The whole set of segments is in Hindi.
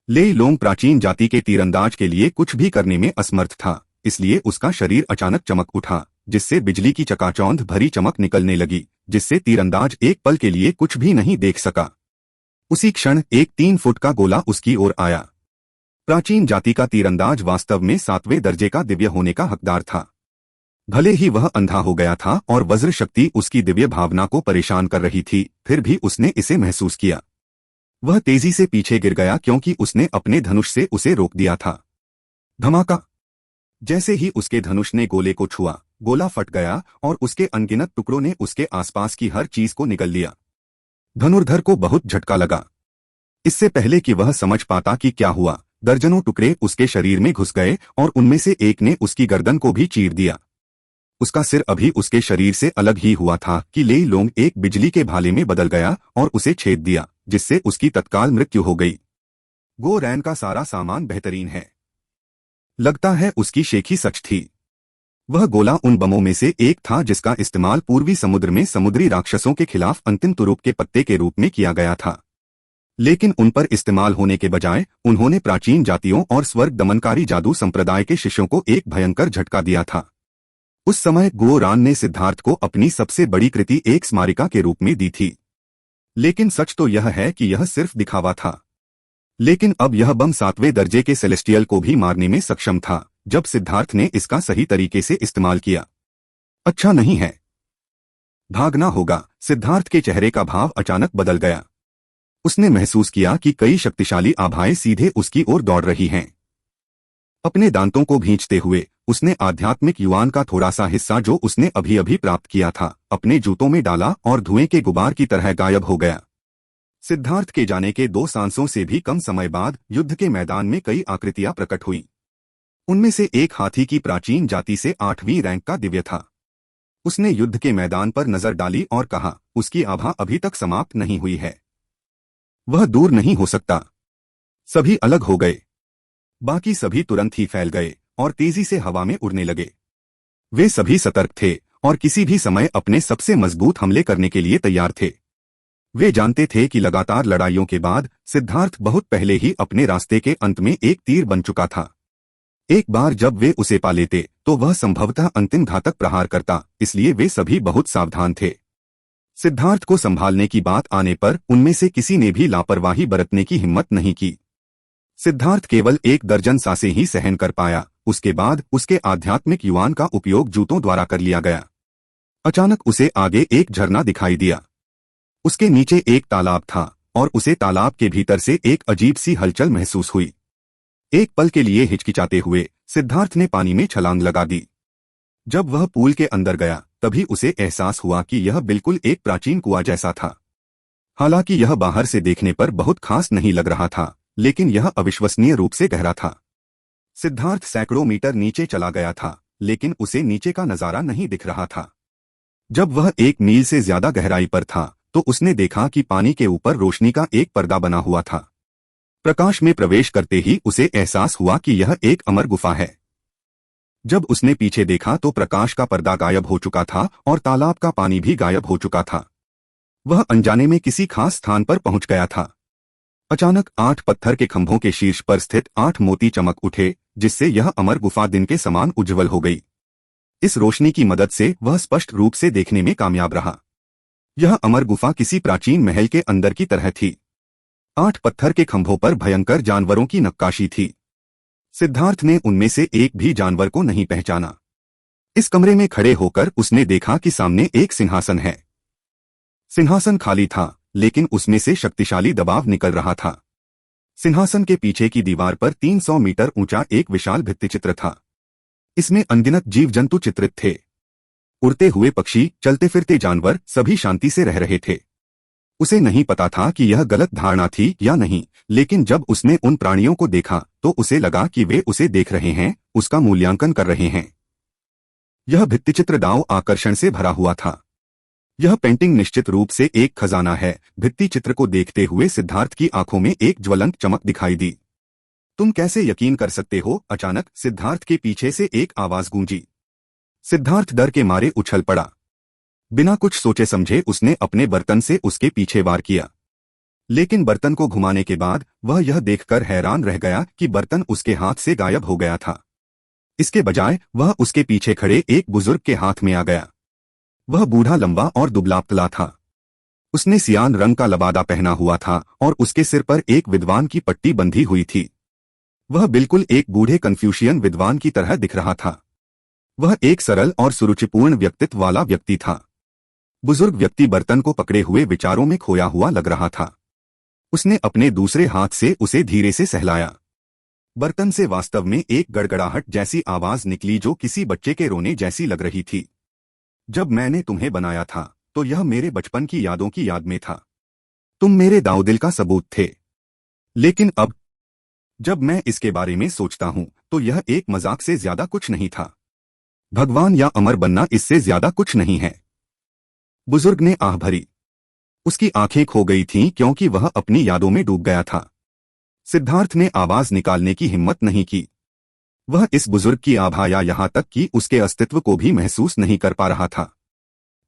लेई लोंग प्राचीन जाति के तीरंदाज के लिए कुछ भी करने में असमर्थ था, इसलिए उसका शरीर अचानक चमक उठा, जिससे बिजली की चकाचौंध भरी चमक निकलने लगी, जिससे तीरंदाज एक पल के लिए कुछ भी नहीं देख सका। उसी क्षण एक 3 फुट का गोला उसकी ओर आया। प्राचीन जाति का तीरंदाज वास्तव में 7वें दर्जे का दिव्य होने का हकदार था। भले ही वह अंधा हो गया था और वज्र शक्ति उसकी दिव्य भावना को परेशान कर रही थी, फिर भी उसने इसे महसूस किया। वह तेजी से पीछे गिर गया क्योंकि उसने अपने धनुष से उसे रोक दिया था। धमाका! जैसे ही उसके धनुष ने गोले को छुआ, गोला फट गया और उसके अनगिनत टुकड़ों ने उसके आसपास की हर चीज को निगल लिया। धनुर्धर को बहुत झटका लगा। इससे पहले कि वह समझ पाता कि क्या हुआ, दर्जनों टुकड़े उसके शरीर में घुस गए और उनमें से एक ने उसकी गर्दन को भी चीर दिया। उसका सिर अभी उसके शरीर से अलग ही हुआ था कि लेई लोंग एक बिजली के भाले में बदल गया और उसे छेद दिया, जिससे उसकी तत्काल मृत्यु हो गई। गो रैन का सारा सामान बेहतरीन है। लगता है उसकी शेखी सच थी। वह गोला उन बमों में से एक था जिसका इस्तेमाल पूर्वी समुद्र में समुद्री राक्षसों के खिलाफ अंतिम तुरुप के पत्ते के रूप में किया गया था। लेकिन उन पर इस्तेमाल होने के बजाय उन्होंने प्राचीन जातियों और स्वर्ग दमनकारी जादू संप्रदाय के शिष्यों को एक भयंकर झटका दिया था। उस समय गो रान ने सिद्धार्थ को अपनी सबसे बड़ी कृति एक स्मारिका के रूप में दी थी। लेकिन सच तो यह है कि यह सिर्फ दिखावा था। लेकिन अब यह बम 7वें दर्जे के सेलेस्टियल को भी मारने में सक्षम था, जब सिद्धार्थ ने इसका सही तरीके से इस्तेमाल किया। अच्छा नहीं है। भागना होगा। सिद्धार्थ के चेहरे का भाव अचानक बदल गया। उसने महसूस किया कि कई शक्तिशाली आभाएं सीधे उसकी ओर दौड़ रही हैं। अपने दांतों को भींचते हुए उसने आध्यात्मिक युआन का थोड़ा सा हिस्सा जो उसने अभी अभी प्राप्त किया था, अपने जूतों में डाला और धुएं के गुबार की तरह गायब हो गया। सिद्धार्थ के जाने के 2 सांसों से भी कम समय बाद युद्ध के मैदान में कई आकृतियां प्रकट हुई। उनमें से एक हाथी की प्राचीन जाति से 8वीं रैंक का दिव्य था। उसने युद्ध के मैदान पर नजर डाली और कहा, उसकी आभा अभी तक समाप्त नहीं हुई है। वह दूर नहीं हो सकता। सभी अलग हो गए। बाकी सभी तुरंत ही फैल गए और तेजी से हवा में उड़ने लगे। वे सभी सतर्क थे और किसी भी समय अपने सबसे मजबूत हमले करने के लिए तैयार थे। वे जानते थे कि लगातार लड़ाइयों के बाद सिद्धार्थ बहुत पहले ही अपने रास्ते के अंत में एक तीर बन चुका था। एक बार जब वे उसे पा लेते तो वह संभवतः अंतिम घातक प्रहार करता, इसलिए वे सभी बहुत सावधान थे। सिद्धार्थ को संभालने की बात आने पर उनमें से किसी ने भी लापरवाही बरतने की हिम्मत नहीं की। सिद्धार्थ केवल 1 दर्जन सांसें ही सहन कर पाया। उसके बाद उसके आध्यात्मिक युआन का उपयोग जूतों द्वारा कर लिया गया। अचानक उसे आगे एक झरना दिखाई दिया। उसके नीचे एक तालाब था और उसे तालाब के भीतर से एक अजीब सी हलचल महसूस हुई। एक पल के लिए हिचकिचाते हुए सिद्धार्थ ने पानी में छलांग लगा दी। जब वह पूल के अंदर गया तभी उसे एहसास हुआ कि यह बिल्कुल एक प्राचीन कुआं जैसा था। हालांकि यह बाहर से देखने पर बहुत खास नहीं लग रहा था, लेकिन यह अविश्वसनीय रूप से गहरा था। सिद्धार्थ सैकड़ों मीटर नीचे चला गया था, लेकिन उसे नीचे का नजारा नहीं दिख रहा था। जब वह 1 मील से ज्यादा गहराई पर था तो उसने देखा कि पानी के ऊपर रोशनी का एक पर्दा बना हुआ था। प्रकाश में प्रवेश करते ही उसे एहसास हुआ कि यह एक अमर गुफा है। जब उसने पीछे देखा तो प्रकाश का पर्दा गायब हो चुका था और तालाब का पानी भी गायब हो चुका था। वह अनजाने में किसी खास स्थान पर पहुंच गया था। अचानक 8 पत्थर के खंभों के शीर्ष पर स्थित 8 मोती चमक उठे, जिससे यह अमर गुफा दिन के समान उज्ज्वल हो गई। इस रोशनी की मदद से वह स्पष्ट रूप से देखने में कामयाब रहा। यह अमर गुफा किसी प्राचीन महल के अंदर की तरह थी। 8 पत्थर के खंभों पर भयंकर जानवरों की नक्काशी थी। सिद्धार्थ ने उनमें से एक भी जानवर को नहीं पहचाना। इस कमरे में खड़े होकर उसने देखा कि सामने एक सिंहासन है। सिंहासन खाली था, लेकिन उसमें से शक्तिशाली दबाव निकल रहा था। सिंहासन के पीछे की दीवार पर 300 मीटर ऊंचा एक विशाल भित्तिचित्र था। इसमें अनगिनत जीव जंतु चित्रित थे। उड़ते हुए पक्षी, चलते फिरते जानवर, सभी शांति से रह रहे थे। उसे नहीं पता था कि यह गलत धारणा थी या नहीं, लेकिन जब उसने उन प्राणियों को देखा तो उसे लगा कि वे उसे देख रहे हैं, उसका मूल्यांकन कर रहे हैं। यह भित्तिचित्र दाव आकर्षण से भरा हुआ था। यह पेंटिंग निश्चित रूप से एक खजाना है। भित्तिचित्र को देखते हुए सिद्धार्थ की आंखों में एक ज्वलंत चमक दिखाई दी। तुम कैसे यकीन कर सकते हो? अचानक सिद्धार्थ के पीछे से एक आवाज गूंजी। सिद्धार्थ डर के मारे उछल पड़ा। बिना कुछ सोचे समझे उसने अपने बर्तन से उसके पीछे वार किया। लेकिन बर्तन को घुमाने के बाद वह यह देखकर हैरान रह गया कि बर्तन उसके हाथ से गायब हो गया था। इसके बजाय वह उसके पीछे खड़े एक बुजुर्ग के हाथ में आ गया। वह बूढ़ा, लंबा और दुबला-पतला था। उसने सियान रंग का लबादा पहना हुआ था और उसके सिर पर एक विद्वान की पट्टी बंधी हुई थी। वह बिल्कुल एक बूढ़े कन्फ्यूशियन विद्वान की तरह दिख रहा था। वह एक सरल और सुरुचिपूर्ण व्यक्तित्व वाला व्यक्ति था। बुजुर्ग व्यक्ति बर्तन को पकड़े हुए विचारों में खोया हुआ लग रहा था। उसने अपने दूसरे हाथ से उसे धीरे से सहलाया। बर्तन से वास्तव में एक गड़गड़ाहट जैसी आवाज निकली जो किसी बच्चे के रोने जैसी लग रही थी। जब मैंने तुम्हें बनाया था तो यह मेरे बचपन की यादों की याद में था। तुम मेरे दाऊदिल का सबूत थे। लेकिन अब जब मैं इसके बारे में सोचता हूं तो यह एक मजाक से ज्यादा कुछ नहीं था। भगवान या अमर बनना इससे ज्यादा कुछ नहीं है। बुजुर्ग ने आह भरी। उसकी आंखें खो गई थीं क्योंकि वह अपनी यादों में डूब गया था। सिद्धार्थ ने आवाज निकालने की हिम्मत नहीं की। वह इस बुजुर्ग की आभा या यहाँ तक कि उसके अस्तित्व को भी महसूस नहीं कर पा रहा था।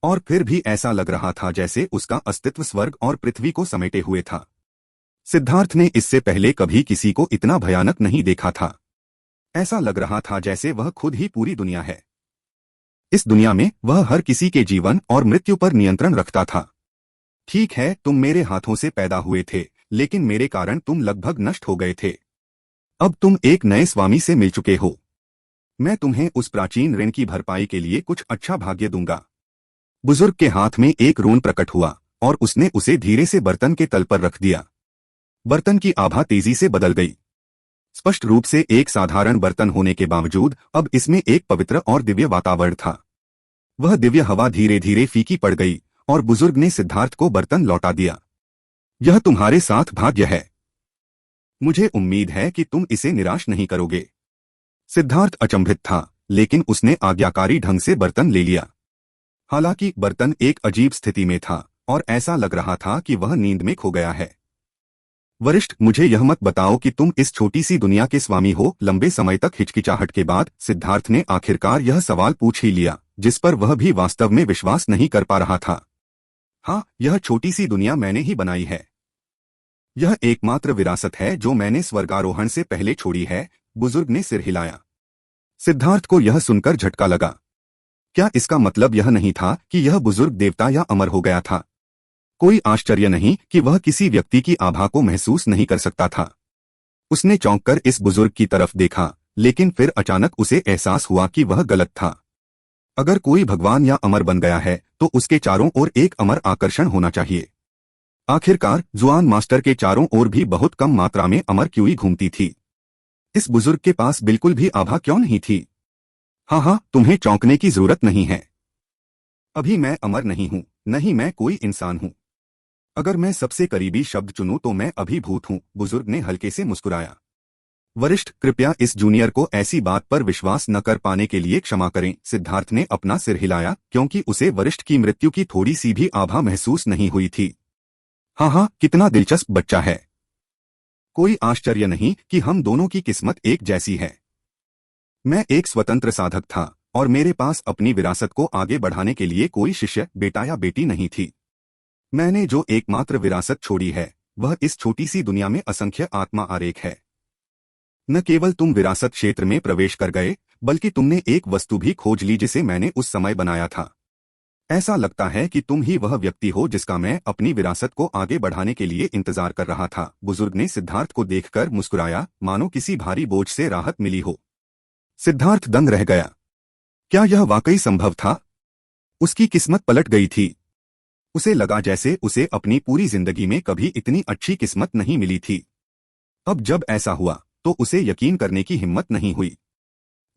और फिर भी ऐसा लग रहा था जैसे उसका अस्तित्व स्वर्ग और पृथ्वी को समेटे हुए था। सिद्धार्थ ने इससे पहले कभी किसी को इतना भयानक नहीं देखा था। ऐसा लग रहा था जैसे वह खुद ही पूरी दुनिया है। इस दुनिया में वह हर किसी के जीवन और मृत्यु पर नियंत्रण रखता था। ठीक है, तुम मेरे हाथों से पैदा हुए थे, लेकिन मेरे कारण तुम लगभग नष्ट हो गए थे। अब तुम एक नए स्वामी से मिल चुके हो। मैं तुम्हें उस प्राचीन ऋण की भरपाई के लिए कुछ अच्छा भाग्य दूंगा। बुजुर्ग के हाथ में एक रून प्रकट हुआ और उसने उसे धीरे से बर्तन के तल पर रख दिया। बर्तन की आभा तेजी से बदल गई। स्पष्ट रूप से एक साधारण बर्तन होने के बावजूद अब इसमें एक पवित्र और दिव्य वातावरण था। वह दिव्य हवा धीरे धीरे फीकी पड़ गई और बुजुर्ग ने सिद्धार्थ को बर्तन लौटा दिया। यह तुम्हारे साथ भाग्य है। मुझे उम्मीद है कि तुम इसे निराश नहीं करोगे। सिद्धार्थ अचंभित था, लेकिन उसने आज्ञाकारी ढंग से बर्तन ले लिया। हालांकि बर्तन एक अजीब स्थिति में था और ऐसा लग रहा था कि वह नींद में खो गया है। वरिष्ठ, मुझे यह मत बताओ कि तुम इस छोटी सी दुनिया के स्वामी हो। लंबे समय तक हिचकिचाहट के बाद सिद्धार्थ ने आखिरकार यह सवाल पूछ ही लिया, जिस पर वह भी वास्तव में विश्वास नहीं कर पा रहा था। हाँ, यह छोटी सी दुनिया मैंने ही बनाई है। यह एकमात्र विरासत है जो मैंने स्वर्गारोहण से पहले छोड़ी है। बुजुर्ग ने सिर हिलाया। सिद्धार्थ को यह सुनकर झटका लगा। क्या इसका मतलब यह नहीं था कि यह बुजुर्ग देवता या अमर हो गया था? कोई आश्चर्य नहीं कि वह किसी व्यक्ति की आभा को महसूस नहीं कर सकता था। उसने चौंक कर इस बुजुर्ग की तरफ देखा, लेकिन फिर अचानक उसे एहसास हुआ कि वह गलत था। अगर कोई भगवान या अमर बन गया है तो उसके चारों ओर एक अमर आकर्षण होना चाहिए। आखिरकार जुआन मास्टर के चारों ओर भी बहुत कम मात्रा में अमर क्यूई घूमती थी। इस बुजुर्ग के पास बिल्कुल भी आभा क्यों नहीं थी? हाँ, तुम्हें चौंकने की जरूरत नहीं है। अभी मैं अमर नहीं हूँ, नहीं मैं कोई इंसान हूँ। अगर मैं सबसे करीबी शब्द चुनूं तो मैं अभिभूत हूँ। बुजुर्ग ने हल्के से मुस्कुराया। वरिष्ठ, कृपया इस जूनियर को ऐसी बात पर विश्वास न कर पाने के लिए क्षमा करें। सिद्धार्थ ने अपना सिर हिलाया क्योंकि उसे वरिष्ठ की मृत्यु की थोड़ी सी भी आभा महसूस नहीं हुई थी। हाँ, कितना दिलचस्प बच्चा है। कोई आश्चर्य नहीं कि हम दोनों की किस्मत एक जैसी है। मैं एक स्वतंत्र साधक था और मेरे पास अपनी विरासत को आगे बढ़ाने के लिए कोई शिष्य, बेटा या बेटी नहीं थी। मैंने जो एकमात्र विरासत छोड़ी है वह इस छोटी सी दुनिया में असंख्य आत्मा आरेख है। न केवल तुम विरासत क्षेत्र में प्रवेश कर गए, बल्कि तुमने एक वस्तु भी खोज ली जिसे मैंने उस समय बनाया था। ऐसा लगता है कि तुम ही वह व्यक्ति हो जिसका मैं अपनी विरासत को आगे बढ़ाने के लिए इंतजार कर रहा था। बुजुर्ग ने सिद्धार्थ को देखकर मुस्कुराया, मानो किसी भारी बोझ से राहत मिली हो। सिद्धार्थ दंग रह गया। क्या यह वाकई संभव था? उसकी किस्मत पलट गई थी। उसे लगा जैसे उसे अपनी पूरी जिंदगी में कभी इतनी अच्छी किस्मत नहीं मिली थी। अब जब ऐसा हुआ तो उसे यकीन करने की हिम्मत नहीं हुई।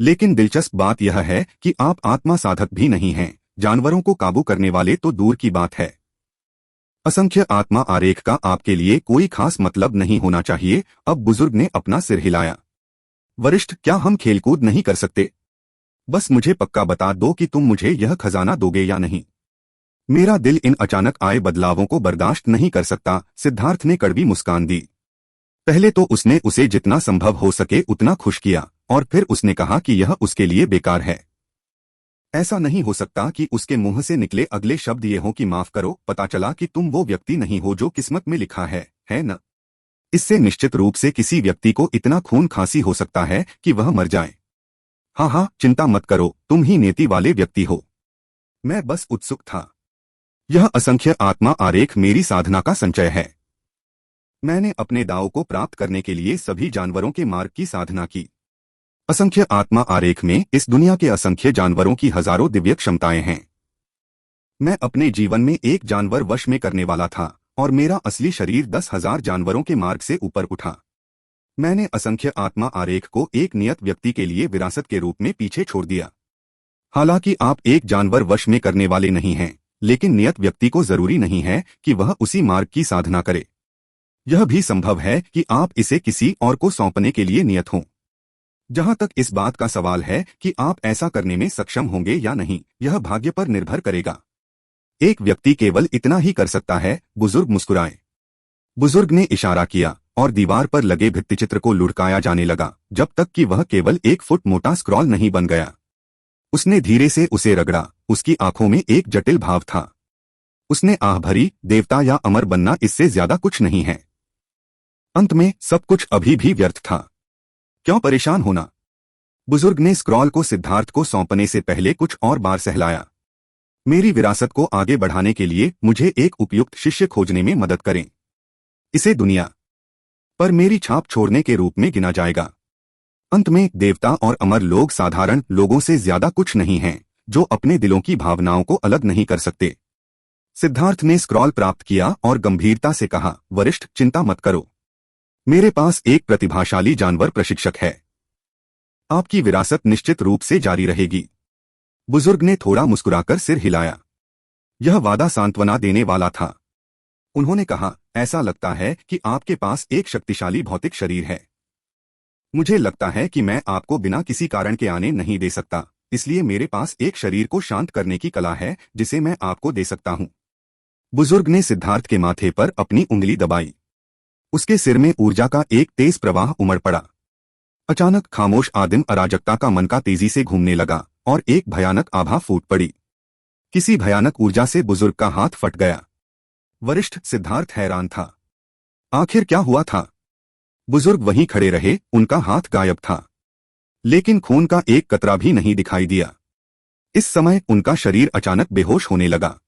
लेकिन दिलचस्प बात यह है कि आप आत्मा साधक भी नहीं हैं। जानवरों को काबू करने वाले तो दूर की बात है। असंख्य आत्मा आरेख का आपके लिए कोई खास मतलब नहीं होना चाहिए। अब बुजुर्ग ने अपना सिर हिलाया। वरिष्ठ, क्या हम खेलकूद नहीं कर सकते? बस मुझे पक्का बता दो कि तुम मुझे यह खजाना दोगे या नहीं। मेरा दिल इन अचानक आए बदलावों को बर्दाश्त नहीं कर सकता। सिद्धार्थ ने कड़वी मुस्कान दी। पहले तो उसने उसे जितना संभव हो सके उतना खुश किया और फिर उसने कहा कि यह उसके लिए बेकार है। ऐसा नहीं हो सकता कि उसके मुंह से निकले अगले शब्द ये हो कि माफ करो, पता चला कि तुम वो व्यक्ति नहीं हो जो किस्मत में लिखा है न? इससे निश्चित रूप से किसी व्यक्ति को इतना खून खांसी हो सकता है कि वह मर जाए। हाँ हाँ, चिंता मत करो, तुम ही नेति वाले व्यक्ति हो। मैं बस उत्सुक था। यह असंख्य आत्मा आरेख मेरी साधना का संचय है। मैंने अपने दाव को प्राप्त करने के लिए सभी जानवरों के मार्ग की साधना की। असंख्य आत्मा आरेख में इस दुनिया के असंख्य जानवरों की हजारों दिव्य क्षमताएं हैं। मैं अपने जीवन में एक जानवर वश में करने वाला था और मेरा असली शरीर 10,000 जानवरों के मार्ग से ऊपर उठा। मैंने असंख्य आत्मा आरेख को एक नियत व्यक्ति के लिए विरासत के रूप में पीछे छोड़ दिया। हालांकि आप एक जानवर वश में करने वाले नहीं हैं, लेकिन नियत व्यक्ति को जरूरी नहीं है कि वह उसी मार्ग की साधना करे। यह भी संभव है कि आप इसे किसी और को सौंपने के लिए नियत हों। जहां तक इस बात का सवाल है कि आप ऐसा करने में सक्षम होंगे या नहीं, यह भाग्य पर निर्भर करेगा। एक व्यक्ति केवल इतना ही कर सकता है। बुजुर्ग मुस्कुराए। बुजुर्ग ने इशारा किया और दीवार पर लगे भित्तिचित्र को लुढ़काया जाने लगा जब तक कि वह केवल 1 फुट मोटा स्क्रॉल नहीं बन गया। उसने धीरे से उसे रगड़ा। उसकी आंखों में एक जटिल भाव था। उसने आह भरी, देवता या अमर बनना इससे ज्यादा कुछ नहीं है। अंत में सब कुछ अभी भी व्यर्थ था। क्यों परेशान होना? बुजुर्ग ने स्क्रॉल को सिद्धार्थ को सौंपने से पहले कुछ और बार सहलाया। मेरी विरासत को आगे बढ़ाने के लिए मुझे एक उपयुक्त शिष्य खोजने में मदद करें। इसे दुनिया पर मेरी छाप छोड़ने के रूप में गिना जाएगा। अंत में देवता और अमर लोग साधारण लोगों से ज्यादा कुछ नहीं हैं, जो अपने दिलों की भावनाओं को अलग नहीं कर सकते। सिद्धार्थ ने स्क्रॉल प्राप्त किया और गंभीरता से कहा, वरिष्ठ, चिंता मत करो। मेरे पास एक प्रतिभाशाली जानवर प्रशिक्षक है। आपकी विरासत निश्चित रूप से जारी रहेगी। बुजुर्ग ने थोड़ा मुस्कुराकर सिर हिलाया। यह वादा सांत्वना देने वाला था। उन्होंने कहा, ऐसा लगता है कि आपके पास एक शक्तिशाली भौतिक शरीर है। मुझे लगता है कि मैं आपको बिना किसी कारण के आने नहीं दे सकता, इसलिए मेरे पास एक शरीर को शांत करने की कला है जिसे मैं आपको दे सकता हूं। बुजुर्ग ने सिद्धार्थ के माथे पर अपनी उंगली दबाई। उसके सिर में ऊर्जा का एक तेज प्रवाह उमड़ पड़ा। अचानक खामोश आदिम अराजकता का मन का तेजी से घूमने लगा और एक भयानक आभा फूट पड़ी। किसी भयानक ऊर्जा से बुजुर्ग का हाथ फट गया। वरिष्ठ, सिद्धार्थ हैरान था। आखिर क्या हुआ था? बुजुर्ग वहीं खड़े रहे, उनका हाथ गायब था, लेकिन खून का एक कतरा भी नहीं दिखाई दिया। इस समय उनका शरीर अचानक बेहोश होने लगा।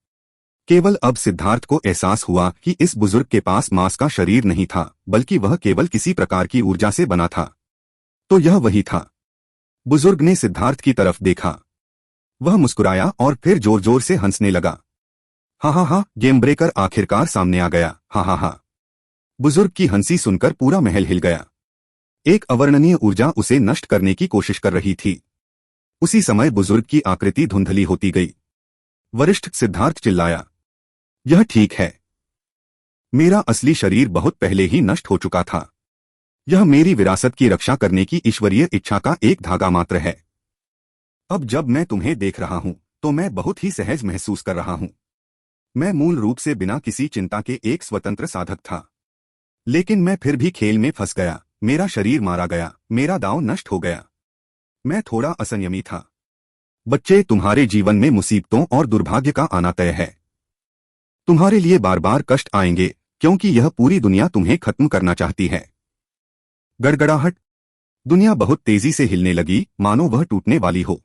केवल अब सिद्धार्थ को एहसास हुआ कि इस बुजुर्ग के पास मांस का शरीर नहीं था, बल्कि वह केवल किसी प्रकार की ऊर्जा से बना था। तो यह वही था। बुजुर्ग ने सिद्धार्थ की तरफ देखा। वह मुस्कुराया और फिर जोर जोर से हंसने लगा। हाँ हाँ हाँ, गेम ब्रेकर आखिरकार सामने आ गया। हाँ हाँ हाँ। बुजुर्ग की हंसी सुनकर पूरा महल हिल गया। एक अवर्णनीय ऊर्जा उसे नष्ट करने की कोशिश कर रही थी। उसी समय बुजुर्ग की आकृति धुंधली होती गई। वरिष्ठ, सिद्धार्थ चिल्लाया, यह ठीक है। मेरा असली शरीर बहुत पहले ही नष्ट हो चुका था। यह मेरी विरासत की रक्षा करने की ईश्वरीय इच्छा का एक धागा मात्र है। अब जब मैं तुम्हें देख रहा हूं तो मैं बहुत ही सहज महसूस कर रहा हूं। मैं मूल रूप से बिना किसी चिंता के एक स्वतंत्र साधक था, लेकिन मैं फिर भी खेल में फंस गया। मेरा शरीर मारा गया, मेरा दांव नष्ट हो गया। मैं थोड़ा असंयमी था। बच्चे, तुम्हारे जीवन में मुसीबतों और दुर्भाग्य का आना तय है। तुम्हारे लिए बार बार कष्ट आएंगे, क्योंकि यह पूरी दुनिया तुम्हें खत्म करना चाहती है। गड़गड़ाहट। दुनिया बहुत तेजी से हिलने लगी, मानो वह टूटने वाली हो।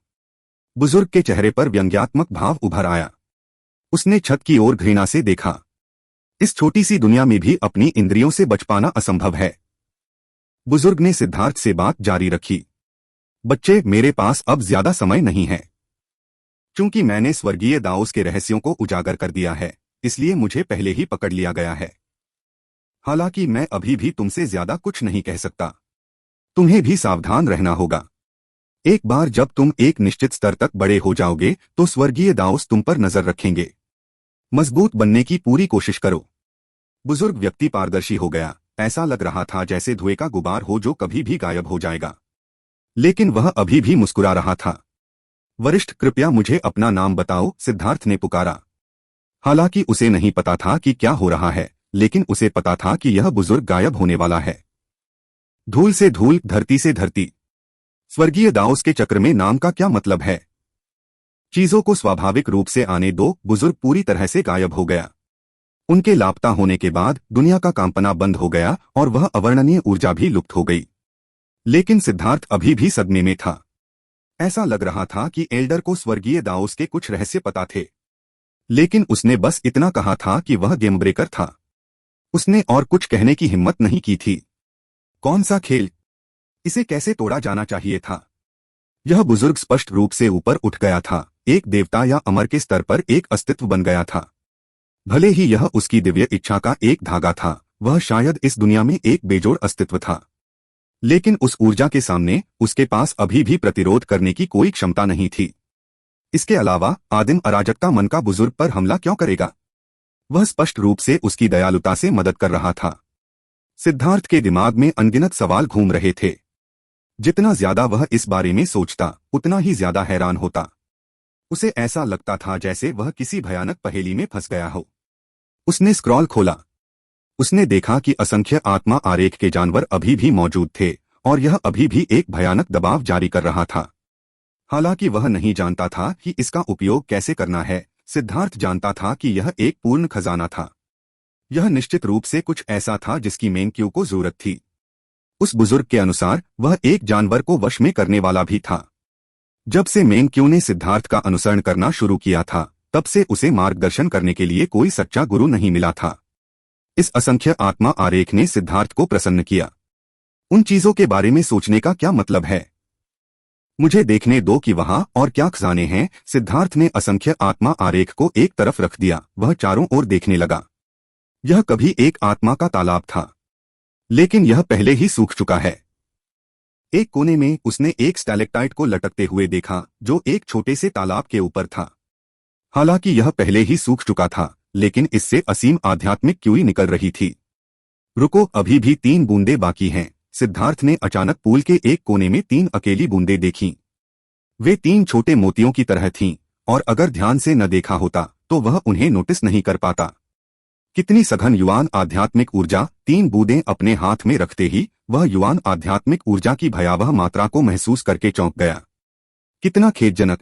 बुजुर्ग के चेहरे पर व्यंग्यात्मक भाव उभर आया। उसने छत की ओर घृणा से देखा। इस छोटी सी दुनिया में भी अपनी इंद्रियों से बच पाना असंभव है। बुजुर्ग ने सिद्धार्थ से बात जारी रखी। बच्चे, मेरे पास अब ज्यादा समय नहीं है। चूंकि मैंने स्वर्गीय दाओस के रहस्यों को उजागर कर दिया है, इसलिए मुझे पहले ही पकड़ लिया गया है। हालांकि मैं अभी भी तुमसे ज्यादा कुछ नहीं कह सकता। तुम्हें भी सावधान रहना होगा। एक बार जब तुम एक निश्चित स्तर तक बड़े हो जाओगे तो स्वर्गीय दाओस तुम पर नजर रखेंगे। मजबूत बनने की पूरी कोशिश करो। बुजुर्ग व्यक्ति पारदर्शी हो गया। ऐसा लग रहा था जैसे धुएं का गुबार हो जो कभी भी गायब हो जाएगा, लेकिन वह अभी भी मुस्कुरा रहा था। वरिष्ठ, कृपया मुझे अपना नाम बताओ, सिद्धार्थ ने पुकारा। हालांकि उसे नहीं पता था कि क्या हो रहा है, लेकिन उसे पता था कि यह बुजुर्ग गायब होने वाला है। धूल से धूल, धरती से धरती। स्वर्गीय दाओस के चक्र में नाम का क्या मतलब है? चीजों को स्वाभाविक रूप से आने दो। बुजुर्ग पूरी तरह से गायब हो गया। उनके लापता होने के बाद दुनिया का कांपना बंद हो गया और वह अवर्णनीय ऊर्जा भी लुप्त हो गई। लेकिन सिद्धार्थ अभी भी सदमे में था। ऐसा लग रहा था कि एल्डर को स्वर्गीय दाओस के कुछ रहस्य पता थे, लेकिन उसने बस इतना कहा था कि वह गेम ब्रेकर था। उसने और कुछ कहने की हिम्मत नहीं की थी। कौन सा खेल? इसे कैसे तोड़ा जाना चाहिए था? यह बुजुर्ग स्पष्ट रूप से ऊपर उठ गया था। एक देवता या अमर के स्तर पर एक अस्तित्व बन गया था। भले ही यह उसकी दिव्य इच्छा का एक धागा था, वह शायद इस दुनिया में एक बेजोड़ अस्तित्व था। लेकिन उस ऊर्जा के सामने उसके पास अभी भी प्रतिरोध करने की कोई क्षमता नहीं थी। इसके अलावा आदिम अराजकता मन का बुजुर्ग पर हमला क्यों करेगा? वह स्पष्ट रूप से उसकी दयालुता से मदद कर रहा था। सिद्धार्थ के दिमाग में अनगिनत सवाल घूम रहे थे। जितना ज्यादा वह इस बारे में सोचता, उतना ही ज्यादा हैरान होता। उसे ऐसा लगता था जैसे वह किसी भयानक पहेली में फंस गया हो। उसने स्क्रॉल खोला। उसने देखा कि असंख्य आत्मा आरेख के जानवर अभी भी मौजूद थे और यह अभी भी एक भयानक दबाव जारी कर रहा था। हालांकि वह नहीं जानता था कि इसका उपयोग कैसे करना है, सिद्धार्थ जानता था कि यह एक पूर्ण खजाना था। यह निश्चित रूप से कुछ ऐसा था जिसकी मेंक्यू को जरूरत थी। उस बुजुर्ग के अनुसार वह एक जानवर को वश में करने वाला भी था। जब से मेंक्यू ने सिद्धार्थ का अनुसरण करना शुरू किया था, तब से उसे मार्गदर्शन करने के लिए कोई सच्चा गुरु नहीं मिला था। इस असंख्य आत्मा आरेख ने सिद्धार्थ को प्रसन्न किया। उन चीजों के बारे में सोचने का क्या मतलब है? मुझे देखने दो कि वहां और क्या खजाने हैं। सिद्धार्थ ने असंख्य आत्मा आरेख को एक तरफ रख दिया। वह चारों ओर देखने लगा। यह कभी एक आत्मा का तालाब था, लेकिन यह पहले ही सूख चुका है। एक कोने में उसने एक स्टैलेक्टाइट को लटकते हुए देखा, जो एक छोटे से तालाब के ऊपर था। हालांकि यह पहले ही सूख चुका था, लेकिन इससे असीम आध्यात्मिक क्यूई निकल रही थी। रुको, अभी भी 3 बूंदें बाकी हैं। सिद्धार्थ ने अचानक पूल के एक कोने में 3 अकेली बूंदें देखीं। वे 3 छोटे मोतियों की तरह थीं, और अगर ध्यान से न देखा होता तो वह उन्हें नोटिस नहीं कर पाता। कितनी सघन युवान आध्यात्मिक ऊर्जा! 3 बूंदें अपने हाथ में रखते ही वह युवान आध्यात्मिक ऊर्जा की भयावह मात्रा को महसूस करके चौंक गया। कितना खेदजनक!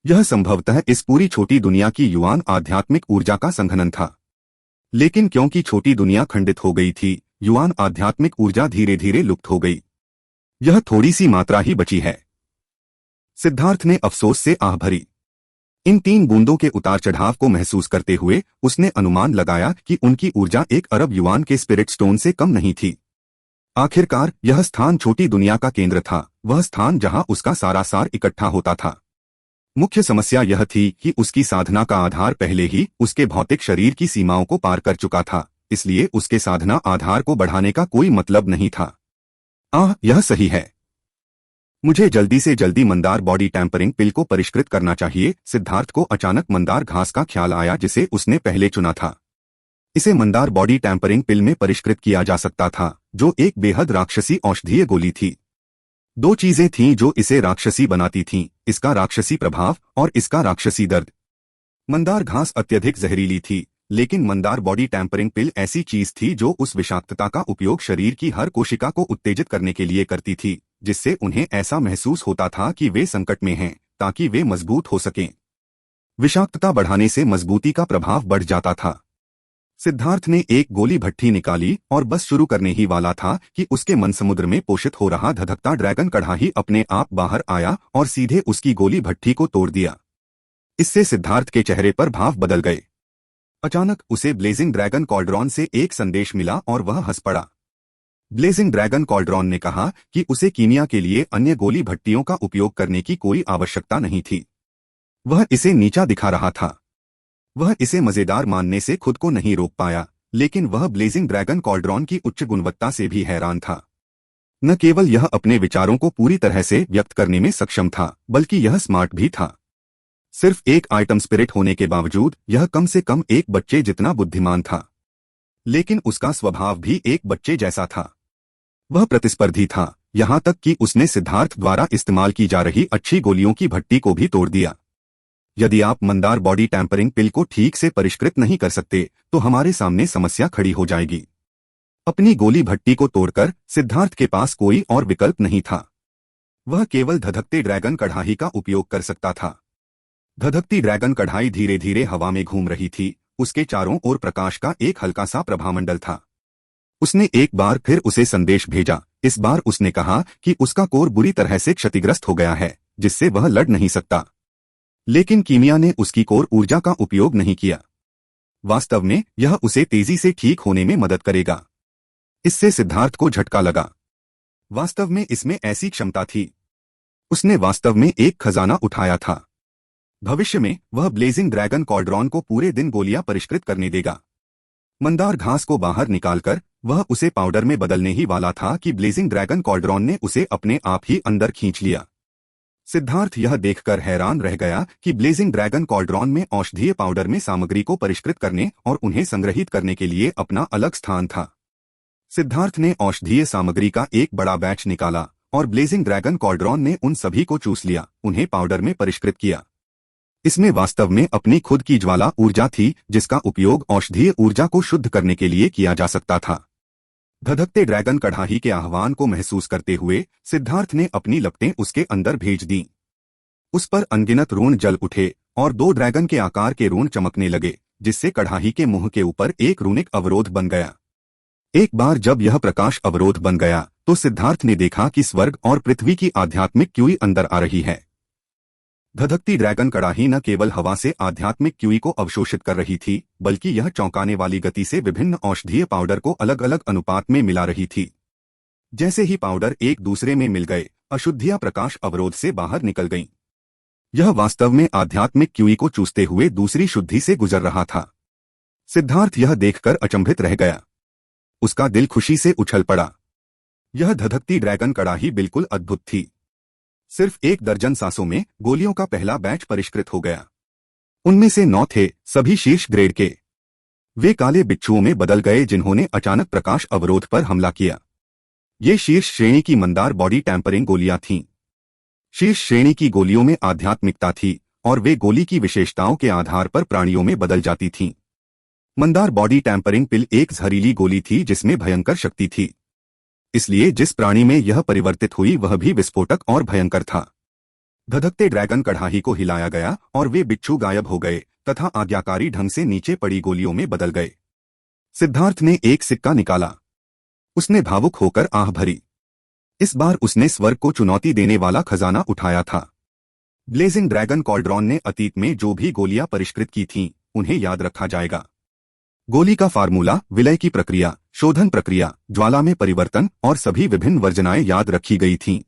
यह संभवतः इस पूरी छोटी दुनिया की युवान आध्यात्मिक ऊर्जा का संघनन था। लेकिन क्योंकि छोटी दुनिया खंडित हो गई थी, युवान आध्यात्मिक ऊर्जा धीरे धीरे लुप्त हो गई। यह थोड़ी सी मात्रा ही बची है। सिद्धार्थ ने अफसोस से आह भरी। इन 3 बूंदों के उतार चढ़ाव को महसूस करते हुए उसने अनुमान लगाया कि उनकी ऊर्जा 1 अरब युआन के स्पिरिट स्टोन से कम नहीं थी। आखिरकार यह स्थान छोटी दुनिया का केंद्र था, वह स्थान जहां उसका सारा सार इकट्ठा होता था। मुख्य समस्या यह थी कि उसकी साधना का आधार पहले ही उसके भौतिक शरीर की सीमाओं को पार कर चुका था, इसलिए उसके साधना आधार को बढ़ाने का कोई मतलब नहीं था। यह सही है। मुझे जल्दी से जल्दी मंदार बॉडी टैंपरिंग पिल को परिष्कृत करना चाहिए। सिद्धार्थ को अचानक मंदार घास का ख्याल आया जिसे उसने पहले चुना था। इसे मंदार बॉडी टैंपरिंग पिल में परिष्कृत किया जा सकता था, जो एक बेहद राक्षसी औषधीय गोली थी। 2 चीजें थीं जो इसे राक्षसी बनाती थीं, इसका राक्षसी प्रभाव और इसका राक्षसी दर्द। मंदार घास अत्यधिक जहरीली थी, लेकिन मंदार बॉडी टैंपरिंग पिल ऐसी चीज थी जो उस विषाक्तता का उपयोग शरीर की हर कोशिका को उत्तेजित करने के लिए करती थी, जिससे उन्हें ऐसा महसूस होता था कि वे संकट में हैं, ताकि वे मजबूत हो सकें। विषाक्तता बढ़ाने से मजबूती का प्रभाव बढ़ जाता था। सिद्धार्थ ने एक गोली भट्ठी निकाली और बस शुरू करने ही वाला था कि उसके मन समुद्र में पोषित हो रहा धधकता ड्रैगन कड़ाही अपने आप बाहर आया और सीधे उसकी गोली भट्ठी को तोड़ दिया। इससे सिद्धार्थ के चेहरे पर भाव बदल गए। अचानक उसे ब्लेजिंग ड्रैगन कॉल्ड्रॉन से एक संदेश मिला और वह हंस पड़ा। ब्लेजिंग ड्रैगन कॉल्ड्रॉन ने कहा कि उसे कीमिया के लिए अन्य गोली भट्टियों का उपयोग करने की कोई आवश्यकता नहीं थी। वह इसे नीचा दिखा रहा था। वह इसे मजेदार मानने से खुद को नहीं रोक पाया, लेकिन वह ब्लेजिंग ड्रैगन कॉल्ड्रॉन की उच्च गुणवत्ता से भी हैरान था। न केवल यह अपने विचारों को पूरी तरह से व्यक्त करने में सक्षम था, बल्कि यह स्मार्ट भी था। सिर्फ एक आइटम स्पिरिट होने के बावजूद यह कम से कम एक बच्चे जितना बुद्धिमान था। लेकिन उसका स्वभाव भी एक बच्चे जैसा था। वह प्रतिस्पर्धी था, यहाँ तक कि उसने सिद्धार्थ द्वारा इस्तेमाल की जा रही अच्छी गोलियों की भट्टी को भी तोड़ दिया। यदि आप मंदार बॉडी टैंपरिंग पिल को ठीक से परिष्कृत नहीं कर सकते, तो हमारे सामने समस्या खड़ी हो जाएगी। अपनी गोली भट्टी को तोड़कर सिद्धार्थ के पास कोई और विकल्प नहीं था। वह केवल धधकते ड्रैगन कड़ाही का उपयोग कर सकता था। धधकती ड्रैगन कढ़ाई धीरे धीरे हवा में घूम रही थी। उसके चारों ओर प्रकाश का एक हल्का सा प्रभामंडल था। उसने एक बार फिर उसे संदेश भेजा। इस बार उसने कहा कि उसका कोर बुरी तरह से क्षतिग्रस्त हो गया है, जिससे वह लड़ नहीं सकता। लेकिन कीमिया ने उसकी कोर ऊर्जा का उपयोग नहीं किया। वास्तव में यह उसे तेजी से ठीक होने में मदद करेगा। इससे सिद्धार्थ को झटका लगा। वास्तव में इसमें ऐसी क्षमता थी। उसने वास्तव में एक खजाना उठाया था। भविष्य में वह ब्लेजिंग ड्रैगन कॉल्ड्रॉन को पूरे दिन गोलियां परिष्कृत करने देगा। मंदार घास को बाहर निकालकर वह उसे पाउडर में बदलने ही वाला था कि ब्लेजिंग ड्रैगन कॉल्ड्रॉन ने उसे अपने आप ही अंदर खींच लिया। सिद्धार्थ यह देखकर हैरान रह गया कि ब्लेजिंग ड्रैगन कॉल्ड्रॉन में औषधीय पाउडर में सामग्री को परिष्कृत करने और उन्हें संग्रहित करने के लिए अपना अलग स्थान था। सिद्धार्थ ने औषधीय सामग्री का एक बड़ा बैच निकाला और ब्लेजिंग ड्रैगन कॉल्ड्रॉन ने उन सभी को चूस लिया, उन्हें पाउडर में परिष्कृत किया। इसमें वास्तव में अपनी खुद की ज्वाला ऊर्जा थी, जिसका उपयोग औषधीय ऊर्जा को शुद्ध करने के लिए किया जा सकता था। धधकते ड्रैगन कढ़ाई के आह्वान को महसूस करते हुए सिद्धार्थ ने अपनी लपटें उसके अंदर भेज दीं। उस पर अनगिनत रून जल उठे और 2 ड्रैगन के आकार के रून चमकने लगे, जिससे कढ़ाई के मुंह के ऊपर एक रूनिक अवरोध बन गया। एक बार जब यह प्रकाश अवरोध बन गया तो सिद्धार्थ ने देखा कि स्वर्ग और पृथ्वी की आध्यात्मिक क्यूई अंदर आ रही है। धधकती ड्रैगन कढ़ाई न केवल हवा से आध्यात्मिक क्यूई को अवशोषित कर रही थी, बल्कि यह चौंकाने वाली गति से विभिन्न औषधीय पाउडर को अलग अलग अनुपात में मिला रही थी। जैसे ही पाउडर एक दूसरे में मिल गए, अशुद्धियां प्रकाश अवरोध से बाहर निकल गईं। यह वास्तव में आध्यात्मिक क्यूई को चूसते हुए दूसरी शुद्धि से गुजर रहा था। सिद्धार्थ यह देखकर अचंभित रह गया। उसका दिल खुशी से उछल पड़ा। यह धधकती ड्रैगन कढ़ाई बिल्कुल अद्भुत थी। सिर्फ 1 दर्जन सांसों में गोलियों का पहला बैच परिष्कृत हो गया। उनमें से 9 थे, सभी शीर्ष ग्रेड के। वे काले बिच्छुओं में बदल गए जिन्होंने अचानक प्रकाश अवरोध पर हमला किया। ये शीर्ष श्रेणी की मंदार बॉडी टैंपरिंग गोलियां थीं। शीर्ष श्रेणी की गोलियों में आध्यात्मिकता थी और वे गोली की विशेषताओं के आधार पर प्राणियों में बदल जाती थीं। मंदार बॉडी टैंपरिंग पिल एक जहरीली गोली थी जिसमें भयंकर शक्ति थी। इसलिए जिस प्राणी में यह परिवर्तित हुई वह भी विस्फोटक और भयंकर था। धधकते ड्रैगन कढ़ाई को हिलाया गया और वे बिच्छू गायब हो गए तथा आज्ञाकारी ढंग से नीचे पड़ी गोलियों में बदल गए। सिद्धार्थ ने एक सिक्का निकाला। उसने भावुक होकर आह भरी। इस बार उसने स्वर्ग को चुनौती देने वाला खजाना उठाया था। ब्लेजिंग ड्रैगन कॉल्ड्रॉन ने अतीत में जो भी गोलियां परिष्कृत की थीं, उन्हें याद रखा जाएगा। गोली का फार्मूला, विलय की प्रक्रिया, शोधन प्रक्रिया, ज्वाला में परिवर्तन और सभी विभिन्न वर्जनाएं याद रखी गई थीं।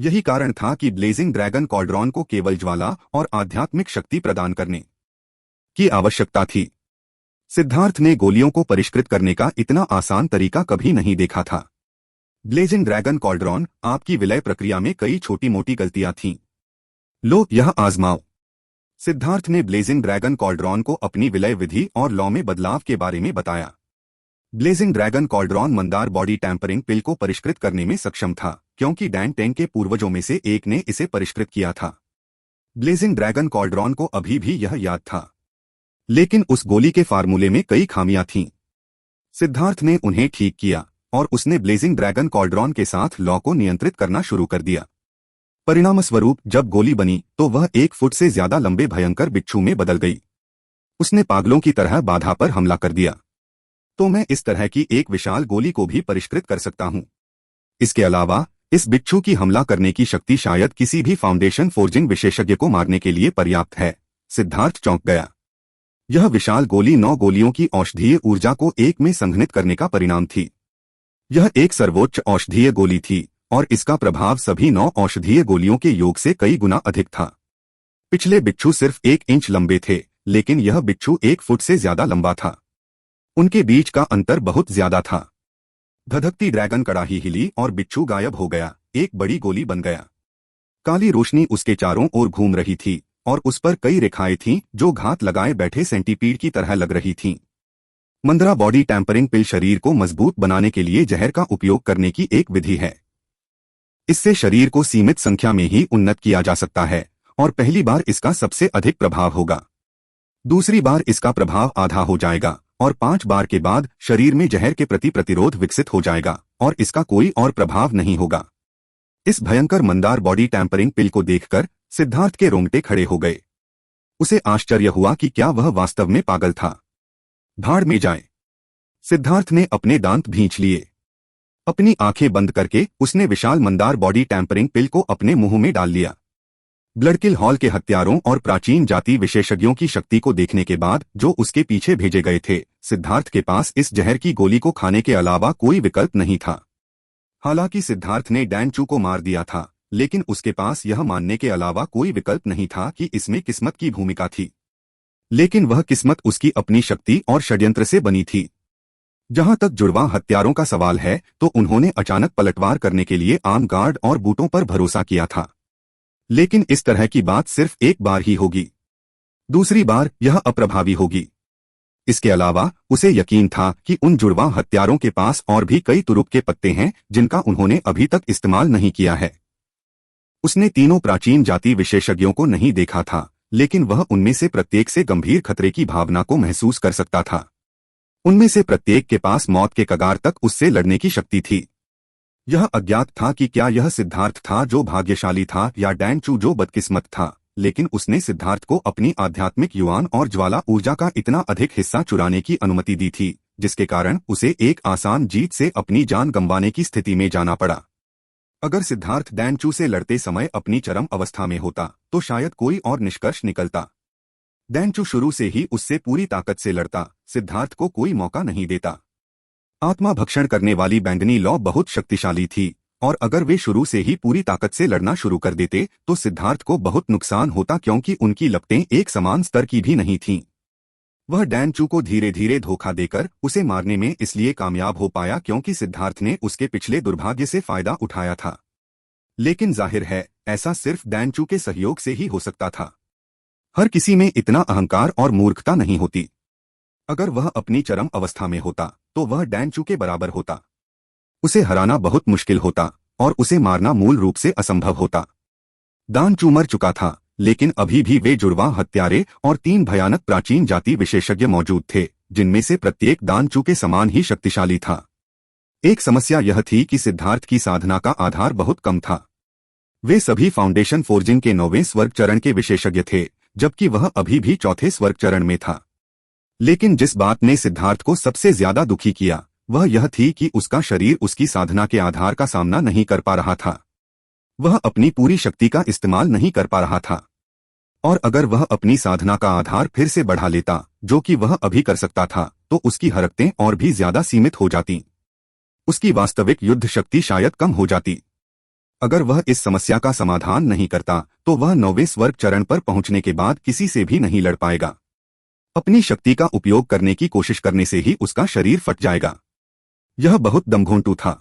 यही कारण था कि ब्लेजिंग ड्रैगन कॉल्ड्रॉन को केवल ज्वाला और आध्यात्मिक शक्ति प्रदान करने की आवश्यकता थी। सिद्धार्थ ने गोलियों को परिष्कृत करने का इतना आसान तरीका कभी नहीं देखा था। ब्लेजिंग ड्रैगन कॉल्ड्रॉन, आपकी विलय प्रक्रिया में कई छोटी मोटी गलतियां थीं। लो, यह आजमाओ। सिद्धार्थ ने ब्लेजिंग ड्रैगन कॉल्ड्रॉन को अपनी विलय विधि और लॉ में बदलाव के बारे में बताया। ब्लेजिंग ड्रैगन कॉल्ड्रॉन मंदार बॉडी टैंपरिंग पिल को परिष्कृत करने में सक्षम था, क्योंकि डैन टेंग के पूर्वजों में से एक ने इसे परिष्कृत किया था। ब्लेजिंग ड्रैगन कॉल्ड्रॉन को अभी भी यह याद था, लेकिन उस गोली के फार्मूले में कई खामियां थीं। सिद्धार्थ ने उन्हें ठीक किया और उसने ब्लेजिंग ड्रैगन कॉल्ड्रॉन के साथ लॉ को नियंत्रित करना शुरू कर दिया। परिणामस्वरूप जब गोली बनी तो वह 1 फुट से ज्यादा लंबे भयंकर बिच्छू में बदल गई। उसने पागलों की तरह बाधा पर हमला कर दिया। तो मैं इस तरह की एक विशाल गोली को भी परिष्कृत कर सकता हूं। इसके अलावा इस बिच्छू की हमला करने की शक्ति शायद किसी भी फाउंडेशन फोर्जिंग विशेषज्ञ को मारने के लिए पर्याप्त है। सिद्धार्थ चौंक गया। यह विशाल गोली 9 गोलियों की औषधीय ऊर्जा को एक में संघनित करने का परिणाम थी। यह एक सर्वोच्च औषधीय गोली थी और इसका प्रभाव सभी 9 औषधीय गोलियों के योग से कई गुना अधिक था। पिछले बिच्छू सिर्फ 1 इंच लंबे थे, लेकिन यह बिच्छू 1 फुट से ज्यादा लंबा था। उनके बीच का अंतर बहुत ज्यादा था। धधकती ड्रैगन कढ़ाई हिली और बिच्छू गायब हो गया। एक बड़ी गोली बन गया। काली रोशनी उसके चारों ओर घूम रही थी और उस पर कई रेखाएं थीं जो घात लगाए बैठे सेंटीपीड की तरह लग रही थीं। मंदरा बॉडी टैंपरिंग पिल शरीर को मजबूत बनाने के लिए जहर का उपयोग करने की एक विधि है। इससे शरीर को सीमित संख्या में ही उन्नत किया जा सकता है और पहली बार इसका सबसे अधिक प्रभाव होगा। दूसरी बार इसका प्रभाव आधा हो जाएगा और 5 बार के बाद शरीर में जहर के प्रति प्रतिरोध विकसित हो जाएगा और इसका कोई और प्रभाव नहीं होगा। इस भयंकर मंदार बॉडी टैंपरिंग पिल को देखकर सिद्धार्थ के रोंगटे खड़े हो गए। उसे आश्चर्य हुआ कि क्या वह वास्तव में पागल था। भाड़ में जाए। सिद्धार्थ ने अपने दांत भींच लिए। अपनी आंखें बंद करके उसने विशाल मंदार बॉडी टैंपरिंग पिल को अपने मुंह में डाल लिया। ब्लडकिल हॉल के हत्यारों और प्राचीन जाति विशेषज्ञों की शक्ति को देखने के बाद जो उसके पीछे भेजे गए थे, सिद्धार्थ के पास इस जहर की गोली को खाने के अलावा कोई विकल्प नहीं था। हालांकि सिद्धार्थ ने डैन चू को मार दिया था, लेकिन उसके पास यह मानने के अलावा कोई विकल्प नहीं था कि इसमें किस्मत की भूमिका थी। लेकिन वह किस्मत उसकी अपनी शक्ति और षड्यंत्र से बनी थी। जहां तक जुड़वा हत्यारों का सवाल है, तो उन्होंने अचानक पलटवार करने के लिए आर्म गार्ड और बूटों पर भरोसा किया था। लेकिन इस तरह की बात सिर्फ एक बार ही होगी। दूसरी बार यह अप्रभावी होगी। इसके अलावा उसे यकीन था कि उन जुड़वा हत्यारों के पास और भी कई तुरुप के पत्ते हैं जिनका उन्होंने अभी तक इस्तेमाल नहीं किया है। उसने तीनों प्राचीन जाति विशेषज्ञों को नहीं देखा था, लेकिन वह उनमें से प्रत्येक से गंभीर खतरे की भावना को महसूस कर सकता था। उनमें से प्रत्येक के पास मौत के कगार तक उससे लड़ने की शक्ति थी। यह अज्ञात था कि क्या यह सिद्धार्थ था जो भाग्यशाली था या डैन चू जो बदकिस्मत था, लेकिन उसने सिद्धार्थ को अपनी आध्यात्मिक युवान और ज्वाला ऊर्जा का इतना अधिक हिस्सा चुराने की अनुमति दी थी, जिसके कारण उसे एक आसान जीत से अपनी जान गंवाने की स्थिति में जाना पड़ा। अगर सिद्धार्थ डैन चू से लड़ते समय अपनी चरम अवस्था में होता, तो शायद कोई और निष्कर्ष निकलता। डैन चू शुरू से ही उससे पूरी ताकत से लड़ता, सिद्धार्थ को कोई मौका नहीं देता। आत्मा भक्षण करने वाली बैंगनी लॉ बहुत शक्तिशाली थी, और अगर वे शुरू से ही पूरी ताकत से लड़ना शुरू कर देते तो सिद्धार्थ को बहुत नुकसान होता, क्योंकि उनकी लपटें एक समान स्तर की भी नहीं थीं। वह डैन चू को धीरे धीरे धोखा देकर उसे मारने में इसलिए कामयाब हो पाया क्योंकि सिद्धार्थ ने उसके पिछले दुर्भाग्य से फायदा उठाया था। लेकिन जाहिर है ऐसा सिर्फ डैन चू के सहयोग से ही हो सकता था। हर किसी में इतना अहंकार और मूर्खता नहीं होती। अगर वह अपनी चरम अवस्था में होता तो वह डैन चू के बराबर होता। उसे हराना बहुत मुश्किल होता और उसे मारना मूल रूप से असंभव होता। डैन चू मर चुका था, लेकिन अभी भी वे जुड़वा हत्यारे और 3 भयानक प्राचीन जाति विशेषज्ञ मौजूद थे, जिनमें से प्रत्येक डैन चू के समान ही शक्तिशाली था। एक समस्या यह थी कि सिद्धार्थ की साधना का आधार बहुत कम था। वे सभी फाउंडेशन फोर्जिंग के 9वें स्वर्ग चरण के विशेषज्ञ थे, जबकि वह अभी भी 4थे स्वर्ग चरण में था। लेकिन जिस बात ने सिद्धार्थ को सबसे ज्यादा दुखी किया वह यह थी कि उसका शरीर उसकी साधना के आधार का सामना नहीं कर पा रहा था। वह अपनी पूरी शक्ति का इस्तेमाल नहीं कर पा रहा था, और अगर वह अपनी साधना का आधार फिर से बढ़ा लेता, जो कि वह अभी कर सकता था, तो उसकी हरकतें और भी ज्यादा सीमित हो जाती। उसकी वास्तविक युद्ध शक्ति शायद कम हो जाती। अगर वह इस समस्या का समाधान नहीं करता तो वह 9वें स्वर्ग चरण पर पहुंचने के बाद किसी से भी नहीं लड़ पाएगा। अपनी शक्ति का उपयोग करने की कोशिश करने से ही उसका शरीर फट जाएगा। यह बहुत दमघोंटू था।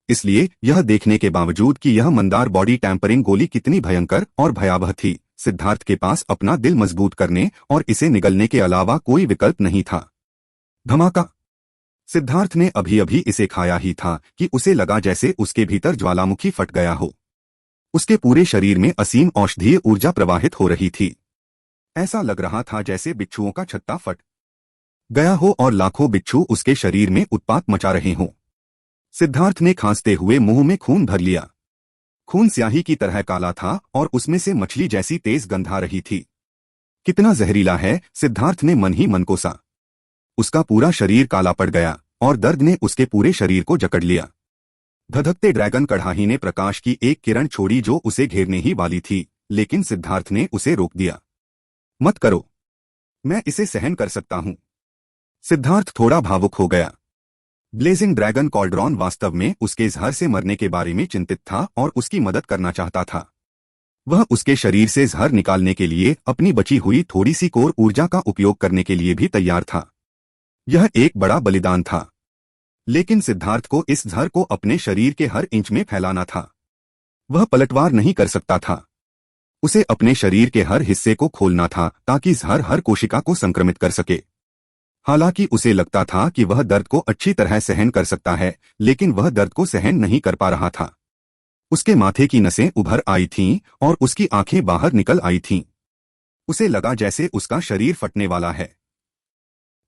इसलिए यह देखने के बावजूद कि यह मंदार बॉडी टैंपरिंग गोली कितनी भयंकर और भयावह थी, सिद्धार्थ के पास अपना दिल मजबूत करने और इसे निगलने के अलावा कोई विकल्प नहीं था। धमाका! सिद्धार्थ ने अभी अभी इसे खाया ही था कि उसे लगा जैसे उसके भीतर ज्वालामुखी फट गया हो। उसके पूरे शरीर में असीम औषधीय ऊर्जा प्रवाहित हो रही थी। ऐसा लग रहा था जैसे बिच्छुओं का छत्ता फट गया हो और लाखों बिच्छू उसके शरीर में उत्पात मचा रहे हों। सिद्धार्थ ने खांसते हुए मुंह में खून भर लिया। खून स्याही की तरह काला था और उसमें से मछली जैसी तेज गंध आ रही थी। कितना जहरीला है, सिद्धार्थ ने मन ही मन कोसा। उसका पूरा शरीर काला पड़ गया और दर्द ने उसके पूरे शरीर को जकड़ लिया। धधकते ड्रैगन कढ़ाही ने प्रकाश की एक किरण छोड़ी जो उसे घेरने ही वाली थी, लेकिन सिद्धार्थ ने उसे रोक दिया। मत करो, मैं इसे सहन कर सकता हूं। सिद्धार्थ थोड़ा भावुक हो गया। ब्लेजिंग ड्रैगन कॉल्ड्रॉन वास्तव में उसके जहर से मरने के बारे में चिंतित था और उसकी मदद करना चाहता था। वह उसके शरीर से जहर निकालने के लिए अपनी बची हुई थोड़ी सी कोर ऊर्जा का उपयोग करने के लिए भी तैयार था। यह एक बड़ा बलिदान था, लेकिन सिद्धार्थ को इस जहर को अपने शरीर के हर इंच में फैलाना था। वह पलटवार नहीं कर सकता था। उसे अपने शरीर के हर हिस्से को खोलना था ताकि जहर हर कोशिका को संक्रमित कर सके। हालांकि उसे लगता था कि वह दर्द को अच्छी तरह सहन कर सकता है, लेकिन वह दर्द को सहन नहीं कर पा रहा था। उसके माथे की नसें उभर आई थीं और उसकी आंखें बाहर निकल आई थीं। उसे लगा जैसे उसका शरीर फटने वाला है,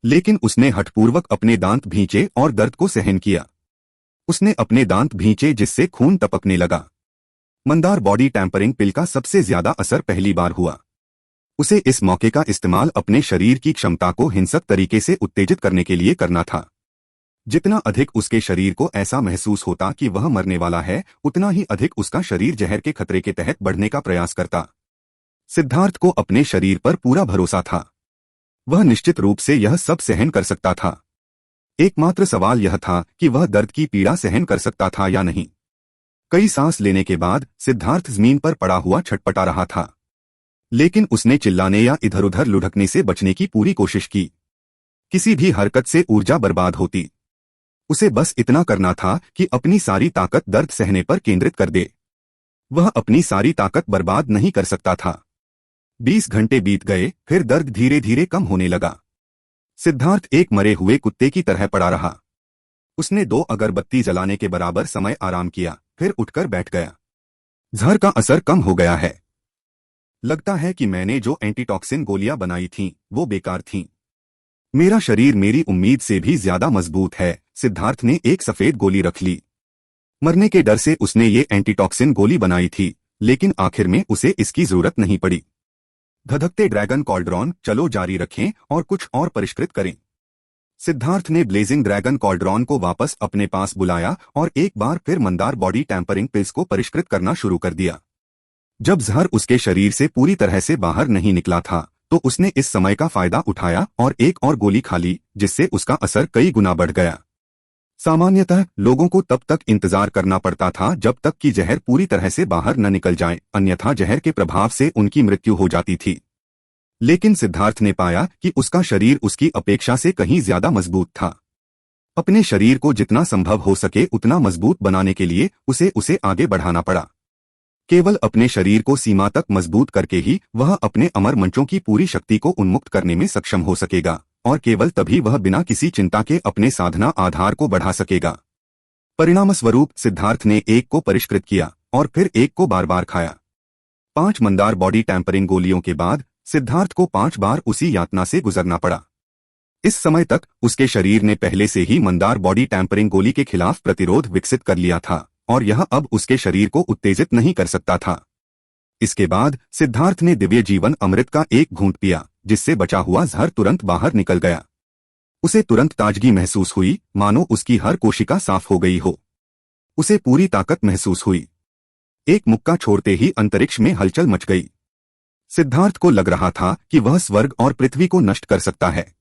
लेकिन उसने हठपूर्वक अपने दांत भींचे और दर्द को सहन किया। उसने अपने दांत भींचे जिससे खून टपकने लगा। मंदार बॉडी टैंपरिंग पिल का सबसे ज्यादा असर पहली बार हुआ। उसे इस मौके का इस्तेमाल अपने शरीर की क्षमता को हिंसक तरीके से उत्तेजित करने के लिए करना था। जितना अधिक उसके शरीर को ऐसा महसूस होता कि वह मरने वाला है, उतना ही अधिक उसका शरीर जहर के खतरे के तहत बढ़ने का प्रयास करता। सिद्धार्थ को अपने शरीर पर पूरा भरोसा था। वह निश्चित रूप से यह सब सहन कर सकता था। एकमात्र सवाल यह था कि वह दर्द की पीड़ा सहन कर सकता था या नहीं। कई सांस लेने के बाद सिद्धार्थ जमीन पर पड़ा हुआ छटपटा रहा था, लेकिन उसने चिल्लाने या इधर-उधर लुढ़कने से बचने की पूरी कोशिश की। किसी भी हरकत से ऊर्जा बर्बाद होती। उसे बस इतना करना था कि अपनी सारी ताकत दर्द सहने पर केंद्रित कर दे। वह अपनी सारी ताकत बर्बाद नहीं कर सकता था। 20 घंटे बीत गए, फिर दर्द धीरे धीरे कम होने लगा। सिद्धार्थ एक मरे हुए कुत्ते की तरह पड़ा रहा। उसने 2 अगरबत्ती जलाने के बराबर समय आराम किया, फिर उठकर बैठ गया। जहर का असर कम हो गया है। लगता है कि मैंने जो एंटीटॉक्सिन गोलियां बनाई थीं, वो बेकार थीं। मेरा शरीर मेरी उम्मीद से भी ज्यादा मजबूत है। सिद्धार्थ ने एक सफेद गोली रख ली। मरने के डर से उसने ये एंटीटॉक्सिन गोली बनाई थी, लेकिन आखिर में उसे इसकी जरूरत नहीं पड़ी। धधकते ड्रैगन कॉल्ड्रॉन, चलो जारी रखें और कुछ और परिष्कृत करें। सिद्धार्थ ने ब्लेजिंग ड्रैगन कॉल्ड्रॉन को वापस अपने पास बुलाया और एक बार फिर मंदार बॉडी टैंपरिंग पिल्स को परिष्कृत करना शुरू कर दिया। जब जहर उसके शरीर से पूरी तरह से बाहर नहीं निकला था, तो उसने इस समय का फायदा उठाया और एक और गोली खा ली, जिससे उसका असर कई गुना बढ़ गया। सामान्यतः लोगों को तब तक इंतजार करना पड़ता था जब तक कि जहर पूरी तरह से बाहर न निकल जाए, अन्यथा जहर के प्रभाव से उनकी मृत्यु हो जाती थी। लेकिन सिद्धार्थ ने पाया कि उसका शरीर उसकी अपेक्षा से कहीं ज्यादा मजबूत था। अपने शरीर को जितना संभव हो सके उतना मजबूत बनाने के लिए उसे आगे बढ़ाना पड़ा। केवल अपने शरीर को सीमा तक मजबूत करके ही वह अपने अमर मंचों की पूरी शक्ति को उन्मुक्त करने में सक्षम हो सकेगा, और केवल तभी वह बिना किसी चिंता के अपने साधना आधार को बढ़ा सकेगा। परिणामस्वरूप सिद्धार्थ ने एक को परिष्कृत किया और फिर एक को बार बार खाया। 5 मंदार बॉडी टैंपरिंग गोलियों के बाद सिद्धार्थ को 5 बार उसी यातना से गुजरना पड़ा। इस समय तक उसके शरीर ने पहले से ही मंदार बॉडी टैंपरिंग गोली के खिलाफ प्रतिरोध विकसित कर लिया था, और यह अब उसके शरीर को उत्तेजित नहीं कर सकता था। इसके बाद सिद्धार्थ ने दिव्य जीवन अमृत का एक घूंट पिया, जिससे बचा हुआ जहर तुरंत बाहर निकल गया। उसे तुरंत ताजगी महसूस हुई, मानो उसकी हर कोशिका साफ हो गई हो। उसे पूरी ताकत महसूस हुई। एक मुक्का छोड़ते ही अंतरिक्ष में हलचल मच गई। सिद्धार्थ को लग रहा था कि वह स्वर्ग और पृथ्वी को नष्ट कर सकता है।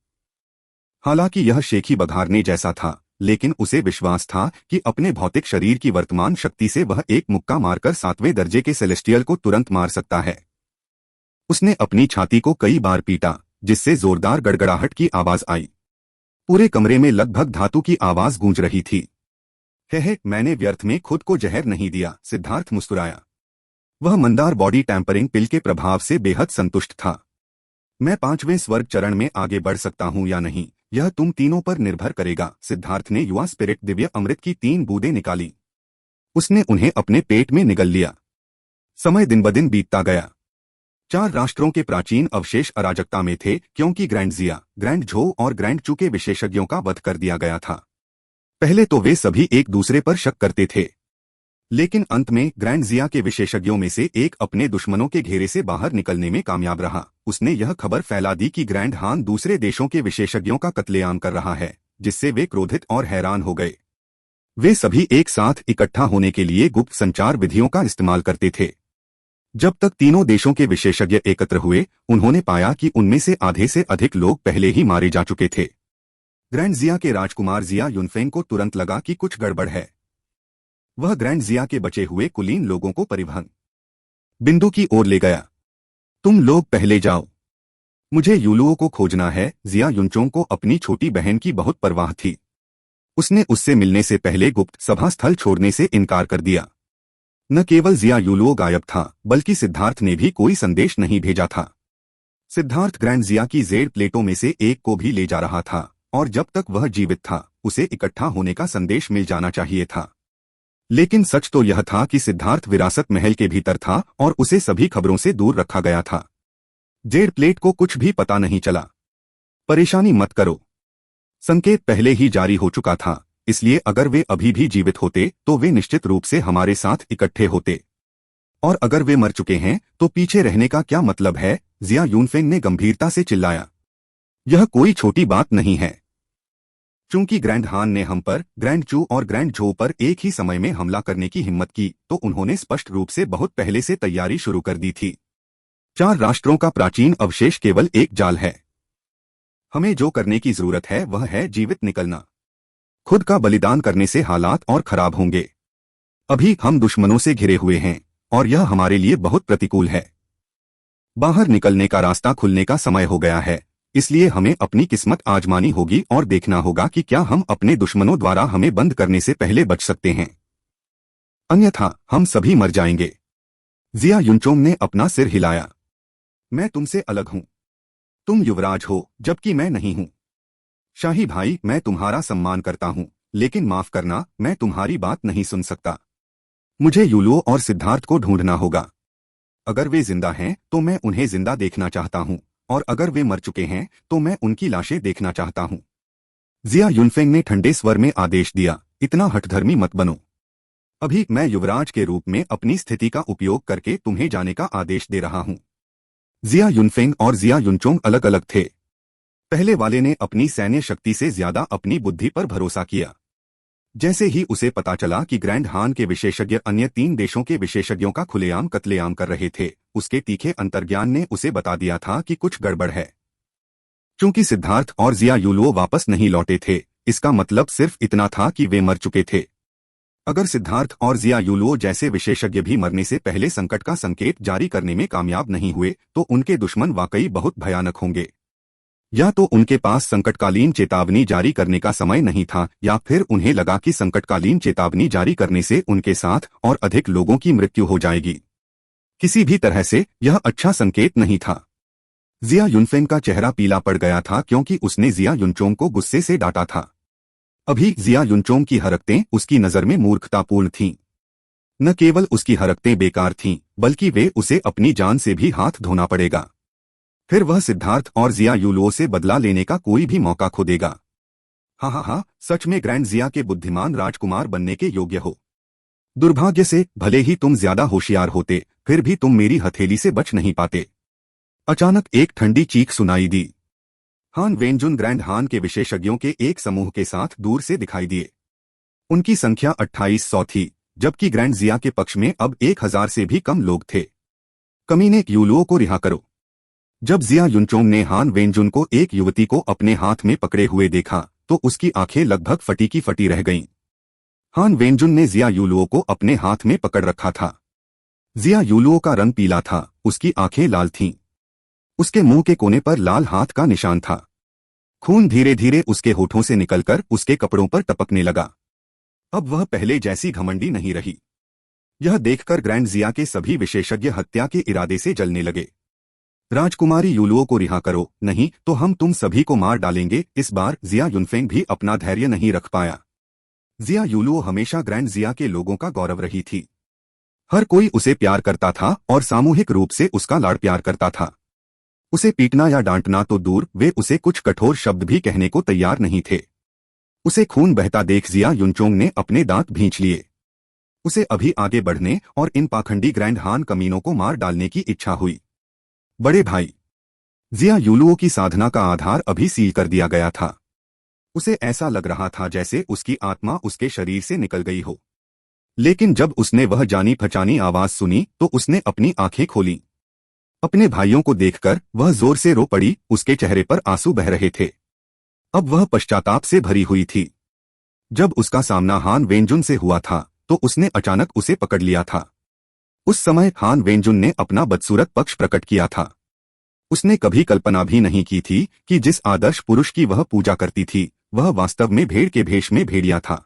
हालांकि यह शेखी बघारने जैसा था, लेकिन उसे विश्वास था कि अपने भौतिक शरीर की वर्तमान शक्ति से वह एक मुक्का मारकर 7वें दर्जे के सेलेस्टियल को तुरंत मार सकता है। उसने अपनी छाती को कई बार पीटा, जिससे जोरदार गड़गड़ाहट की आवाज आई। पूरे कमरे में लगभग धातु की आवाज गूंज रही थी। हे, मैंने व्यर्थ में खुद को जहर नहीं दिया, सिद्धार्थ मुस्कुराया। वह मंदार बॉडी टैंपरिंग पिल के प्रभाव से बेहद संतुष्ट था। मैं 5वें स्वर्ग चरण में आगे बढ़ सकता हूं या नहीं, यह तुम तीनों पर निर्भर करेगा। सिद्धार्थ ने युवा स्पिरिट दिव्य अमृत की 3 बूंदें निकाली। उसने उन्हें अपने पेट में निगल लिया। समय दिन ब दिन बीतता गया। 4 राष्ट्रों के प्राचीन अवशेष अराजकता में थे, क्योंकि ग्रैंड जिया, ग्रैंड झो और ग्रैंड चू के विशेषज्ञों का वध कर दिया गया था। पहले तो वे सभी एक दूसरे पर शक करते थे, लेकिन अंत में ग्रैंड जिया के विशेषज्ञों में से एक अपने दुश्मनों के घेरे से बाहर निकलने में कामयाब रहा। उसने यह खबर फैला दी कि ग्रैंड हान दूसरे देशों के विशेषज्ञों का कत्लेआम कर रहा है, जिससे वे क्रोधित और हैरान हो गए। वे सभी एक साथ इकट्ठा होने के लिए गुप्त संचार विधियों का इस्तेमाल करते थे। जब तक तीनों देशों के विशेषज्ञ एकत्र हुए, उन्होंने पाया कि उनमें से आधे से अधिक लोग पहले ही मारे जा चुके थे। ग्रैंड जिया के राजकुमार जिया युनफेंग को तुरंत लगा कि कुछ गड़बड़ है। वह ग्रैंड जिया के बचे हुए कुलीन लोगों को परिवहन बिंदु की ओर ले गया। तुम लोग पहले जाओ, मुझे यूलुओ को खोजना है। जिया युनचोंग को अपनी छोटी बहन की बहुत परवाह थी। उसने उससे मिलने से पहले गुप्त सभा स्थल छोड़ने से इनकार कर दिया। न केवल जिया यूलुओ गायब था, बल्कि सिद्धार्थ ने भी कोई संदेश नहीं भेजा था। सिद्धार्थ ग्रैंड जिया की जेड प्लेटों में से एक को भी ले जा रहा था, और जब तक वह जीवित था, उसे इकट्ठा होने का संदेश मिल जाना चाहिए था। लेकिन सच तो यह था कि सिद्धार्थ विरासत महल के भीतर था और उसे सभी खबरों से दूर रखा गया था। जेड प्लेट को कुछ भी पता नहीं चला। परेशानी मत करो, संकेत पहले ही जारी हो चुका था, इसलिए अगर वे अभी भी जीवित होते तो वे निश्चित रूप से हमारे साथ इकट्ठे होते। और अगर वे मर चुके हैं तो पीछे रहने का क्या मतलब है? जिया यूनफेंग ने गंभीरता से चिल्लाया। यह कोई छोटी बात नहीं है। चूंकि ग्रैंड हान ने हम पर, ग्रैंड चू और ग्रैंड झो पर एक ही समय में हमला करने की हिम्मत की, तो उन्होंने स्पष्ट रूप से बहुत पहले से तैयारी शुरू कर दी थी। 4 राष्ट्रों का प्राचीन अवशेष केवल एक जाल है। हमें जो करने की जरूरत है वह है जीवित निकलना। खुद का बलिदान करने से हालात और खराब होंगे। अभी हम दुश्मनों से घिरे हुए हैं और यह हमारे लिए बहुत प्रतिकूल है। बाहर निकलने का रास्ता खुलने का समय हो गया है, इसलिए हमें अपनी किस्मत आजमानी होगी और देखना होगा कि क्या हम अपने दुश्मनों द्वारा हमें बंद करने से पहले बच सकते हैं। अन्यथा हम सभी मर जाएंगे। जिया युनचोंग ने अपना सिर हिलाया। मैं तुमसे अलग हूं। तुम युवराज हो जबकि मैं नहीं हूं। शाही भाई, मैं तुम्हारा सम्मान करता हूं, लेकिन माफ करना, मैं तुम्हारी बात नहीं सुन सकता। मुझे यूलुओ और सिद्धार्थ को ढूंढना होगा। अगर वे जिंदा हैं तो मैं उन्हें जिंदा देखना चाहता हूं, और अगर वे मर चुके हैं तो मैं उनकी लाशें देखना चाहता हूं। जिया युनफेंग ने ठंडे स्वर में आदेश दिया, इतना हठधर्मी मत बनो। अभी मैं युवराज के रूप में अपनी स्थिति का उपयोग करके तुम्हें जाने का आदेश दे रहा हूं। जिया युनफेंग और जिया युनचोंग अलग अलग थे। पहले वाले ने अपनी सैन्य शक्ति से ज्यादा अपनी बुद्धि पर भरोसा किया। जैसे ही उसे पता चला कि ग्रैंड हान के विशेषज्ञ अन्य 3 देशों के विशेषज्ञों का खुलेआम कत्लेआम कर रहे थे, उसके तीखे अंतर्ज्ञान ने उसे बता दिया था कि कुछ गड़बड़ है। चूंकि सिद्धार्थ और जिया यूलुओ वापस नहीं लौटे थे, इसका मतलब सिर्फ इतना था कि वे मर चुके थे। अगर सिद्धार्थ और जिया यूलुओ जैसे विशेषज्ञ भी मरने से पहले संकट का संकेत जारी करने में कामयाब नहीं हुए तो उनके दुश्मन वाकई बहुत भयानक होंगे। या तो उनके पास संकटकालीन चेतावनी जारी करने का समय नहीं था, या फिर उन्हें लगा कि संकटकालीन चेतावनी जारी करने से उनके साथ और अधिक लोगों की मृत्यु हो जाएगी। किसी भी तरह से यह अच्छा संकेत नहीं था। जिया युनफेंग का चेहरा पीला पड़ गया था क्योंकि उसने जिया युनचोंग को गुस्से से डांटा था। अभी जिया युनचोंग की हरकतें उसकी नजर में मूर्खतापूर्ण थीं। न केवल उसकी हरकतें बेकार थीं, बल्कि वे उसे अपनी जान से भी हाथ धोना पड़ेगा। फिर वह सिद्धार्थ और जिया यूलुओ से बदला लेने का कोई भी मौका खो देगा। हाँ, सच में ग्रैंड जिया के बुद्धिमान राजकुमार बनने के योग्य हो। दुर्भाग्य से भले ही तुम ज्यादा होशियार होते, फिर भी तुम मेरी हथेली से बच नहीं पाते। अचानक एक ठंडी चीख सुनाई दी। हान वेनजुन ग्रैंड हान के विशेषज्ञों के एक समूह के साथ दूर से दिखाई दिए। उनकी संख्या 2800 थी, जबकि ग्रैंड जिया के पक्ष में अब 1000 से भी कम लोग थे। कमीने, यूलुओ को रिहा करो। जब जिया युनचोंग ने हान वेनजुन को एक युवती को अपने हाथ में पकड़े हुए देखा तो उसकी आंखें लगभग फटी की फटी रह गईं। हान वेनजुन ने जिया यूलुओ को अपने हाथ में पकड़ रखा था। जिया यूलुओ का रंग पीला था, उसकी आंखें लाल थीं। उसके मुंह के कोने पर लाल हाथ का निशान था। खून धीरे धीरे उसके होठों से निकलकर उसके कपड़ों पर टपकने लगा। अब वह पहले जैसी घमंडी नहीं रही। यह देखकर ग्रैंड जिया के सभी विशेषज्ञ हत्या के इरादे से जलने लगे। राजकुमारी यूलुओ को रिहा करो, नहीं तो हम तुम सभी को मार डालेंगे। इस बार जिया युनफेंग भी अपना धैर्य नहीं रख पाया। जिया यूलुओ हमेशा ग्रैंड जिया के लोगों का गौरव रही थी। हर कोई उसे प्यार करता था और सामूहिक रूप से उसका लाड़ प्यार करता था। उसे पीटना या डांटना तो दूर, वे उसे कुछ कठोर शब्द भी कहने को तैयार नहीं थे। उसे खून बहता देख जिया युनचोंग ने अपने दांत भींच लिए। उसे अभी आगे बढ़ने और इन पाखंडी ग्रैंड हान कमीनों को मार डालने की इच्छा हुई। बड़े भाई, जिया यूलुओ की साधना का आधार अभी सील कर दिया गया था। उसे ऐसा लग रहा था जैसे उसकी आत्मा उसके शरीर से निकल गई हो। लेकिन जब उसने वह जानी पहचानी आवाज सुनी तो उसने अपनी आंखें खोली। अपने भाइयों को देखकर वह जोर से रो पड़ी। उसके चेहरे पर आंसू बह रहे थे। अब वह पश्चाताप से भरी हुई थी। जब उसका सामना हान वेनजुन से हुआ था तो उसने अचानक उसे पकड़ लिया था। उस समय हान वेनजुन ने अपना बदसूरत पक्ष प्रकट किया था। उसने कभी कल्पना भी नहीं की थी कि जिस आदर्श पुरुष की वह पूजा करती थी वह वास्तव में भेड़ के भेष में भेड़िया था।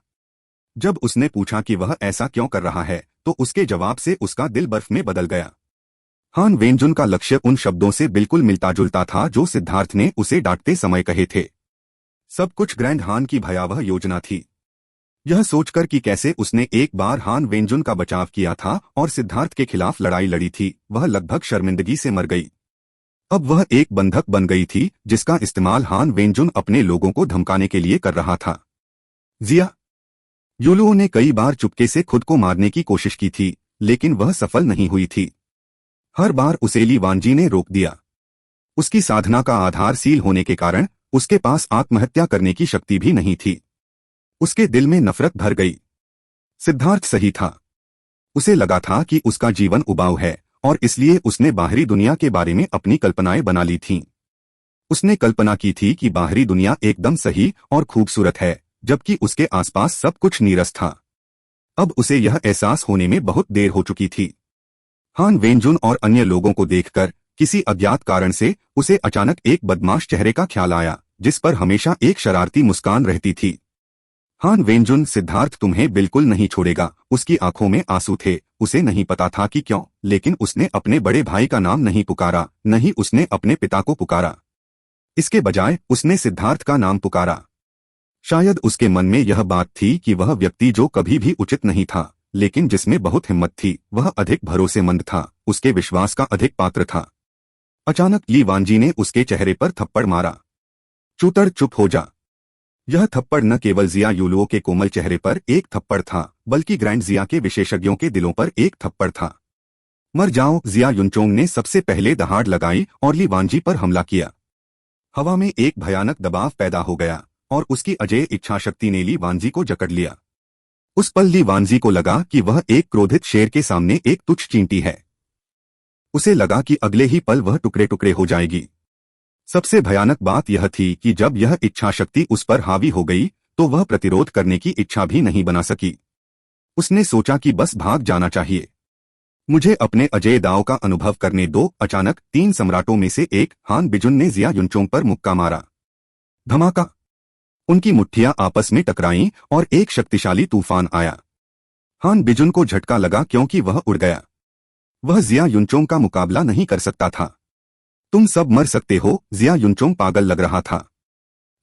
जब उसने पूछा कि वह ऐसा क्यों कर रहा है तो उसके जवाब से उसका दिल बर्फ में बदल गया। हान वेनजुन का लक्ष्य उन शब्दों से बिल्कुल मिलता जुलता था जो सिद्धार्थ ने उसे डांटते समय कहे थे। सब कुछ ग्रैंड हान की भयावह योजना थी। यह सोचकर कि कैसे उसने एक बार हान वेनजुन का बचाव किया था और सिद्धार्थ के खिलाफ लड़ाई लड़ी थी, वह लगभग शर्मिंदगी से मर गई। अब वह एक बंधक बन गई थी जिसका इस्तेमाल हान वेनजुन अपने लोगों को धमकाने के लिए कर रहा था। जिया यूलुओ ने कई बार चुपके से खुद को मारने की कोशिश की थी, लेकिन वह सफल नहीं हुई थी। हर बार उसे ली वांजी ने रोक दिया। उसकी साधना का आधार सील होने के कारण उसके पास आत्महत्या करने की शक्ति भी नहीं थी। उसके दिल में नफरत भर गई। सिद्धार्थ सही था। उसे लगा था कि उसका जीवन उबाऊ है और इसलिए उसने बाहरी दुनिया के बारे में अपनी कल्पनाएं बना ली थीं। उसने कल्पना की थी कि बाहरी दुनिया एकदम सही और खूबसूरत है, जबकि उसके आसपास सब कुछ नीरस था। अब उसे यह एहसास होने में बहुत देर हो चुकी थी। हान वेंजुन और अन्य लोगों को देखकर किसी अज्ञात कारण से उसे अचानक एक बदमाश चेहरे का ख्याल आया, जिस पर हमेशा एक शरारती मुस्कान रहती थी। हान वेंजुन, सिद्धार्थ तुम्हें बिल्कुल नहीं छोड़ेगा। उसकी आंखों में आंसू थे। उसे नहीं पता था कि क्यों, लेकिन उसने अपने बड़े भाई का नाम नहीं पुकारा, न ही उसने अपने पिता को पुकारा। इसके बजाय उसने सिद्धार्थ का नाम पुकारा। शायद उसके मन में यह बात थी कि वह व्यक्ति जो कभी भी उचित नहीं था, लेकिन जिसमें बहुत हिम्मत थी, वह अधिक भरोसेमंद था, उसके विश्वास का अधिक पात्र था। अचानक ली वांजी ने उसके चेहरे पर थप्पड़ मारा। चूतर, चुप हो जा। यह थप्पड़ न केवल जिया यूलुओ के कोमल चेहरे पर एक थप्पड़ था, बल्कि ग्रैंड जिया के विशेषज्ञों के दिलों पर एक थप्पड़ था। मर जाओ। जिया युनचोंग ने सबसे पहले दहाड़ लगाई और ली वांजी पर हमला किया। हवा में एक भयानक दबाव पैदा हो गया और उसकी अजेय इच्छाशक्ति ने ली वांजी को जकड़ लिया। उस पल ली वांजी को लगा कि वह एक क्रोधित शेर के सामने एक तुच्छ चींटी है। उसे लगा कि अगले ही पल वह टुकड़े टुकड़े हो जाएगी। सबसे भयानक बात यह थी कि जब यह इच्छाशक्ति उस पर हावी हो गई तो वह प्रतिरोध करने की इच्छा भी नहीं बना सकी। उसने सोचा कि बस भाग जाना चाहिए। मुझे अपने अजेय दांव का अनुभव करने दो। अचानक 3 सम्राटों में से एक हान बिजुन ने जिया युनचोंग पर मुक्का मारा। धमाका। उनकी मुट्ठियां आपस में टकराईं और एक शक्तिशाली तूफान आया। हान बिजुन को झटका लगा क्योंकि वह उड़ गया। वह जिया युनचोंग का मुकाबला नहीं कर सकता था। तुम सब मर सकते हो। जिया युनचोंग पागल लग रहा था।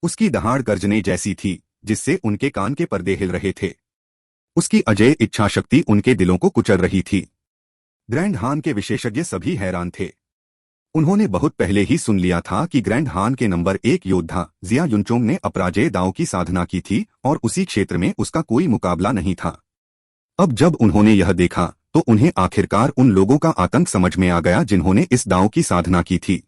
उसकी दहाड़ गर्जने जैसी थी, जिससे उनके कान के पर्दे हिल रहे थे। उसकी अजेय इच्छाशक्ति उनके दिलों को कुचल रही थी। ग्रैंड हान के विशेषज्ञ सभी हैरान थे। उन्होंने बहुत पहले ही सुन लिया था कि ग्रैंड हान के नंबर 1 योद्धा जिया युनचोंग ने अपराजेय दांव की साधना की थी और उसी क्षेत्र में उसका कोई मुकाबला नहीं था। अब जब उन्होंने यह देखा तो उन्हें आखिरकार उन लोगों का आतंक समझ में आ गया जिन्होंने इस दांव की साधना की थी।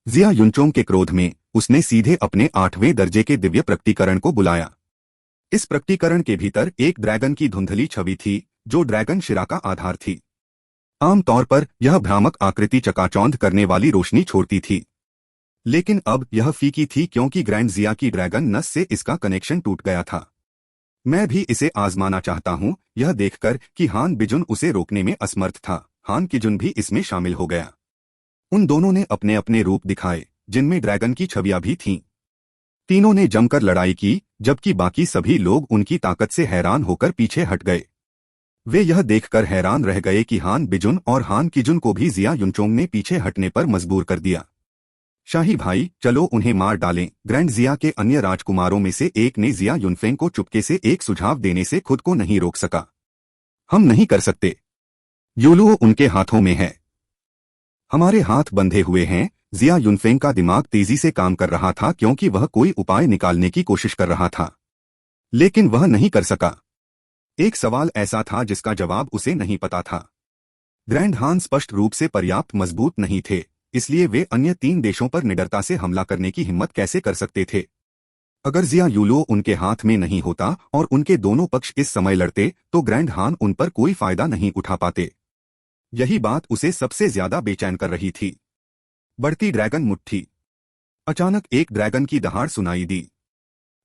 जिया युनचोंग के क्रोध में उसने सीधे अपने 8वें दर्जे के दिव्य प्रकटीकरण को बुलाया। इस प्रकटीकरण के भीतर एक ड्रैगन की धुंधली छवि थी, जो ड्रैगन शिरा का आधार थी। आमतौर पर यह भ्रामक आकृति चकाचौंध करने वाली रोशनी छोड़ती थी, लेकिन अब यह फीकी थी क्योंकि ग्रैंड जिया की ड्रैगन नस से इसका कनेक्शन टूट गया था। मैं भी इसे आजमाना चाहता हूं। यह देखकर कि हान बिजुन उसे रोकने में असमर्थ था, हान किजुन भी इसमें शामिल हो गया। उन दोनों ने अपने अपने रूप दिखाए, जिनमें ड्रैगन की छवियां भी थीं। तीनों ने जमकर लड़ाई की, जबकि बाकी सभी लोग उनकी ताकत से हैरान होकर पीछे हट गए। वे यह देखकर हैरान रह गए कि हान बिजुन और हान किजुन को भी जिया युनचोंग ने पीछे हटने पर मजबूर कर दिया। शाही भाई, चलो उन्हें मार डालें। ग्रैंड जिया के अन्य राजकुमारों में से एक ने जिया युनफेंग को चुपके से एक सुझाव देने से खुद को नहीं रोक सका। हम नहीं कर सकते। यूलुओ उनके हाथों में है। हमारे हाथ बंधे हुए हैं। जिया युनफेंग का दिमाग तेजी से काम कर रहा था क्योंकि वह कोई उपाय निकालने की कोशिश कर रहा था, लेकिन वह नहीं कर सका। एक सवाल ऐसा था जिसका जवाब उसे नहीं पता था। ग्रैंड हान स्पष्ट रूप से पर्याप्त मजबूत नहीं थे, इसलिए वे अन्य 3 देशों पर निडरता से हमला करने की हिम्मत कैसे कर सकते थे। अगर जिया यूलुओ उनके हाथ में नहीं होता और उनके दोनों पक्ष इस समय लड़ते तो ग्रैंड हान उन पर कोई फायदा नहीं उठा पाते। यही बात उसे सबसे ज्यादा बेचैन कर रही थी। बढ़ती ड्रैगन मुट्ठी। अचानक एक ड्रैगन की दहाड़ सुनाई दी।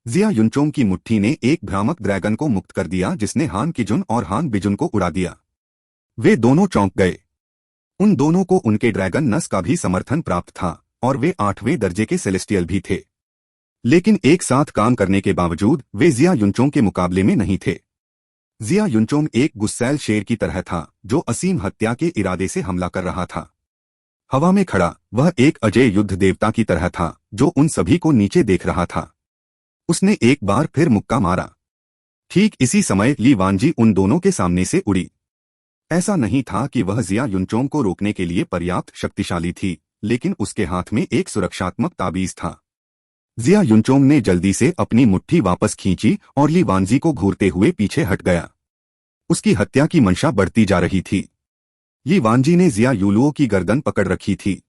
जिया युनचोंग की मुट्ठी ने एक भ्रामक ड्रैगन को मुक्त कर दिया, जिसने हान किजुन और हान बिजुन को उड़ा दिया। वे दोनों चौंक गए। उन दोनों को उनके ड्रैगन नस का भी समर्थन प्राप्त था और वे 8वें दर्जे के सेलेस्टियल भी थे, लेकिन एक साथ काम करने के बावजूद वे जिया युनचोंग के मुकाबले में नहीं थे। जिया युनचोंग एक गुस्सैल शेर की तरह था जो असीम हत्या के इरादे से हमला कर रहा था। हवा में खड़ा वह एक अजेय युद्ध देवता की तरह था जो उन सभी को नीचे देख रहा था। उसने एक बार फिर मुक्का मारा। ठीक इसी समय ली वांजी उन दोनों के सामने से उड़ी। ऐसा नहीं था कि वह जिया युनचोंग को रोकने के लिए पर्याप्त शक्तिशाली थी, लेकिन उसके हाथ में एक सुरक्षात्मक ताबीज था। जिया युनचोंग ने जल्दी से अपनी मुट्ठी वापस खींची और ली वांजी को घूरते हुए पीछे हट गया। उसकी हत्या की मंशा बढ़ती जा रही थी। यी वांजी ने जिया यूलुओ की गर्दन पकड़ रखी थी।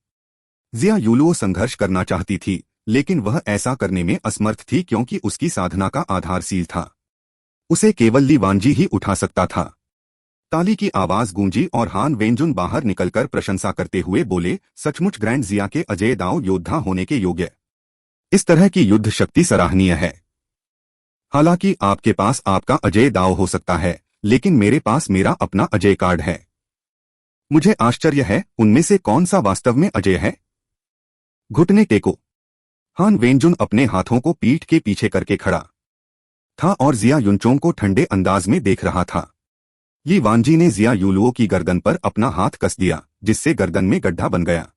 जिया यूलुओ संघर्ष करना चाहती थी, लेकिन वह ऐसा करने में असमर्थ थी क्योंकि उसकी साधना का आधार सील था। उसे केवल ली वांजी ही उठा सकता था। ताली की आवाज गूंजी और हान वेंजुन बाहर निकलकर प्रशंसा करते हुए बोले, सचमुच ग्रैंड जिया के अजय दाव योद्धा होने के योग्य। इस तरह की युद्ध शक्ति सराहनीय है। हालांकि आपके पास आपका अजय दाव हो सकता है, लेकिन मेरे पास मेरा अपना अजय कार्ड है। मुझे आश्चर्य है उनमें से कौन सा वास्तव में अजय है। घुटने टेको। हान वेंजुन अपने हाथों को पीठ के पीछे करके खड़ा था और जिया युनचोंग को ठंडे अंदाज में देख रहा था। यी वांजी ने जिया यूलुओ की गर्दन पर अपना हाथ कस दिया, जिससे गर्दन में गड्ढा बन गया।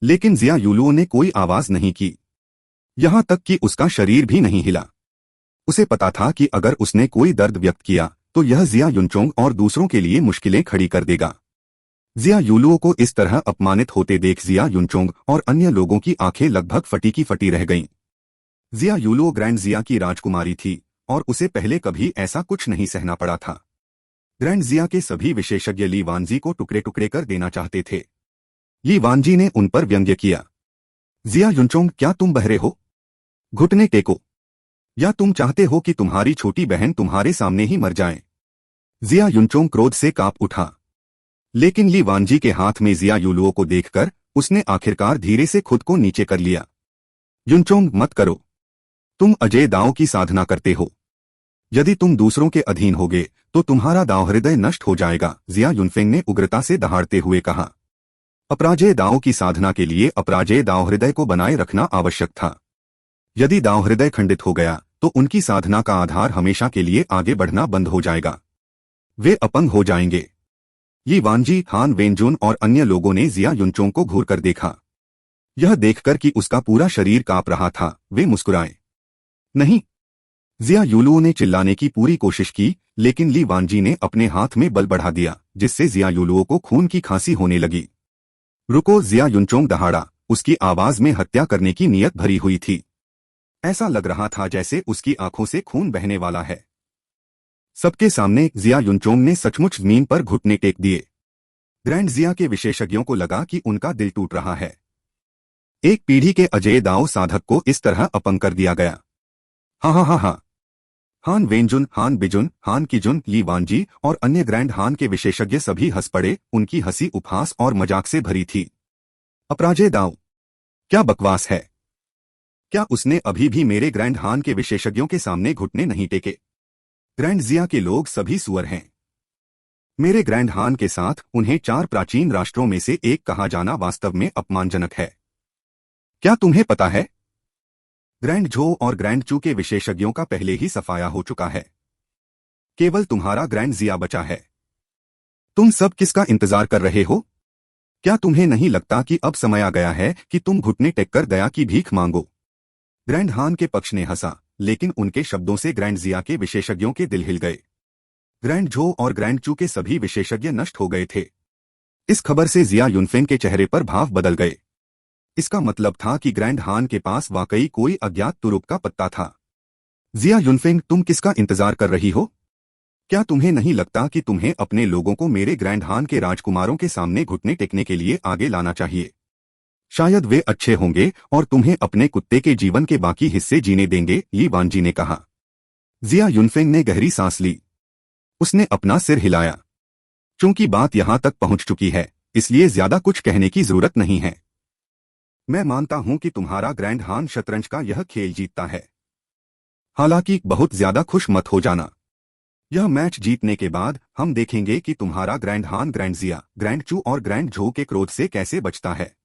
लेकिन जिया यूलुओ ने कोई आवाज नहीं की, यहां तक कि उसका शरीर भी नहीं हिला। उसे पता था कि अगर उसने कोई दर्द व्यक्त किया तो यह जिया युनचोंग और दूसरों के लिए मुश्किलें खड़ी कर देगा। जिया यूलुओ को इस तरह अपमानित होते देख जिया युनचोंग और अन्य लोगों की आंखें लगभग फटी की फटी रह गईं। जिया यूलुओ ग्रैंड जिया की राजकुमारी थी और उसे पहले कभी ऐसा कुछ नहीं सहना पड़ा था। ग्रैंड जिया के सभी विशेषज्ञ ली वांजी को टुकड़े टुकड़े कर देना चाहते थे। ली वांजी ने उन पर व्यंग्य किया, जिया युनचोंग, क्या तुम बहरे हो? घुटने टेको। या तुम चाहते हो कि तुम्हारी छोटी बहन तुम्हारे सामने ही मर जाए? जिया युनचोंग क्रोध से कांप उठा, लेकिन ली वांजी के हाथ में जिया यूलुओ को देखकर उसने आखिरकार धीरे से खुद को नीचे कर लिया। युनचोंग, मत करो। तुम अजय दाव की साधना करते हो। यदि तुम दूसरों के अधीन होगे तो तुम्हारा दाव हृदय नष्ट हो जाएगा, जिया युनफेंग ने उग्रता से दहाड़ते हुए कहा। अपराजय दाव की साधना के लिए अपराजय दाव हृदय को बनाए रखना आवश्यक था। यदि दाव हृदय खंडित हो गया तो उनकी साधना का आधार हमेशा के लिए आगे बढ़ना बंद हो जाएगा। वे अपंग हो जाएंगे। यी वांजी, हान वेंजुन और अन्य लोगों ने जिया युनचोंग को घूर कर देखा। यह देखकर कि उसका पूरा शरीर कांप रहा था, वे मुस्कुराए। नहीं। जिया यूलुओ ने चिल्लाने की पूरी कोशिश की, लेकिन ली वांजी ने अपने हाथ में बल बढ़ा दिया, जिससे जिया यूलुओ को खून की खांसी होने लगी। रुको, जिया युनचोंग दहाड़ा। उसकी आवाज में हत्या करने की नीयत भरी हुई थी। ऐसा लग रहा था जैसे उसकी आंखों से खून बहने वाला है। सबके सामने जिया युनचोंग ने सचमुच जमीन पर घुटने टेक दिए। ग्रैंड जिया के विशेषज्ञों को लगा कि उनका दिल टूट रहा है। एक पीढ़ी के अजय दाव साधक को इस तरह अपंग कर दिया गया। हा हा हा हा। हान वेंजुन, हान बिजुन, हान किजुन, ली वांजी और अन्य ग्रैंड हान के विशेषज्ञ सभी हंस पड़े। उनकी हंसी उपहास और मजाक से भरी थी। अपराजय दाव? क्या बकवास है। क्या उसने अभी भी मेरे ग्रैंड हान के विशेषज्ञों के सामने घुटने नहीं टेके? ग्रैंड जिया के लोग सभी सुअर हैं। मेरे ग्रैंड हान के साथ उन्हें 4 प्राचीन राष्ट्रों में से एक कहा जाना वास्तव में अपमानजनक है। क्या तुम्हें पता है? ग्रैंड झो और ग्रैंड चू के विशेषज्ञों का पहले ही सफाया हो चुका है। केवल तुम्हारा ग्रैंड जिया बचा है। तुम सब किसका इंतजार कर रहे हो? क्या तुम्हें नहीं लगता कि अब समय आ गया है कि तुम घुटने टेक कर दया की भीख मांगो? ग्रैंड हान के पक्ष ने हंसा, लेकिन उनके शब्दों से ग्रैंड जिया के विशेषज्ञों के दिल हिल गए। ग्रैंड झो और ग्रैंड चू के सभी विशेषज्ञ नष्ट हो गए थे। इस खबर से जिया युनफेंग के चेहरे पर भाव बदल गए। इसका मतलब था कि ग्रैंड हान के पास वाकई कोई अज्ञात तुरुप का पत्ता था। जिया युनफेंग, तुम किसका इंतजार कर रही हो? क्या तुम्हें नहीं लगता कि तुम्हें अपने लोगों को मेरे ग्रैंड हान के राजकुमारों के सामने घुटने टेकने के लिए आगे लाना चाहिए? शायद वे अच्छे होंगे और तुम्हें अपने कुत्ते के जीवन के बाकी हिस्से जीने देंगे, ली वांजी ने कहा। जिया युनफेंग ने गहरी सांस ली। उसने अपना सिर हिलाया। चूंकि बात यहां तक पहुंच चुकी है, इसलिए ज्यादा कुछ कहने की जरूरत नहीं है। मैं मानता हूं कि तुम्हारा ग्रैंड हान शतरंज का यह खेल जीतता है। हालांकि बहुत ज्यादा खुश मत हो जाना। यह मैच जीतने के बाद हम देखेंगे कि तुम्हारा ग्रैंड हान ग्रैंड जिया, ग्रैंड चू और ग्रैंड झो के क्रोध से कैसे बचता है।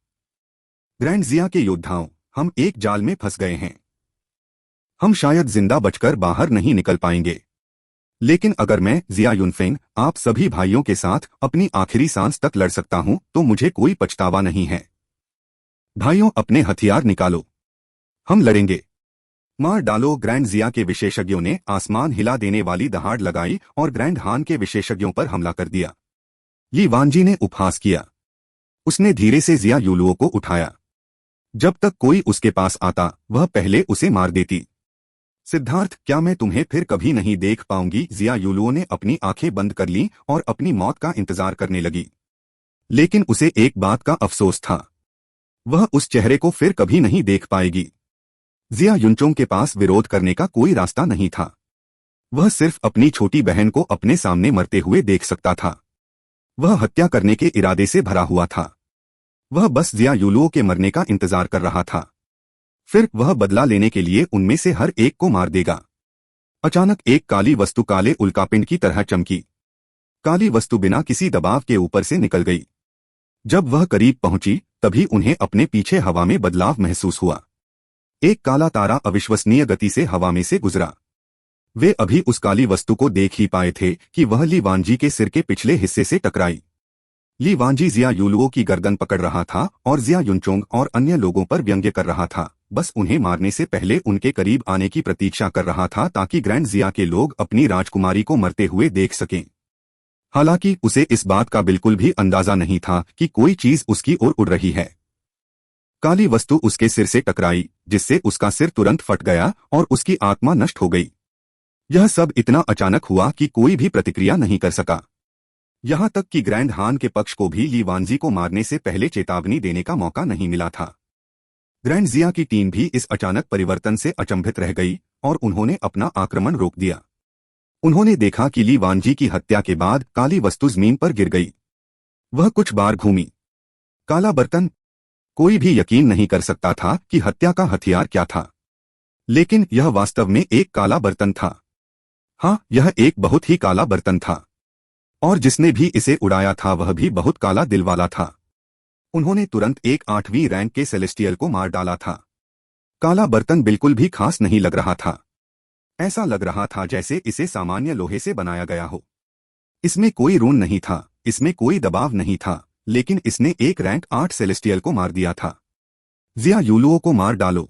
ग्रैंड जिया के योद्धाओं, हम एक जाल में फंस गए हैं। हम शायद जिंदा बचकर बाहर नहीं निकल पाएंगे। लेकिन अगर मैं, जिया युनफेंग, आप सभी भाइयों के साथ अपनी आखिरी सांस तक लड़ सकता हूं तो मुझे कोई पछतावा नहीं है। भाइयों, अपने हथियार निकालो। हम लड़ेंगे। मार डालो। ग्रैंड जिया के विशेषज्ञों ने आसमान हिला देने वाली दहाड़ लगाई और ग्रैंड हान के विशेषज्ञों पर हमला कर दिया। यी वांजी ने उपहास किया। उसने धीरे से जिया यूलुओ को उठाया। जब तक कोई उसके पास आता वह पहले उसे मार देती। सिद्धार्थ, क्या मैं तुम्हें फिर कभी नहीं देख पाऊंगी? जिया यूलुओ ने अपनी आंखें बंद कर लीं और अपनी मौत का इंतजार करने लगी। लेकिन उसे एक बात का अफसोस था, वह उस चेहरे को फिर कभी नहीं देख पाएगी। जिया युनचोंग के पास विरोध करने का कोई रास्ता नहीं था। वह सिर्फ अपनी छोटी बहन को अपने सामने मरते हुए देख सकता था। वह हत्या करने के इरादे से भरा हुआ था। वह बस जिया यूलुओ के मरने का इंतजार कर रहा था। फिर वह बदला लेने के लिए उनमें से हर एक को मार देगा। अचानक एक काली वस्तु काले उल्कापिंड की तरह चमकी। काली वस्तु बिना किसी दबाव के ऊपर से निकल गई। जब वह करीब पहुंची तभी उन्हें अपने पीछे हवा में बदलाव महसूस हुआ। एक काला तारा अविश्वसनीय गति से हवा में से गुजरा। वे अभी उस काली वस्तु को देख ही पाए थे कि वह ली वांजी के सिर के पिछले हिस्से से टकराई। ली वांजी जिया यूलुओ की गर्दन पकड़ रहा था और जिया युनचोंग और अन्य लोगों पर व्यंग्य कर रहा था। बस उन्हें मारने से पहले उनके करीब आने की प्रतीक्षा कर रहा था ताकि ग्रैंड जिया के लोग अपनी राजकुमारी को मरते हुए देख सकें। हालांकि उसे इस बात का बिल्कुल भी अंदाजा नहीं था कि कोई चीज उसकी ओर उड़ रही है। काली वस्तु उसके सिर से टकराई, जिससे उसका सिर तुरंत फट गया और उसकी आत्मा नष्ट हो गई। यह सब इतना अचानक हुआ कि कोई भी प्रतिक्रिया नहीं कर सका। यहां तक कि ग्रैंड हान के पक्ष को भी ली वांजी को मारने से पहले चेतावनी देने का मौका नहीं मिला था। ग्रैंड जिया की टीम भी इस अचानक परिवर्तन से अचंभित रह गई और उन्होंने अपना आक्रमण रोक दिया। उन्होंने देखा कि ली वांजी की हत्या के बाद काली वस्तु जमीन पर गिर गई। वह कुछ बार घूमी। काला बर्तन। कोई भी यकीन नहीं कर सकता था कि हत्या का हथियार क्या था, लेकिन यह वास्तव में एक काला बर्तन था। हाँ, यह एक बहुत ही काला बर्तन था, और जिसने भी इसे उड़ाया था वह भी बहुत काला दिल वाला था। उन्होंने तुरंत एक 8वीं रैंक के सेलेस्टियल को मार डाला था। काला बर्तन बिल्कुल भी खास नहीं लग रहा था। ऐसा लग रहा था जैसे इसे सामान्य लोहे से बनाया गया हो। इसमें कोई रून नहीं था, इसमें कोई दबाव नहीं था, लेकिन इसने एक रैंक 8 सेलेस्टियल को मार दिया था। जिया यूलुओ को मार डालो।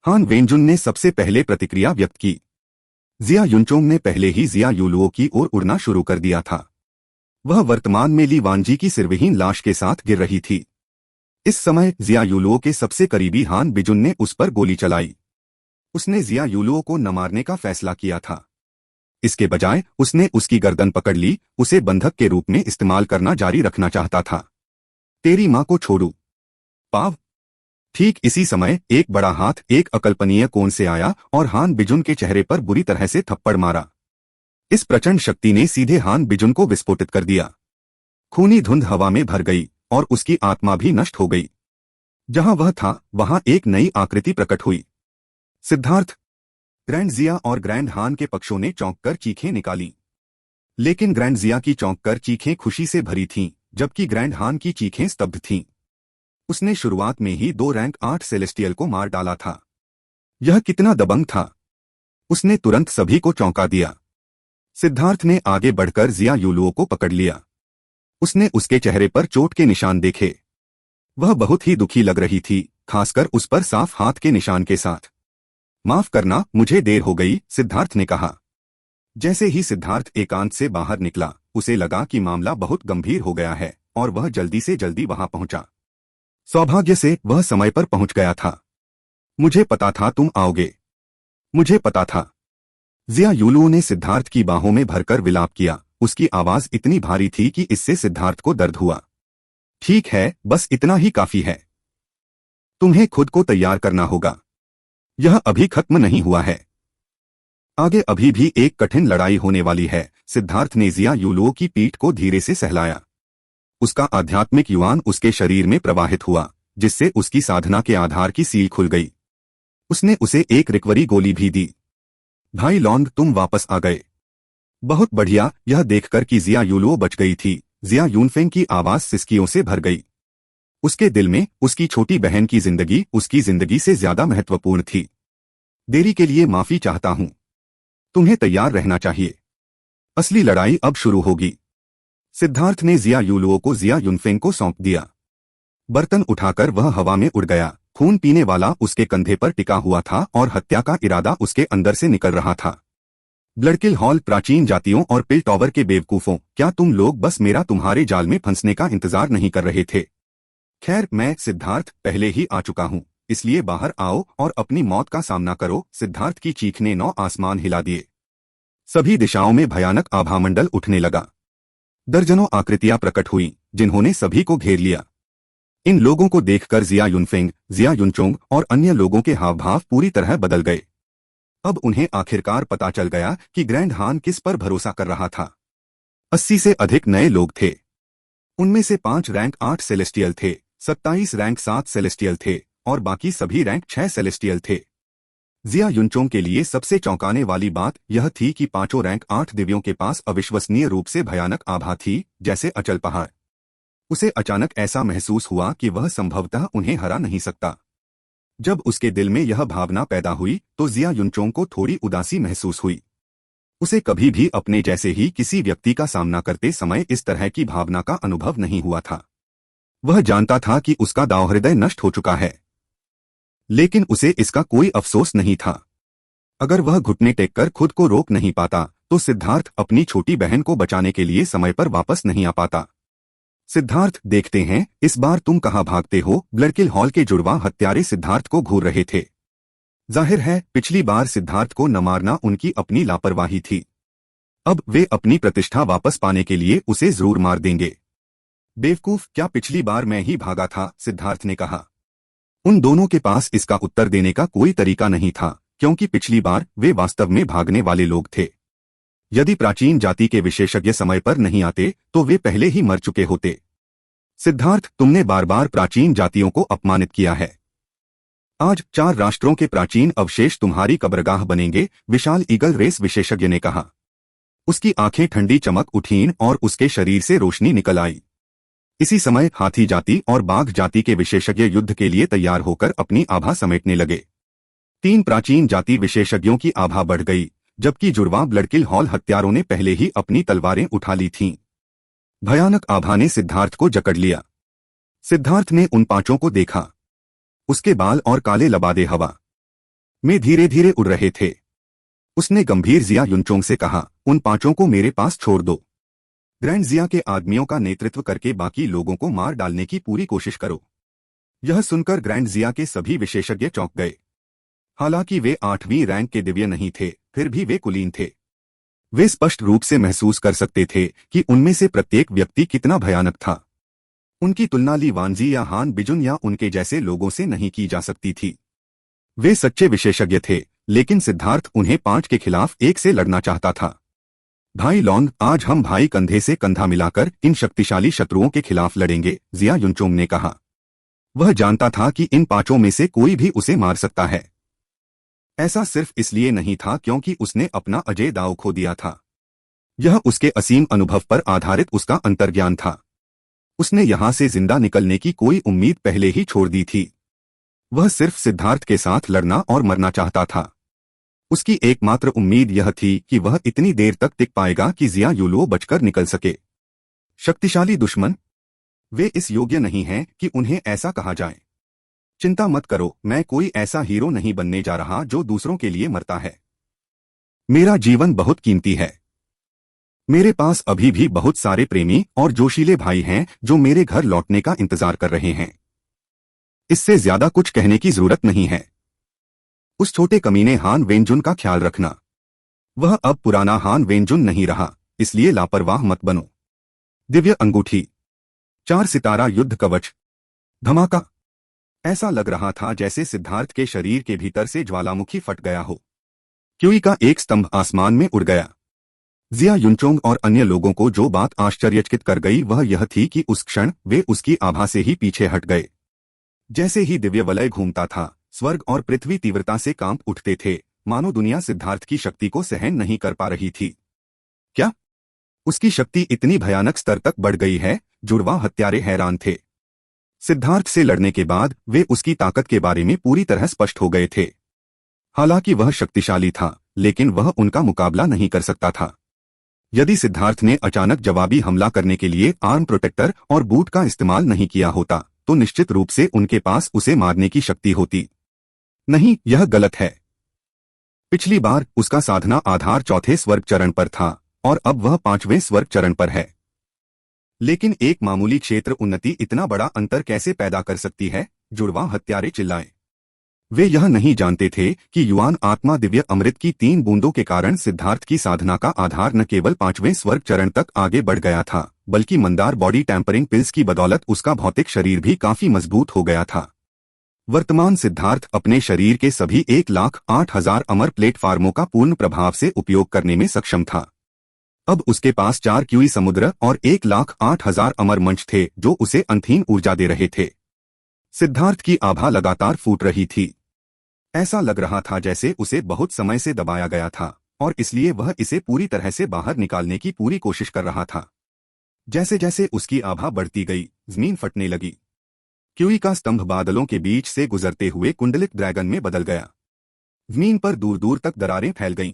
हान वेंजुन ने सबसे पहले प्रतिक्रिया व्यक्त की। जिया युनचोंग ने पहले ही जिया यूलुओ की ओर उड़ना शुरू कर दिया था। वह वर्तमान में ली वांजी की सिरविहीन लाश के साथ गिर रही थी। इस समय जिया यूलुओ के सबसे करीबी हान बिजुन ने उस पर गोली चलाई। उसने जिया यूलुओ को न मारने का फैसला किया था। इसके बजाय उसने उसकी गर्दन पकड़ ली, उसे बंधक के रूप में इस्तेमाल करना जारी रखना चाहता था। तेरी मां को छोड़ू पाव। ठीक इसी समय एक बड़ा हाथ एक अकल्पनीय कोण से आया और हान बिजुन के चेहरे पर बुरी तरह से थप्पड़ मारा। इस प्रचंड शक्ति ने सीधे हान बिजुन को विस्फोटित कर दिया। खूनी धुंध हवा में भर गई और उसकी आत्मा भी नष्ट हो गई। जहां वह था वहां एक नई आकृति प्रकट हुई। सिद्धार्थ। ग्रैंड जिया और ग्रैंड हान के पक्षों ने चौंककर चीखें निकाली, लेकिन ग्रैंड जिया की चौंककर चीखें खुशी से भरी थीं, जबकि ग्रैंड हान की चीखें स्तब्ध थीं। उसने शुरुआत में ही 2 रैंक 8 सेलेस्टियल को मार डाला था। यह कितना दबंग था। उसने तुरंत सभी को चौंका दिया। सिद्धार्थ ने आगे बढ़कर जिया यूलुओ को पकड़ लिया। उसने उसके चेहरे पर चोट के निशान देखे। वह बहुत ही दुखी लग रही थी, खासकर उस पर साफ हाथ के निशान के साथ। माफ करना, मुझे देर हो गई, सिद्धार्थ ने कहा। जैसे ही सिद्धार्थ एकांत से बाहर निकला, उसे लगा कि मामला बहुत गंभीर हो गया है और वह जल्दी से जल्दी वहां पहुंचा। सौभाग्य से वह समय पर पहुंच गया था। मुझे पता था तुम आओगे। मुझे पता था। जिया यूलुओ ने सिद्धार्थ की बाहों में भरकर विलाप किया। उसकी आवाज इतनी भारी थी कि इससे सिद्धार्थ को दर्द हुआ। ठीक है, बस इतना ही काफी है। तुम्हें खुद को तैयार करना होगा। यह अभी खत्म नहीं हुआ है। आगे अभी भी एक कठिन लड़ाई होने वाली है। सिद्धार्थ ने जिया यूलुओ की पीठ को धीरे से सहलाया। उसका आध्यात्मिक युवान उसके शरीर में प्रवाहित हुआ, जिससे उसकी साधना के आधार की सील खुल गई। उसने उसे एक रिकवरी गोली भी दी। भाई लॉन्ग, तुम वापस आ गए। बहुत बढ़िया। यह देखकर कि जिया यूलुओ बच गई थी, जिया यूनफेंग की आवाज सिसकियों से भर गई। उसके दिल में उसकी छोटी बहन की जिंदगी उसकी जिंदगी से ज्यादा महत्वपूर्ण थी। देरी के लिए माफी चाहता हूं। तुम्हें तैयार रहना चाहिए। असली लड़ाई अब शुरू होगी। सिद्धार्थ ने जिया यूलुओ को जिया युनफेंग को सौंप दिया। बर्तन उठाकर वह हवा में उड़ गया। खून पीने वाला उसके कंधे पर टिका हुआ था और हत्या का इरादा उसके अंदर से निकल रहा था। ब्लडकिल हॉल प्राचीन जातियों और पिल टॉवर के बेवकूफों, क्या तुम लोग बस मेरा तुम्हारे जाल में फंसने का इंतजार नहीं कर रहे थे? खैर, मैं सिद्धार्थ पहले ही आ चुका हूं। इसलिए बाहर आओ और अपनी मौत का सामना करो। सिद्धार्थ की चीख ने 9 आसमान हिला दिए। सभी दिशाओं में भयानक आभामंडल उठने लगा। दर्जनों आकृतियां प्रकट हुईं, जिन्होंने सभी को घेर लिया। इन लोगों को देखकर जिया युनफेंग, जिया युनचोंग और अन्य लोगों के हाव भाव पूरी तरह बदल गए। अब उन्हें आखिरकार पता चल गया कि ग्रैंड हान किस पर भरोसा कर रहा था। 80 से अधिक नए लोग थे। उनमें से 5 रैंक 8 सेलेस्टियल थे, 27 रैंक 7 सेलेस्टियल थे और बाकी सभी रैंक 6 सेलेस्टियल थे। जिया युनचोंग के लिए सबसे चौंकाने वाली बात यह थी कि पांचों रैंक 8 दिव्यों के पास अविश्वसनीय रूप से भयानक आभा थी, जैसे अचल पहाड़। उसे अचानक ऐसा महसूस हुआ कि वह संभवतः उन्हें हरा नहीं सकता। जब उसके दिल में यह भावना पैदा हुई तो जिया युनचोंग को थोड़ी उदासी महसूस हुई। उसे कभी भी अपने जैसे ही किसी व्यक्ति का सामना करते समय इस तरह की भावना का अनुभव नहीं हुआ था। वह जानता था कि उसका दाव-हृदय नष्ट हो चुका है, लेकिन उसे इसका कोई अफसोस नहीं था। अगर वह घुटने टेककर खुद को रोक नहीं पाता तो सिद्धार्थ अपनी छोटी बहन को बचाने के लिए समय पर वापस नहीं आ पाता। सिद्धार्थ, देखते हैं इस बार तुम कहां भागते हो। ब्लडकिल हॉल के जुड़वा हत्यारे सिद्धार्थ को घूर रहे थे। जाहिर है पिछली बार सिद्धार्थ को न मारना उनकी अपनी लापरवाही थी। अब वे अपनी प्रतिष्ठा वापस पाने के लिए उसे जरूर मार देंगे। बेवकूफ, क्या पिछली बार मैं ही भागा था? सिद्धार्थ ने कहा। उन दोनों के पास इसका उत्तर देने का कोई तरीका नहीं था, क्योंकि पिछली बार वे वास्तव में भागने वाले लोग थे। यदि प्राचीन जाति के विशेषज्ञ समय पर नहीं आते तो वे पहले ही मर चुके होते। सिद्धार्थ, तुमने बार बार प्राचीन जातियों को अपमानित किया है। आज 4 राष्ट्रों के प्राचीन अवशेष तुम्हारी कब्रगाह बनेंगे, विशाल ईगल रेस विशेषज्ञ ने कहा। उसकी आंखें ठंडी चमक उठीं और उसके शरीर से रोशनी निकल आई। इसी समय हाथी जाति और बाघ जाति के विशेषज्ञ युद्ध के लिए तैयार होकर अपनी आभा समेटने लगे। 3 प्राचीन जाति विशेषज्ञों की आभा बढ़ गई, जबकि जुड़वा ब्लडकिल हॉल हत्यारों ने पहले ही अपनी तलवारें उठा ली थीं। भयानक आभा ने सिद्धार्थ को जकड़ लिया। सिद्धार्थ ने उन 5 को देखा। उसके बाल और काले लबादे हवा में धीरे धीरे उड़ रहे थे। उसने गंभीर जिया युनचोंग से कहा, उन 5 को मेरे पास छोड़ दो। ग्रैंड जिया के आदमियों का नेतृत्व करके बाकी लोगों को मार डालने की पूरी कोशिश करो। यह सुनकर ग्रैंड जिया के सभी विशेषज्ञ चौंक गए। हालांकि वे 8वीं रैंक के दिव्य नहीं थे, फिर भी वे कुलीन थे। वे स्पष्ट रूप से महसूस कर सकते थे कि उनमें से प्रत्येक व्यक्ति कितना भयानक था। उनकी तुलना ली वानजी या हान बिजुन या उनके जैसे लोगों से नहीं की जा सकती थी। वे सच्चे विशेषज्ञ थे, लेकिन सिद्धार्थ उन्हें 5 के खिलाफ 1 से लड़ना चाहता था। भाई लॉन्ग, आज हम भाई कंधे से कंधा मिलाकर इन शक्तिशाली शत्रुओं के खिलाफ लड़ेंगे, जिया युनचोंग ने कहा। वह जानता था कि इन 5 में से कोई भी उसे मार सकता है। ऐसा सिर्फ इसलिए नहीं था क्योंकि उसने अपना अजय दांव खो दिया था। यह उसके असीम अनुभव पर आधारित उसका अंतर्ज्ञान था। उसने यहां से जिंदा निकलने की कोई उम्मीद पहले ही छोड़ दी थी। वह सिर्फ सिद्धार्थ के साथ लड़ना और मरना चाहता था। उसकी एकमात्र उम्मीद यह थी कि वह इतनी देर तक टिक पाएगा कि जिया युलुओ बचकर निकल सके। शक्तिशाली दुश्मन, वे इस योग्य नहीं हैं कि उन्हें ऐसा कहा जाए। चिंता मत करो, मैं कोई ऐसा हीरो नहीं बनने जा रहा जो दूसरों के लिए मरता है। मेरा जीवन बहुत कीमती है। मेरे पास अभी भी बहुत सारे प्रेमी और जोशीले भाई हैं जो मेरे घर लौटने का इंतजार कर रहे हैं। इससे ज्यादा कुछ कहने की जरूरत नहीं है। उस छोटे कमीने हान वेनजुन का ख्याल रखना। वह अब पुराना हान वेनजुन नहीं रहा, इसलिए लापरवाह मत बनो। दिव्य अंगूठी, 4 सितारा युद्ध कवच। धमाका। ऐसा लग रहा था जैसे सिद्धार्थ के शरीर के भीतर से ज्वालामुखी फट गया हो। क्यूई का एक स्तंभ आसमान में उड़ गया। जिया युनचोंग और अन्य लोगों को जो बात आश्चर्यचकित कर गई वह यह थी कि उस क्षण वे उसकी आभा से ही पीछे हट गए। जैसे ही दिव्य वलय घूमता था, स्वर्ग और पृथ्वी तीव्रता से कांप उठते थे, मानो दुनिया सिद्धार्थ की शक्ति को सहन नहीं कर पा रही थी। क्या उसकी शक्ति इतनी भयानक स्तर तक बढ़ गई है? जुड़वा हत्यारे हैरान थे। सिद्धार्थ से लड़ने के बाद वे उसकी ताकत के बारे में पूरी तरह स्पष्ट हो गए थे। हालांकि वह शक्तिशाली था, लेकिन वह उनका मुकाबला नहीं कर सकता था। यदि सिद्धार्थ ने अचानक जवाबी हमला करने के लिए आर्म प्रोटेक्टर और बूट का इस्तेमाल नहीं किया होता तो निश्चित रूप से उनके पास उसे मारने की शक्ति होती। नहीं, यह गलत है। पिछली बार उसका साधना आधार 4थे स्वर्ग चरण पर था और अब वह 5वें स्वर्ग चरण पर है। लेकिन एक मामूली क्षेत्र उन्नति इतना बड़ा अंतर कैसे पैदा कर सकती है? जुड़वा हत्यारे चिल्लाए। वे यह नहीं जानते थे कि युआन आत्मा दिव्य अमृत की 3 बूंदों के कारण सिद्धार्थ की साधना का आधार न केवल 5वें स्वर्ग चरण तक आगे बढ़ गया था, बल्कि मंदार बॉडी टैंपरिंग पिल्स की बदौलत उसका भौतिक शरीर भी काफी मजबूत हो गया था। वर्तमान सिद्धार्थ अपने शरीर के सभी 1,08,000 अमर प्लेटफार्मों का पूर्ण प्रभाव से उपयोग करने में सक्षम था। अब उसके पास 4 क्यूई समुद्र और 1,08,000 अमर मंच थे जो उसे अनथीन ऊर्जा दे रहे थे। सिद्धार्थ की आभा लगातार फूट रही थी। ऐसा लग रहा था जैसे उसे बहुत समय से दबाया गया था और इसलिए वह इसे पूरी तरह से बाहर निकालने की पूरी कोशिश कर रहा था। जैसे जैसे उसकी आभा बढ़ती गई, जमीन फटने लगी। क्यूई का स्तंभ बादलों के बीच से गुजरते हुए कुंडलित ड्रैगन में बदल गया। जमीन पर दूर दूर तक दरारें फैल गईं।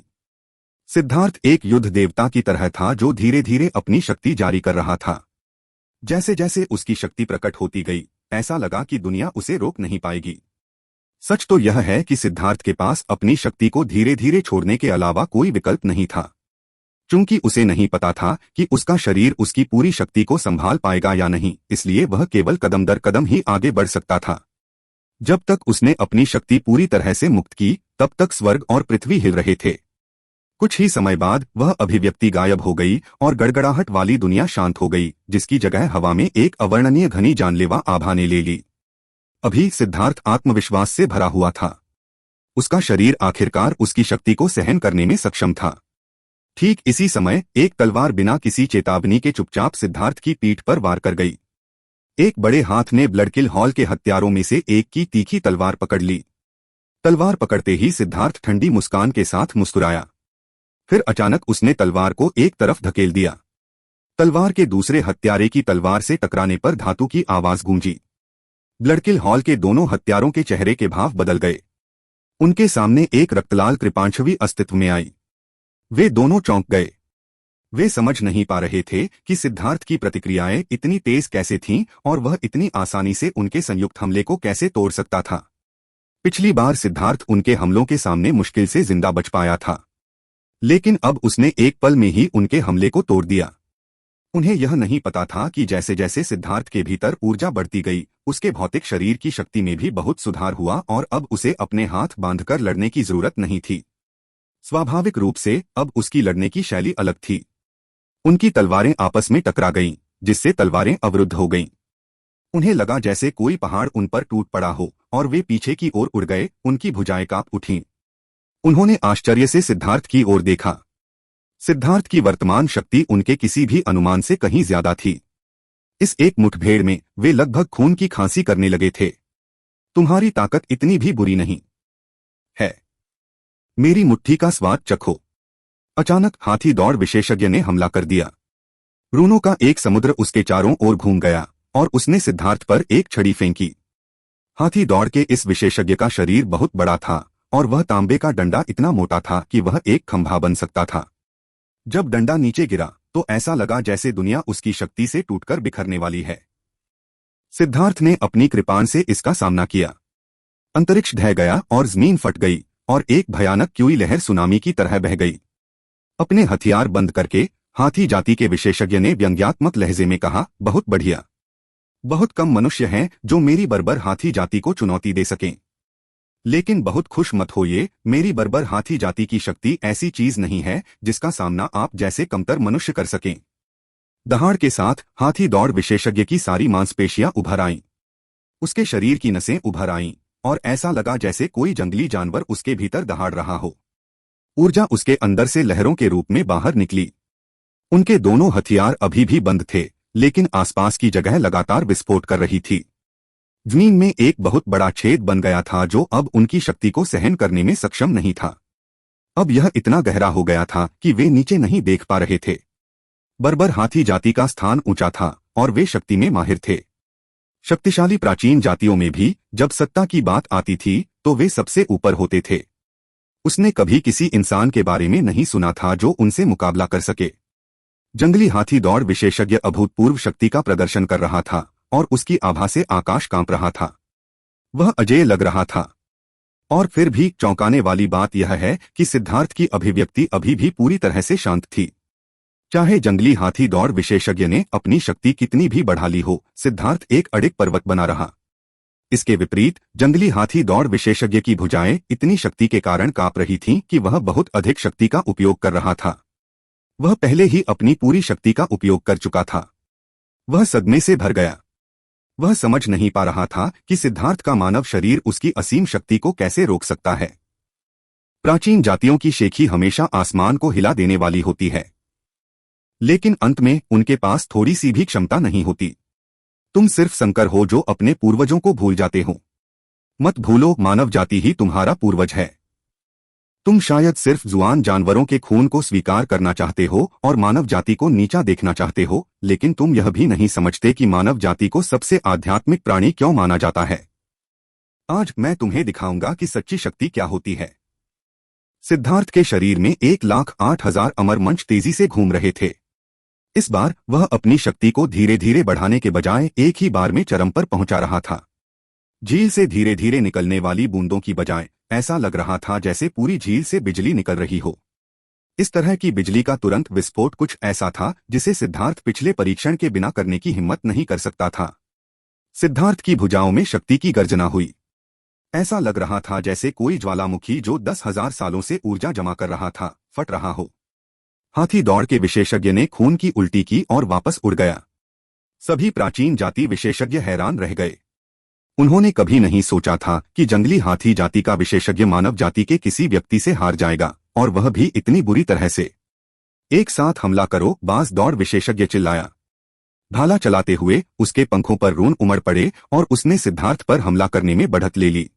सिद्धार्थ एक युद्ध देवता की तरह था जो धीरे धीरे अपनी शक्ति जारी कर रहा था। जैसे जैसे उसकी शक्ति प्रकट होती गई, ऐसा लगा कि दुनिया उसे रोक नहीं पाएगी। सच तो यह है कि सिद्धार्थ के पास अपनी शक्ति को धीरे धीरे छोड़ने के अलावा कोई विकल्प नहीं था। चूंकि उसे नहीं पता था कि उसका शरीर उसकी पूरी शक्ति को संभाल पाएगा या नहीं, इसलिए वह केवल कदम दर कदम ही आगे बढ़ सकता था। जब तक उसने अपनी शक्ति पूरी तरह से मुक्त की, तब तक स्वर्ग और पृथ्वी हिल रहे थे। कुछ ही समय बाद वह अभिव्यक्ति गायब हो गई और गड़गड़ाहट वाली दुनिया शांत हो गई, जिसकी जगह हवा में एक अवर्णनीय घनी जानलेवा आभा ने ले ली। अभी सिद्धार्थ आत्मविश्वास से भरा हुआ था। उसका शरीर आखिरकार उसकी शक्ति को सहन करने में सक्षम था। ठीक इसी समय एक तलवार बिना किसी चेतावनी के चुपचाप सिद्धार्थ की पीठ पर वार कर गई। एक बड़े हाथ ने ब्लडकिल हॉल के हत्यारों में से एक की तीखी तलवार पकड़ ली। तलवार पकड़ते ही सिद्धार्थ ठंडी मुस्कान के साथ मुस्कुराया। फिर अचानक उसने तलवार को एक तरफ धकेल दिया। तलवार के दूसरे हत्यारे की तलवार से टकराने पर धातु की आवाज गूंजी। ब्लडकिल हॉल के दोनों हत्यारों के चेहरे के भाव बदल गए। उनके सामने एक रक्तलाल कृपांशवी अस्तित्व में आई। वे दोनों चौंक गए। वे समझ नहीं पा रहे थे कि सिद्धार्थ की प्रतिक्रियाएं इतनी तेज कैसे थीं और वह इतनी आसानी से उनके संयुक्त हमले को कैसे तोड़ सकता था। पिछली बार सिद्धार्थ उनके हमलों के सामने मुश्किल से जिंदा बच पाया था, लेकिन अब उसने एक पल में ही उनके हमले को तोड़ दिया। उन्हें यह नहीं पता था कि जैसे जैसे सिद्धार्थ के भीतर ऊर्जा बढ़ती गई, उसके भौतिक शरीर की शक्ति में भी बहुत सुधार हुआ और अब उसे अपने हाथ बांधकर लड़ने की जरूरत नहीं थी। स्वाभाविक रूप से अब उसकी लड़ने की शैली अलग थी। उनकी तलवारें आपस में टकरा गईं, जिससे तलवारें अवरुद्ध हो गईं। उन्हें लगा जैसे कोई पहाड़ उन पर टूट पड़ा हो और वे पीछे की ओर उड़ गए। उनकी भुजाएं कांप उठीं। उन्होंने आश्चर्य से सिद्धार्थ की ओर देखा। सिद्धार्थ की वर्तमान शक्ति उनके किसी भी अनुमान से कहीं ज्यादा थी। इस एक मुठभेड़ में वे लगभग खून की खांसी करने लगे थे। तुम्हारी ताकत इतनी भी बुरी नहीं है, मेरी मुट्ठी का स्वाद चखो। अचानक हाथी दौड़ विशेषज्ञ ने हमला कर दिया। रूनों का एक समुद्र उसके चारों ओर घूम गया और उसने सिद्धार्थ पर एक छड़ी फेंकी। हाथी दौड़ के इस विशेषज्ञ का शरीर बहुत बड़ा था और वह तांबे का डंडा इतना मोटा था कि वह एक खंभा बन सकता था। जब डंडा नीचे गिरा तो ऐसा लगा जैसे दुनिया उसकी शक्ति से टूटकर बिखरने वाली है। सिद्धार्थ ने अपनी कृपाण से इसका सामना किया। अंतरिक्ष ढह गया और जमीन फट गई और एक भयानक क्यूई लहर सुनामी की तरह बह गई। अपने हथियार बंद करके हाथी जाति के विशेषज्ञ ने व्यंग्यात्मक लहजे में कहा, बहुत बढ़िया। बहुत कम मनुष्य हैं जो मेरी बर्बर हाथी जाति को चुनौती दे सकें। लेकिन बहुत खुश मत होइए, मेरी बर्बर हाथी जाति की शक्ति ऐसी चीज नहीं है जिसका सामना आप जैसे कमतर मनुष्य कर सकें। दहाड़ के साथ हाथी दौड़ विशेषज्ञ की सारी मांसपेशियां उभर आईं। उसके शरीर की नसें उभर आईं और ऐसा लगा जैसे कोई जंगली जानवर उसके भीतर दहाड़ रहा हो। ऊर्जा उसके अंदर से लहरों के रूप में बाहर निकली। उनके दोनों हथियार अभी भी बंद थे, लेकिन आसपास की जगह लगातार विस्फोट कर रही थी। जमीन में एक बहुत बड़ा छेद बन गया था जो अब उनकी शक्ति को सहन करने में सक्षम नहीं था। अब यह इतना गहरा हो गया था कि वे नीचे नहीं देख पा रहे थे। बर्बर हाथी जाति का स्थान ऊंचा था और वे शक्ति में माहिर थे। शक्तिशाली प्राचीन जातियों में भी जब सत्ता की बात आती थी तो वे सबसे ऊपर होते थे। उसने कभी किसी इंसान के बारे में नहीं सुना था जो उनसे मुकाबला कर सके। जंगली हाथी दौड़ विशेषज्ञ अभूतपूर्व शक्ति का प्रदर्शन कर रहा था और उसकी आभा से आकाश कांप रहा था। वह अजेय लग रहा था। और फिर भी चौंकाने वाली बात यह है कि सिद्धार्थ की अभिव्यक्ति अभी भी पूरी तरह से शांत थी। चाहे जंगली हाथी दौड़ विशेषज्ञ ने अपनी शक्ति कितनी भी बढ़ा ली हो, सिद्धार्थ एक अडिग पर्वत बना रहा। इसके विपरीत जंगली हाथी दौड़ विशेषज्ञ की भुजाएं इतनी शक्ति के कारण कांप रही थीं कि वह बहुत अधिक शक्ति का उपयोग कर रहा था। वह पहले ही अपनी पूरी शक्ति का उपयोग कर चुका था। वह सदमे से भर गया। वह समझ नहीं पा रहा था कि सिद्धार्थ का मानव शरीर उसकी असीम शक्ति को कैसे रोक सकता है। प्राचीन जातियों की शेखी हमेशा आसमान को हिला देने वाली होती है, लेकिन अंत में उनके पास थोड़ी सी भी क्षमता नहीं होती। तुम सिर्फ संकर हो जो अपने पूर्वजों को भूल जाते हो। मत भूलो, मानव जाति ही तुम्हारा पूर्वज है। तुम शायद सिर्फ जुआन जानवरों के खून को स्वीकार करना चाहते हो और मानव जाति को नीचा देखना चाहते हो, लेकिन तुम यह भी नहीं समझते कि मानव जाति को सबसे आध्यात्मिक प्राणी क्यों माना जाता है। आज मैं तुम्हें दिखाऊंगा कि सच्ची शक्ति क्या होती है। सिद्धार्थ के शरीर में 1,08,000 अमर मंच तेजी से घूम रहे थे। इस बार वह अपनी शक्ति को धीरे धीरे बढ़ाने के बजाय एक ही बार में चरम पर पहुंचा रहा था। झील से धीरे धीरे निकलने वाली बूंदों की बजाय ऐसा लग रहा था जैसे पूरी झील से बिजली निकल रही हो। इस तरह की बिजली का तुरंत विस्फोट कुछ ऐसा था जिसे सिद्धार्थ पिछले परीक्षण के बिना करने की हिम्मत नहीं कर सकता था। सिद्धार्थ की भुजाओं में शक्ति की गर्जना हुई। ऐसा लग रहा था जैसे कोई ज्वालामुखी जो 10,000 सालों से ऊर्जा जमा कर रहा था, फट रहा हो। हाथी दौड़ के विशेषज्ञ ने खून की उल्टी की और वापस उड़ गया। सभी प्राचीन जाति विशेषज्ञ हैरान रह गए। उन्होंने कभी नहीं सोचा था कि जंगली हाथी जाति का विशेषज्ञ मानव जाति के किसी व्यक्ति से हार जाएगा, और वह भी इतनी बुरी तरह से। एक साथ हमला करो, बाज दौड़ विशेषज्ञ चिल्लाया। भाला चलाते हुए उसके पंखों पर रून उमड़ पड़े और उसने सिद्धार्थ पर हमला करने में बढ़त ले ली।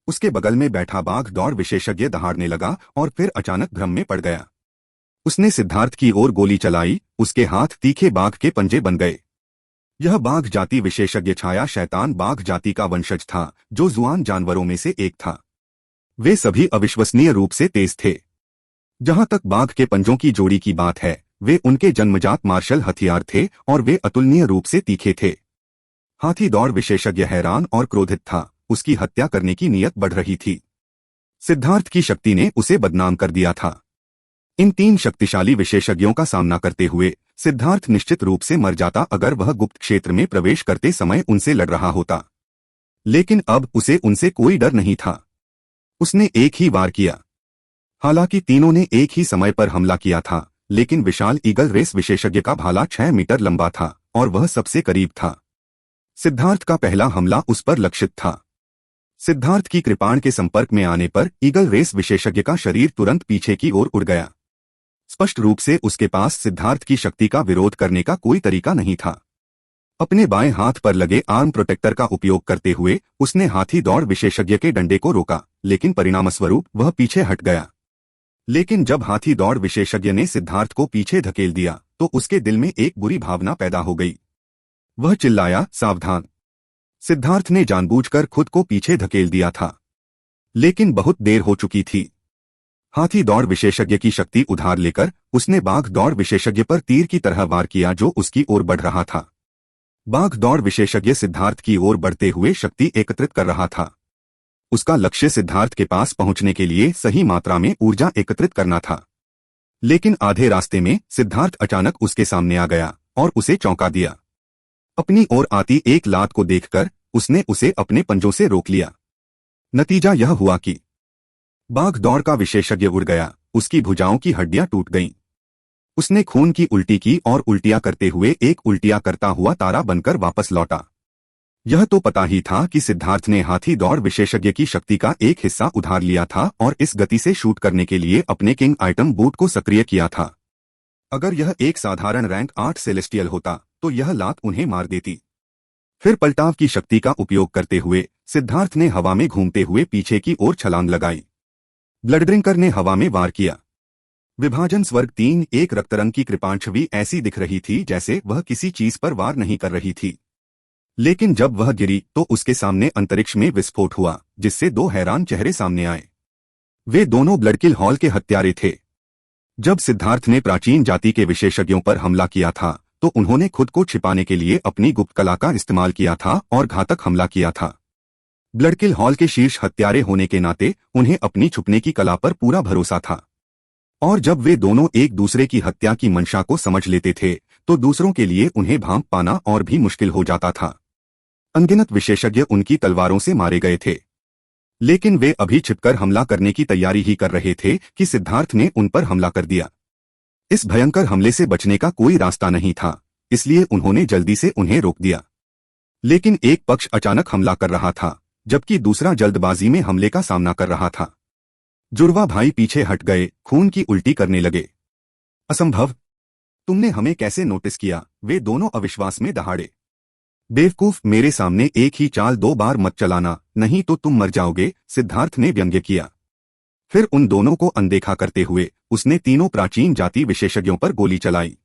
उसके बगल में बैठा बाघ दौड़ विशेषज्ञ दहाड़ने लगा और फिर अचानक भ्रम में पड़ गया। उसने सिद्धार्थ की ओर गोली चलाई। उसके हाथ तीखे बाघ के पंजे बन गए। यह बाघ जाति विशेषज्ञ छाया शैतान बाघ जाति का वंशज था, जो जुआन जानवरों में से एक था। वे सभी अविश्वसनीय रूप से तेज थे। जहां तक बाघ के पंजों की जोड़ी की बात है, वे उनके जन्मजात मार्शल हथियार थे और वे अतुलनीय रूप से तीखे थे। हाथी दौड़ विशेषज्ञ हैरान और क्रोधित था। उसकी हत्या करने की नीयत बढ़ रही थी। सिद्धार्थ की शक्ति ने उसे बदनाम कर दिया था। इन तीन शक्तिशाली विशेषज्ञों का सामना करते हुए सिद्धार्थ निश्चित रूप से मर जाता अगर वह गुप्त क्षेत्र में प्रवेश करते समय उनसे लड़ रहा होता। लेकिन अब उसे उनसे कोई डर नहीं था। उसने एक ही वार किया। हालांकि तीनों ने एक ही समय पर हमला किया था, लेकिन विशाल ईगल रेस विशेषज्ञ का भाला 6 मीटर लंबा था और वह सबसे करीब था। सिद्धार्थ का पहला हमला उस पर लक्षित था। सिद्धार्थ की कृपाण के संपर्क में आने पर ईगल रेस विशेषज्ञ का शरीर तुरंत पीछे की ओर उड़ गया। स्पष्ट रूप से उसके पास सिद्धार्थ की शक्ति का विरोध करने का कोई तरीका नहीं था। अपने बाएं हाथ पर लगे आर्म प्रोटेक्टर का उपयोग करते हुए उसने हाथी दौड़ विशेषज्ञ के डंडे को रोका, लेकिन परिणामस्वरूप वह पीछे हट गया। लेकिन जब हाथी दौड़ विशेषज्ञ ने सिद्धार्थ को पीछे धकेल दिया तो उसके दिल में एक बुरी भावना पैदा हो गई। वह चिल्लाया, सावधान। सिद्धार्थ ने जानबूझकर खुद को पीछे धकेल दिया था, लेकिन बहुत देर हो चुकी थी। हाथी दौड़ विशेषज्ञ की शक्ति उधार लेकर उसने बाघ दौड़ विशेषज्ञ पर तीर की तरह वार किया जो उसकी ओर बढ़ रहा था। बाघ दौड़ विशेषज्ञ सिद्धार्थ की ओर बढ़ते हुए शक्ति एकत्रित कर रहा था। उसका लक्ष्य सिद्धार्थ के पास पहुंचने के लिए सही मात्रा में ऊर्जा एकत्रित करना था। लेकिन आधे रास्ते में सिद्धार्थ अचानक उसके सामने आ गया और उसे चौंका दिया। अपनी ओर आती एक लात को देखकर उसने उसे अपने पंजों से रोक लिया। नतीजा यह हुआ कि बाघ दौड़ का विशेषज्ञ उड़ गया। उसकी भुजाओं की हड्डियां टूट गईं। उसने खून की उल्टी की और उल्टियां करते हुए एक उल्टियां करता हुआ तारा बनकर वापस लौटा। यह तो पता ही था कि सिद्धार्थ ने हाथी दौड़ विशेषज्ञ की शक्ति का एक हिस्सा उधार लिया था और इस गति से शूट करने के लिए अपने किंग आइटम बूट को सक्रिय किया था। अगर यह एक साधारण रैंक 8 सेलेस्टियल होता तो यह लात उन्हें मार देती। फिर पलटाव की शक्ति का उपयोग करते हुए सिद्धार्थ ने हवा में घूमते हुए पीछे की ओर छलांग लगाई। ब्लड ड्रिंकर ने हवा में वार किया। विभाजन स्वर्ग 3 एक रक्तरंग की कृपांशवी ऐसी दिख रही थी जैसे वह किसी चीज पर वार नहीं कर रही थी। लेकिन जब वह गिरी तो उसके सामने अंतरिक्ष में विस्फोट हुआ, जिससे दो हैरान चेहरे सामने आए। वे दोनों ब्लडकिल हॉल के हत्यारे थे। जब सिद्धार्थ ने प्राचीन जाति के विशेषज्ञों पर हमला किया था तो उन्होंने खुद को छिपाने के लिए अपनी गुप्त कला का इस्तेमाल किया था और घातक हमला किया था। ब्लडकिल हॉल के शीर्ष हत्यारे होने के नाते उन्हें अपनी छुपने की कला पर पूरा भरोसा था, और जब वे दोनों एक दूसरे की हत्या की मंशा को समझ लेते थे तो दूसरों के लिए उन्हें भांप पाना और भी मुश्किल हो जाता था। अनगिनत विशेषज्ञ उनकी तलवारों से मारे गए थे, लेकिन वे अभी छिपकर हमला करने की तैयारी ही कर रहे थे कि सिद्धार्थ ने उन पर हमला कर दिया। इस भयंकर हमले से बचने का कोई रास्ता नहीं था, इसलिए उन्होंने जल्दी से उन्हें रोक दिया। लेकिन एक पक्ष अचानक हमला कर रहा था, जबकि दूसरा जल्दबाजी में हमले का सामना कर रहा था। जुड़वा भाई पीछे हट गए, खून की उल्टी करने लगे। असंभव, तुमने हमें कैसे नोटिस किया? वे दोनों अविश्वास में दहाड़े। बेवकूफ, मेरे सामने एक ही चाल 2 बार मत चलाना, नहीं तो तुम मर जाओगे, सिद्धार्थ ने व्यंग्य किया। फिर उन दोनों को अनदेखा करते हुए उसने तीनों प्राचीन जाति विशेषज्ञों पर गोली चलाई।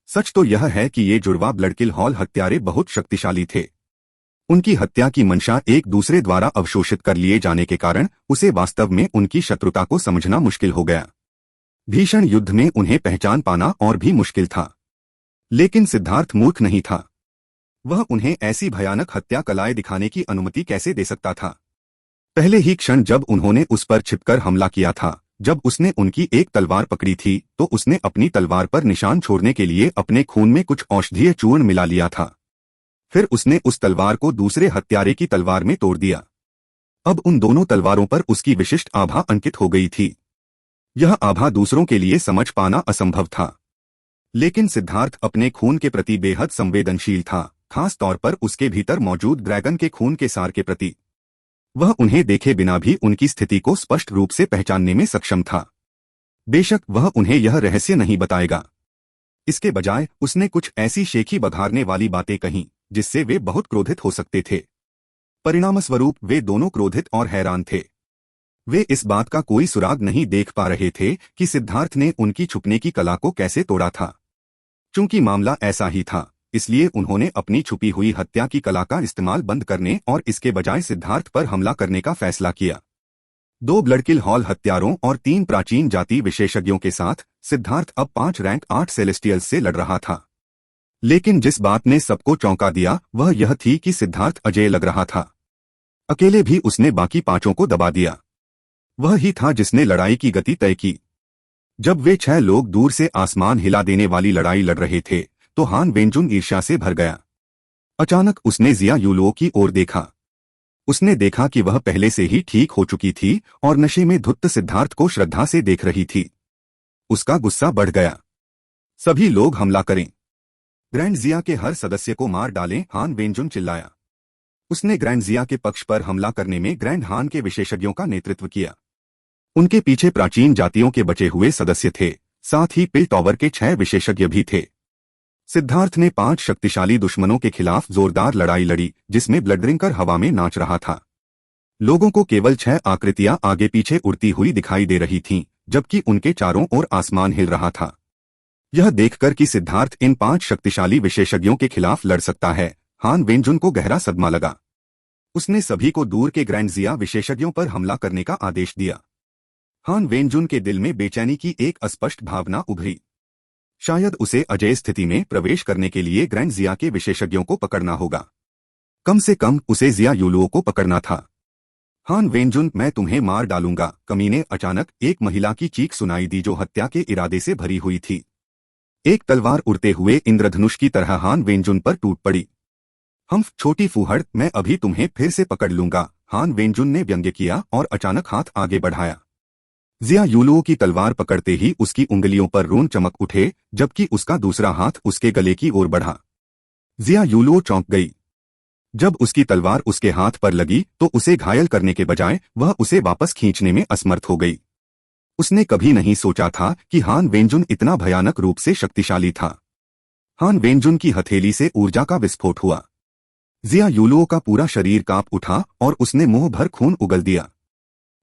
सच तो यह है कि ये जुड़वा ब्लडकिल हॉल हत्यारे बहुत शक्तिशाली थे। उनकी हत्या की मंशा एक दूसरे द्वारा अवशोषित कर लिए जाने के कारण उसे वास्तव में उनकी शत्रुता को समझना मुश्किल हो गया। भीषण युद्ध में उन्हें पहचान पाना और भी मुश्किल था। लेकिन सिद्धार्थ मूर्ख नहीं था। वह उन्हें ऐसी भयानक हत्या कलाएं दिखाने की अनुमति कैसे दे सकता था? पहले ही क्षण जब उन्होंने उस पर छिपकर हमला किया था, जब उसने उनकी एक तलवार पकड़ी थी, तो उसने अपनी तलवार पर निशान छोड़ने के लिए अपने खून में कुछ औषधीय चूर्ण मिला लिया था। फिर उसने उस तलवार को दूसरे हत्यारे की तलवार में तोड़ दिया। अब उन दोनों तलवारों पर उसकी विशिष्ट आभा अंकित हो गई थी। यह आभा दूसरों के लिए समझ पाना असंभव था, लेकिन सिद्धार्थ अपने खून के प्रति बेहद संवेदनशील था, खास तौर पर उसके भीतर मौजूद ड्रैगन के खून के सार के प्रति। वह उन्हें देखे बिना भी उनकी स्थिति को स्पष्ट रूप से पहचानने में सक्षम था। बेशक वह उन्हें यह रहस्य नहीं बताएगा। इसके बजाय उसने कुछ ऐसी शेखी बघारने वाली बातें कहीं जिससे वे बहुत क्रोधित हो सकते थे। परिणामस्वरूप वे दोनों क्रोधित और हैरान थे। वे इस बात का कोई सुराग नहीं देख पा रहे थे कि सिद्धार्थ ने उनकी छुपने की कला को कैसे तोड़ा था। चूंकि मामला ऐसा ही था, इसलिए उन्होंने अपनी छुपी हुई हत्या की कला का इस्तेमाल बंद करने और इसके बजाय सिद्धार्थ पर हमला करने का फैसला किया। 2 ब्लडकिल हॉल हत्यारों और 3 प्राचीन जाति विशेषज्ञों के साथ सिद्धार्थ अब 5 रैंक 8 सेलेस्टियल्स से लड़ रहा था। लेकिन जिस बात ने सबको चौंका दिया वह यह थी कि सिद्धार्थ अजेय लग रहा था। अकेले भी उसने बाकी 5 को दबा दिया। वह ही था जिसने लड़ाई की गति तय की। जब वे 6 लोग दूर से आसमान हिला देने वाली लड़ाई लड़ रहे थे, तो हान वेंजुन ईर्ष्या से भर गया। अचानक उसने जिया यूलो की ओर देखा। उसने देखा कि वह पहले से ही ठीक हो चुकी थी और नशे में धुत्त सिद्धार्थ को श्रद्धा से देख रही थी। उसका गुस्सा बढ़ गया। सभी लोग हमला करें, ग्रैंड जिया के हर सदस्य को मार डालें, हान वेंजुन चिल्लाया। उसने ग्रैंड जिया के पक्ष पर हमला करने में ग्रैंड हान के विशेषज्ञों का नेतृत्व किया। उनके पीछे प्राचीन जातियों के बचे हुए सदस्य थे, साथ ही पिल टॉवर के 6 विशेषज्ञ भी थे। सिद्धार्थ ने 5 शक्तिशाली दुश्मनों के खिलाफ जोरदार लड़ाई लड़ी, जिसमें ब्लडरिंकर हवा में नाच रहा था। लोगों को केवल 6 आकृतियां आगे पीछे उड़ती हुई दिखाई दे रही थीं, जबकि उनके चारों ओर आसमान हिल रहा था। यह देखकर कि सिद्धार्थ इन 5 शक्तिशाली विशेषज्ञों के खिलाफ लड़ सकता है, हान वेंजुन को गहरा सदमा लगा। उसने सभी को दूर के ग्रैंड जिया विशेषज्ञों पर हमला करने का आदेश दिया। हान वेंजुन के दिल में बेचैनी की एक अस्पष्ट भावना उभरी। शायद उसे अजेय स्थिति में प्रवेश करने के लिए ग्रैंड जिया के विशेषज्ञों को पकड़ना होगा। कम से कम उसे जिया यूलुओ को पकड़ना था। हान वेंजुन, मैं तुम्हें मार डालूंगा, कमीने। अचानक एक महिला की चीख सुनाई दी जो हत्या के इरादे से भरी हुई थी। एक तलवार उड़ते हुए इंद्रधनुष की तरह हान वेंजुन पर टूट पड़ी। हम्फ, छोटी फूहड़, मैं अभी तुम्हें फिर से पकड़ लूंगा, हान वेंजुन ने व्यंग्य किया और अचानक हाथ आगे बढ़ाया। जिया यूलुओ की तलवार पकड़ते ही उसकी उंगलियों पर रून चमक उठे, जबकि उसका दूसरा हाथ उसके गले की ओर बढ़ा। जिया यूलुओ चौंक गई। जब उसकी तलवार उसके हाथ पर लगी तो उसे घायल करने के बजाय वह उसे वापस खींचने में असमर्थ हो गई। उसने कभी नहीं सोचा था कि हान वेंजुन इतना भयानक रूप से शक्तिशाली था। हान वेंजुन की हथेली से ऊर्जा का विस्फोट हुआ। जिया यूलुओ का पूरा शरीर कांप उठा और उसने मुंह भर खून उगल दिया।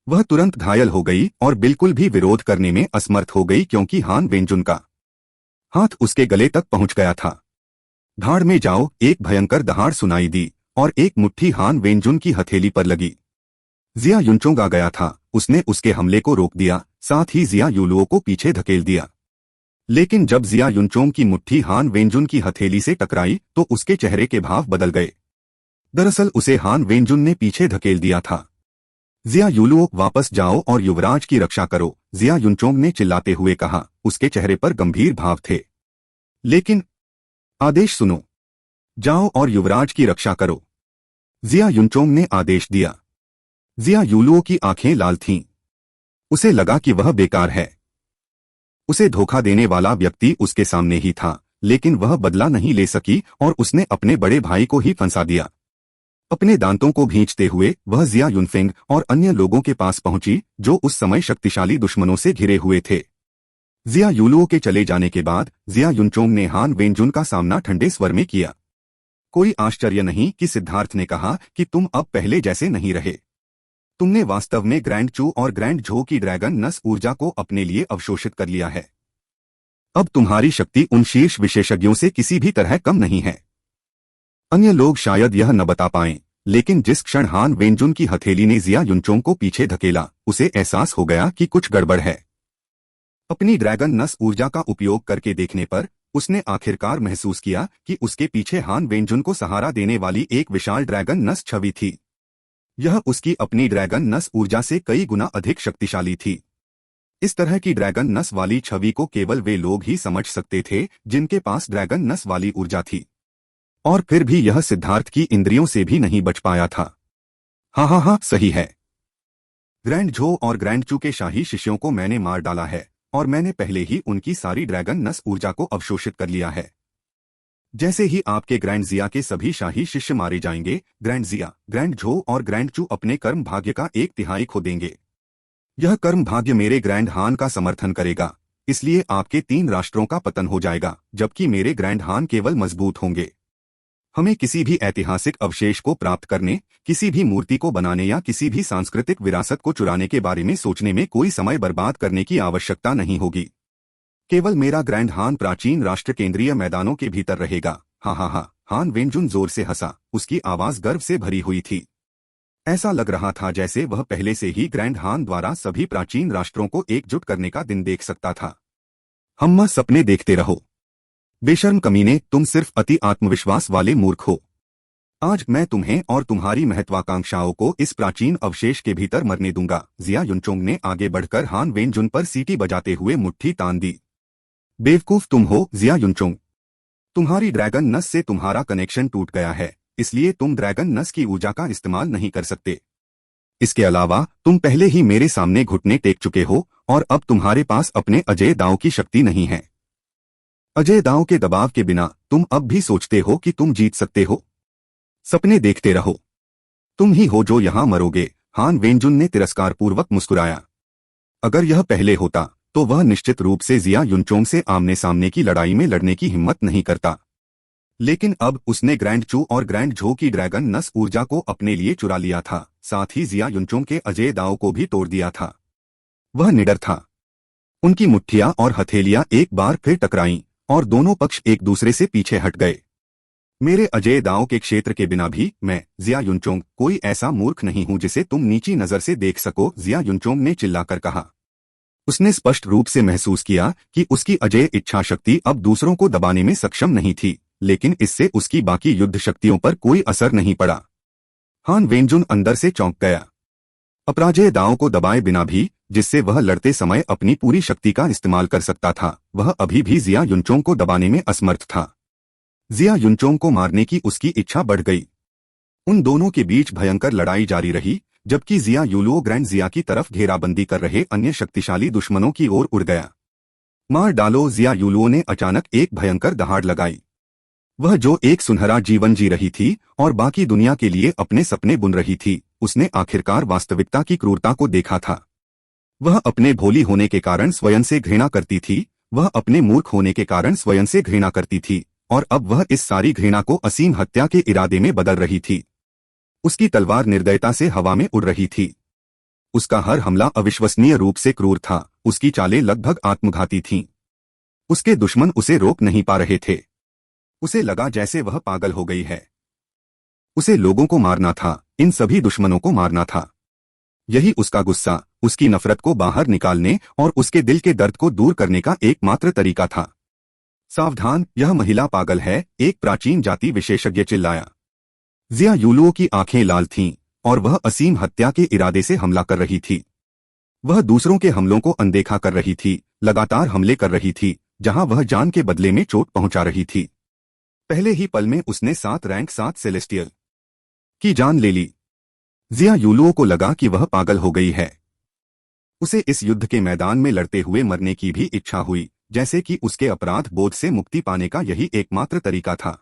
वह तुरंत घायल हो गई और बिल्कुल भी विरोध करने में असमर्थ हो गई, क्योंकि हान वेंजुन का हाथ उसके गले तक पहुंच गया था। धाड़ में जाओ, एक भयंकर दहाड़ सुनाई दी और एक मुट्ठी हान वेंजुन की हथेली पर लगी। जिया युनचोंग आ गया था। उसने उसके हमले को रोक दिया, साथ ही जिया यूलुओ को पीछे धकेल दिया। लेकिन जब जिया युनचोंग की मुट्ठी हान वेंजुन की हथेली से टकराई तो उसके चेहरे के भाव बदल गए। दरअसल उसे हान वेंजुन ने पीछे धकेल दिया था। जिया यूलुओ, वापस जाओ और युवराज की रक्षा करो, जिया युनचोंग ने चिल्लाते हुए कहा। उसके चेहरे पर गंभीर भाव थे। लेकिन आदेश सुनो, जाओ और युवराज की रक्षा करो। जिया युनचोंग ने आदेश दिया। जिया यूलुओ की आंखें लाल थीं। उसे लगा कि वह बेकार है। उसे धोखा देने वाला व्यक्ति उसके सामने ही था, लेकिन वह बदला नहीं ले सकी और उसने अपने बड़े भाई को ही फंसा दिया। अपने दांतों को भींचते हुए वह जिया युनफेंग और अन्य लोगों के पास पहुंची, जो उस समय शक्तिशाली दुश्मनों से घिरे हुए थे। जिया यूलुओ के चले जाने के बाद जिया युनचोंग ने हान वेनजुन का सामना ठंडे स्वर में किया। कोई आश्चर्य नहीं कि सिद्धार्थ ने कहा कि तुम अब पहले जैसे नहीं रहे। तुमने वास्तव में ग्रैंड चू और ग्रैंड झो की ड्रैगन नस ऊर्जा को अपने लिए अवशोषित कर लिया है। अब तुम्हारी शक्ति उन शीर्ष विशेषज्ञों से किसी भी तरह कम नहीं है। अन्य लोग शायद यह न बता पाएं, लेकिन जिस क्षण हान वेनजुन की हथेली ने जिया युनचोंग को पीछे धकेला, उसे एहसास हो गया कि कुछ गड़बड़ है। अपनी ड्रैगन नस ऊर्जा का उपयोग करके देखने पर उसने आखिरकार महसूस किया कि उसके पीछे हान वेनजुन को सहारा देने वाली एक विशाल ड्रैगन नस छवि थी। यह उसकी अपनी ड्रैगन नस ऊर्जा से कई गुना अधिक शक्तिशाली थी। इस तरह की ड्रैगन नस वाली छवि को केवल वे लोग ही समझ सकते थे जिनके पास ड्रैगन नस वाली ऊर्जा थी। और फिर भी यह सिद्धार्थ की इंद्रियों से भी नहीं बच पाया था। हाँ, सही है। ग्रैंड झो और ग्रैंड चू के शाही शिष्यों को मैंने मार डाला है और मैंने पहले ही उनकी सारी ड्रैगन नस ऊर्जा को अवशोषित कर लिया है। जैसे ही आपके ग्रैंड जिया के सभी शाही शिष्य मारे जाएंगे, ग्रैंड जिया, ग्रैंड झो और ग्रैंड चू अपने कर्म भाग्य का 1/3 खो देंगे। यह कर्म भाग्य मेरे ग्रैंड हान का समर्थन करेगा, इसलिए आपके 3 राष्ट्रों का पतन हो जाएगा, जबकि मेरे ग्रैंड हान केवल मजबूत होंगे। हमें किसी भी ऐतिहासिक अवशेष को प्राप्त करने, किसी भी मूर्ति को बनाने या किसी भी सांस्कृतिक विरासत को चुराने के बारे में सोचने में कोई समय बर्बाद करने की आवश्यकता नहीं होगी। केवल मेरा ग्रैंड हान प्राचीन राष्ट्र केंद्रीय मैदानों के भीतर रहेगा। हाँ, हान वेनजुन जोर से हंसा। उसकी आवाज गर्व से भरी हुई थी। ऐसा लग रहा था जैसे वह पहले से ही ग्रैंड हान द्वारा सभी प्राचीन राष्ट्रों को एकजुट करने का दिन देख सकता था। हम सपने देखते रहो। बेशर्म कमीने, तुम सिर्फ अति आत्मविश्वास वाले मूर्ख हो। आज मैं तुम्हें और तुम्हारी महत्वाकांक्षाओं को इस प्राचीन अवशेष के भीतर मरने दूंगा। जिया युनचोंग ने आगे बढ़कर हान वेनजुन पर सीटी बजाते हुए मुट्ठी तान दी। बेवकूफ तुम हो जिया युनचोंग। तुम्हारी ड्रैगन नस से तुम्हारा कनेक्शन टूट गया है, इसलिए तुम ड्रैगन नस की ऊर्जा का इस्तेमाल नहीं कर सकते। इसके अलावा तुम पहले ही मेरे सामने घुटने टेक चुके हो और अब तुम्हारे पास अपने अजय दांव की शक्ति नहीं है। अजय दांव के दबाव के बिना तुम अब भी सोचते हो कि तुम जीत सकते हो। सपने देखते रहो। तुम ही हो जो यहां मरोगे। हान वेनजुन ने तिरस्कारपूर्वक मुस्कुराया। अगर यह पहले होता तो वह निश्चित रूप से जिया युनचोंग से आमने सामने की लड़ाई में लड़ने की हिम्मत नहीं करता। लेकिन अब उसने ग्रैंड चू और ग्रैंड झो की ड्रैगन नस ऊर्जा को अपने लिए चुरा लिया था, साथ ही जिया युनचोंग के अजय दांव को भी तोड़ दिया था। वह निडर था। उनकी मुट्ठियां और हथेलियां एक बार फिर टकराईं और दोनों पक्ष एक दूसरे से पीछे हट गए। मेरे अजय दांव के क्षेत्र के बिना भी मैं, जिया युनचोंग, कोई ऐसा मूर्ख नहीं हूं जिसे तुम नीची नजर से देख सको, जिया युनचोंग ने चिल्लाकर कहा। उसने स्पष्ट रूप से महसूस किया कि उसकी अजय इच्छा शक्ति अब दूसरों को दबाने में सक्षम नहीं थी, लेकिन इससे उसकी बाकी युद्ध शक्तियों पर कोई असर नहीं पड़ा। हान वेनजुन अंदर से चौंक गया। अपराजय दांव को दबाए बिना भी, जिससे वह लड़ते समय अपनी पूरी शक्ति का इस्तेमाल कर सकता था, वह अभी भी जिया युनचोंग को दबाने में असमर्थ था। जिया युनचोंग को मारने की उसकी इच्छा बढ़ गई। उन दोनों के बीच भयंकर लड़ाई जारी रही, जबकि जिया यूलुओ ग्रैंड जिया की तरफ घेराबंदी कर रहे अन्य शक्तिशाली दुश्मनों की ओर उड़ गया। मार डालो, जिया यूलुओ ने अचानक एक भयंकर दहाड़ लगाई। वह जो एक सुनहरा जीवन जी रही थी और बाकी दुनिया के लिए अपने सपने बुन रही थी, उसने आखिरकार वास्तविकता की क्रूरता को देखा था। वह अपने भोली होने के कारण स्वयं से घृणा करती थी, वह अपने मूर्ख होने के कारण स्वयं से घृणा करती थी, और अब वह इस सारी घृणा को असीम हत्या के इरादे में बदल रही थी। उसकी तलवार निर्दयता से हवा में उड़ रही थी। उसका हर हमला अविश्वसनीय रूप से क्रूर था, उसकी चालें लगभग आत्मघाती थीं। उसके दुश्मन उसे रोक नहीं पा रहे थे। उसे लगा जैसे वह पागल हो गई है। उसे लोगों को मारना था, इन सभी दुश्मनों को मारना था। यही उसका गुस्सा, उसकी नफरत को बाहर निकालने और उसके दिल के दर्द को दूर करने का एकमात्र तरीका था। सावधान, यह महिला पागल है, एक प्राचीन जाति विशेषज्ञ चिल्लाया। जिया यूलुओ की आंखें लाल थीं और वह असीम हत्या के इरादे से हमला कर रही थी। वह दूसरों के हमलों को अनदेखा कर रही थी, लगातार हमले कर रही थी, जहां वह जान के बदले में चोट पहुंचा रही थी। पहले ही पल में उसने 7 रैंक 7 सेलेस्टियल की जान ले ली। जिया यूलुओ को लगा कि वह पागल हो गई है। उसे इस युद्ध के मैदान में लड़ते हुए मरने की भी इच्छा हुई, जैसे कि उसके अपराध बोध से मुक्ति पाने का यही एकमात्र तरीका था।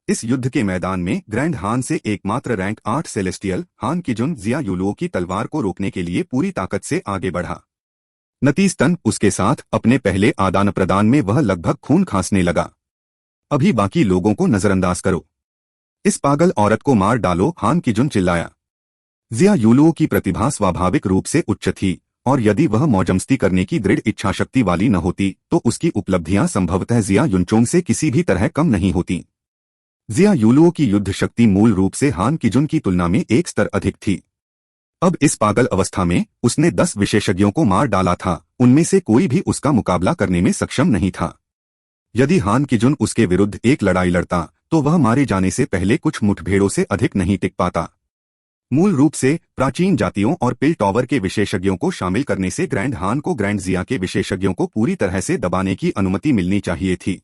इस युद्ध के मैदान में ग्रैंड हान से एकमात्र रैंक 8 सेलेस्टियल हान किजुन जिया यूलुओ की तलवार को रोकने के लिए पूरी ताकत से आगे बढ़ा। नतीजतन उसके साथ अपने पहले आदान प्रदान में वह लगभग खून खांसने लगा। अभी बाकी लोगों को नजरअंदाज करो, इस पागल औरत को मार डालो, हान किजुन चिल्लाया। जिया यूलुओ की प्रतिभा स्वाभाविक रूप से उच्च थी, और यदि वह मौजमस्ती करने की दृढ़ इच्छाशक्ति वाली न होती तो उसकी उपलब्धियां संभवतः जिया युनचोंग से किसी भी तरह कम नहीं होती। जिया यूलुओ की युद्ध शक्ति मूल रूप से हान किजुन की तुलना में एक स्तर अधिक थी। अब इस पागल अवस्था में उसने 10 विशेषज्ञों को मार डाला था, उनमें से कोई भी उसका मुकाबला करने में सक्षम नहीं था। यदि हान किजुन उसके विरुद्ध एक लड़ाई लड़ता तो वह मारे जाने से पहले कुछ मुठभेड़ों से अधिक नहीं टिक पाता। मूल रूप से प्राचीन जातियों और पिल टॉवर के विशेषज्ञों को शामिल करने से ग्रैंड हान को ग्रैंड जिया के विशेषज्ञों को पूरी तरह से दबाने की अनुमति मिलनी चाहिए थी।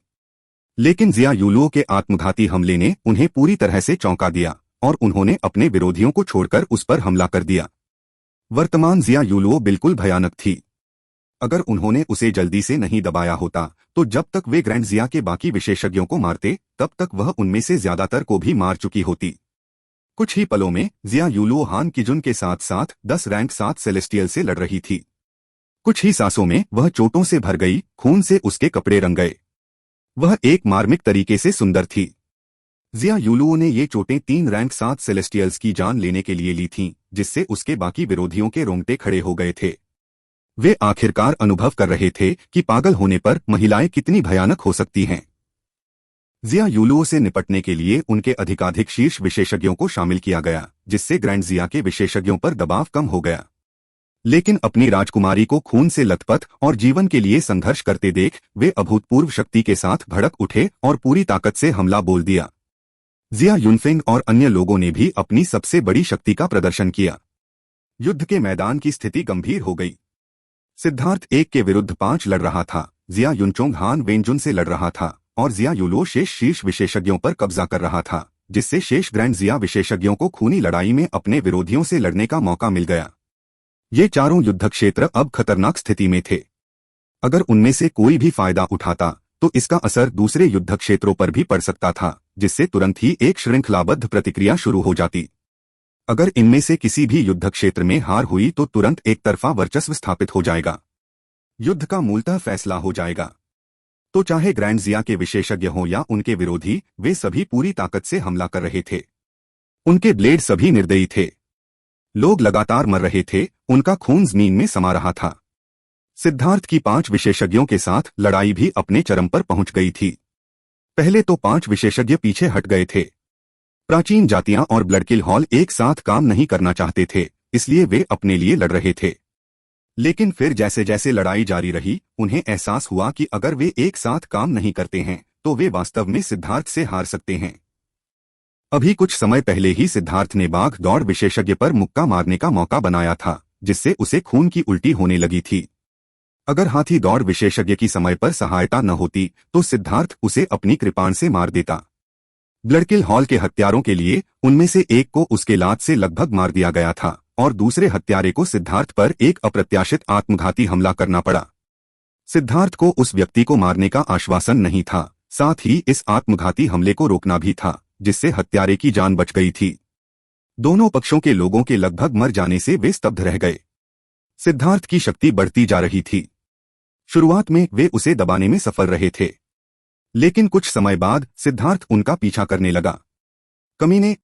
लेकिन जिया यूलुओ के आत्मघाती हमले ने उन्हें पूरी तरह से चौंका दिया और उन्होंने अपने विरोधियों को छोड़कर उस पर हमला कर दिया। वर्तमान जिया यूलुओ बिल्कुल भयानक थी। अगर उन्होंने उसे जल्दी से नहीं दबाया होता तो जब तक वे ग्रैंड जिया के बाकी विशेषज्ञों को मारते तब तक वह उनमें से ज्यादातर को भी मार चुकी होती। कुछ ही पलों में जिया यूलुओ हान किजुन के साथ साथ 10 रैंक 7 सेलेस्टियल से लड़ रही थी। कुछ ही सांसों में वह चोटों से भर गई, खून से उसके कपड़े रंग गए। वह एक मार्मिक तरीके से सुंदर थी। जिया यूलुओ ने ये चोटें 3 रैंक 7 सेलेस्टियल्स की जान लेने के लिए ली थीं, जिससे उसके बाकी विरोधियों के रोंगटे खड़े हो गए थे। वे आखिरकार अनुभव कर रहे थे कि पागल होने पर महिलाएं कितनी भयानक हो सकती हैं। जिया यूलुओ से निपटने के लिए उनके अधिकाधिक शीर्ष विशेषज्ञों को शामिल किया गया, जिससे ग्रैंड जिया के विशेषज्ञों पर दबाव कम हो गया। लेकिन अपनी राजकुमारी को खून से लथपथ और जीवन के लिए संघर्ष करते देख वे अभूतपूर्व शक्ति के साथ भड़क उठे और पूरी ताकत से हमला बोल दिया। जिया युनफेंग और अन्य लोगों ने भी अपनी सबसे बड़ी शक्ति का प्रदर्शन किया। युद्ध के मैदान की स्थिति गंभीर हो गई। सिद्धार्थ 1 के विरुद्ध 5 लड़ रहा था, जिया युनचोंग हान वेंजुन से लड़ रहा था और जिया यूलुओ शेष शीर्ष विशेषज्ञों पर कब्जा कर रहा था, जिससे शेष ग्रैंड जिया विशेषज्ञों को खूनी लड़ाई में अपने विरोधियों से लड़ने का मौका मिल गया। ये चारों युद्ध क्षेत्र अब खतरनाक स्थिति में थे। अगर उनमें से कोई भी फायदा उठाता तो इसका असर दूसरे युद्ध क्षेत्रों पर भी पड़ सकता था, जिससे तुरंत ही एक श्रृंखलाबद्ध प्रतिक्रिया शुरू हो जाती। अगर इनमें से किसी भी युद्ध क्षेत्र में हार हुई तो तुरंत एक तरफा वर्चस्व स्थापित हो जाएगा। युद्ध का मूलतः फैसला हो जाएगा। तो चाहे ग्रैंड जिया के विशेषज्ञ हों या उनके विरोधी, वे सभी पूरी ताकत से हमला कर रहे थे। उनके ब्लेड सभी निर्दयी थे। लोग लगातार मर रहे थे, उनका खून जमीन में समा रहा था। सिद्धार्थ की 5 विशेषज्ञों के साथ लड़ाई भी अपने चरम पर पहुंच गई थी। पहले तो 5 विशेषज्ञ पीछे हट गए थे। प्राचीन जातियां और ब्लडकिल हॉल एक साथ काम नहीं करना चाहते थे, इसलिए वे अपने लिए लड़ रहे थे। लेकिन फिर जैसे जैसे लड़ाई जारी रही, उन्हें एहसास हुआ कि अगर वे एक साथ काम नहीं करते हैं तो वे वास्तव में सिद्धार्थ से हार सकते हैं। अभी कुछ समय पहले ही सिद्धार्थ ने बाघ दौड़ विशेषज्ञ पर मुक्का मारने का मौका बनाया था, जिससे उसे खून की उल्टी होने लगी थी। अगर हाथी दौड़ विशेषज्ञ की समय पर सहायता न होती तो सिद्धार्थ उसे अपनी कृपाण से मार देता। ब्लडकिल हॉल के हत्यारों के लिए उनमें से एक को उसके लात से लगभग मार दिया गया था और दूसरे हत्यारे को सिद्धार्थ पर एक अप्रत्याशित आत्मघाती हमला करना पड़ा। सिद्धार्थ को उस व्यक्ति को मारने का आश्वासन नहीं था, साथ ही इस आत्मघाती हमले को रोकना भी था, जिससे हत्यारे की जान बच गई थी। दोनों पक्षों के लोगों के लगभग मर जाने से वे स्तब्ध रह गए। सिद्धार्थ की शक्ति बढ़ती जा रही थी। शुरुआत में वे उसे दबाने में सफल रहे थे, लेकिन कुछ समय बाद सिद्धार्थ उनका पीछा करने लगा। कमीने,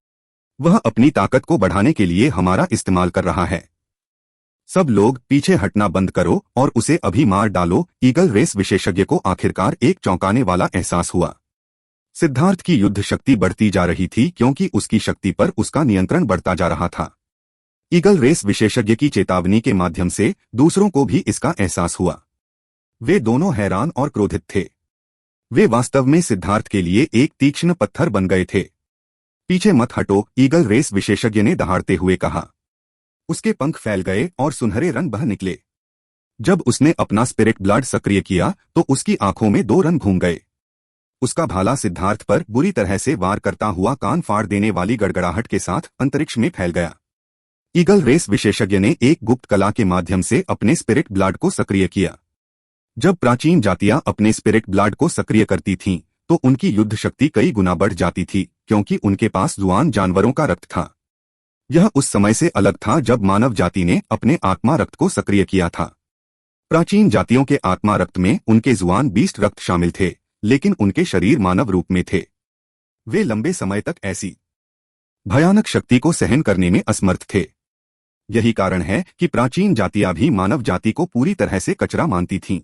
वह अपनी ताकत को बढ़ाने के लिए हमारा इस्तेमाल कर रहा है। सब लोग पीछे हटना बंद करो और उसे अभी मार डालो। ईगल रेस विशेषज्ञ को आखिरकार एक चौंकाने वाला एहसास हुआ। सिद्धार्थ की युद्ध शक्ति बढ़ती जा रही थी क्योंकि उसकी शक्ति पर उसका नियंत्रण बढ़ता जा रहा था। ईगल रेस विशेषज्ञ की चेतावनी के माध्यम से दूसरों को भी इसका एहसास हुआ। वे दोनों हैरान और क्रोधित थे। वे वास्तव में सिद्धार्थ के लिए एक तीक्ष्ण पत्थर बन गए थे। पीछे मत हटो, ईगल रेस विशेषज्ञ ने दहाड़ते हुए कहा। उसके पंख फैल गए और सुनहरे रंग बह निकले। जब उसने अपना स्पिरिट ब्लड सक्रिय किया तो उसकी आंखों में 2 रंग घूम गए। उसका भाला सिद्धार्थ पर बुरी तरह से वार करता हुआ कान फाड़ देने वाली गड़गड़ाहट के साथ अंतरिक्ष में फैल गया। ईगल रेस विशेषज्ञ ने एक गुप्त कला के माध्यम से अपने स्पिरिट ब्लड को सक्रिय किया। जब प्राचीन जातियां अपने स्पिरिट ब्लड को सक्रिय करती थीं, तो उनकी युद्ध शक्ति कई गुना बढ़ जाती थी, क्योंकि उनके पास जुआन जानवरों का रक्त था। यह उस समय से अलग था जब मानव जाति ने अपने आत्मा रक्त को सक्रिय किया था। प्राचीन जातियों के आत्मा रक्त में उनके जुआन बीस्ट रक्त शामिल थे, लेकिन उनके शरीर मानव रूप में थे। वे लंबे समय तक ऐसी भयानक शक्ति को सहन करने में असमर्थ थे। यही कारण है कि प्राचीन जातियां भी मानव जाति को पूरी तरह से कचरा मानती थीं।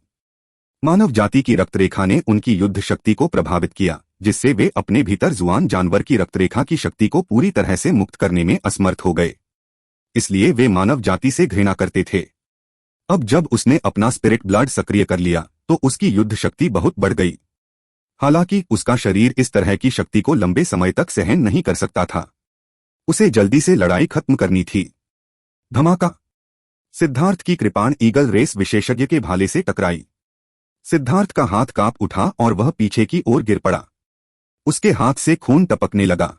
मानव जाति की रक्तरेखा ने उनकी युद्ध शक्ति को प्रभावित किया, जिससे वे अपने भीतर जुआन जानवर की रक्तरेखा की शक्ति को पूरी तरह से मुक्त करने में असमर्थ हो गए। इसलिए वे मानव जाति से घृणा करते थे। अब जब उसने अपना स्पिरिट ब्लड सक्रिय कर लिया, तो उसकी युद्ध शक्ति बहुत बढ़ गई। हालांकि उसका शरीर इस तरह की शक्ति को लंबे समय तक सहन नहीं कर सकता था। उसे जल्दी से लड़ाई खत्म करनी थी। धमाका! सिद्धार्थ की कृपाण ईगल रेस विशेषज्ञ के भाले से टकराई। सिद्धार्थ का हाथ कांप उठा और वह पीछे की ओर गिर पड़ा। उसके हाथ से खून टपकने लगा।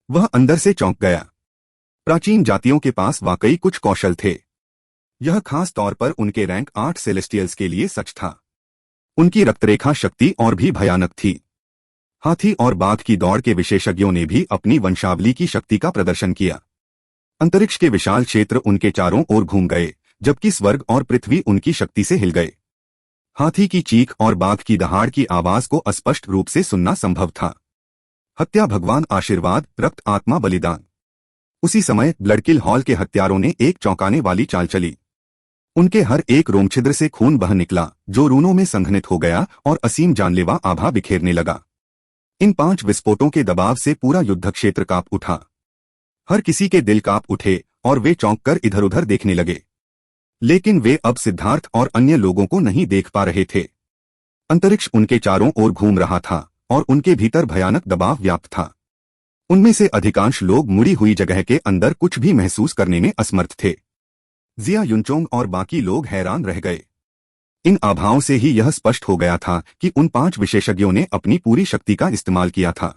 वह अंदर से चौंक गया। प्राचीन जातियों के पास वाकई कुछ कौशल थे। यह खास तौर पर उनके रैंक 8 सेलेस्टियल्स के लिए सच था। उनकी रक्तरेखा शक्ति और भी भयानक थी। हाथी और बाघ की दौड़ के विशेषज्ञों ने भी अपनी वंशावली की शक्ति का प्रदर्शन किया। अंतरिक्ष के विशाल क्षेत्र उनके चारों ओर घूम गए, जबकि स्वर्ग और पृथ्वी उनकी शक्ति से हिल गए। हाथी की चीख और बाघ की दहाड़ की आवाज को स्पष्ट रूप से सुनना संभव था। हत्या, भगवान आशीर्वाद, रक्त, आत्मा, बलिदान। उसी समय ब्लडकिल हॉल के हत्यारों ने एक चौंकाने वाली चाल चली। उनके हर एक रोमछिद्र से खून बह निकला, जो रूनों में संघनित हो गया और असीम जानलेवा आभा बिखेरने लगा। इन 5 विस्फोटों के दबाव से पूरा युद्ध क्षेत्र कांप उठा। हर किसी के दिल कांप उठे और वे चौंक कर इधर उधर देखने लगे। लेकिन वे अब सिद्धार्थ और अन्य लोगों को नहीं देख पा रहे थे। अंतरिक्ष उनके चारों ओर घूम रहा था और उनके भीतर भयानक दबाव व्याप्त था। उनमें से अधिकांश लोग मुड़ी हुई जगह के अंदर कुछ भी महसूस करने में असमर्थ थे। जिया युनचोंग और बाकी लोग हैरान रह गए। इन आभाओं से ही यह स्पष्ट हो गया था कि उन 5 विशेषज्ञों ने अपनी पूरी शक्ति का इस्तेमाल किया था।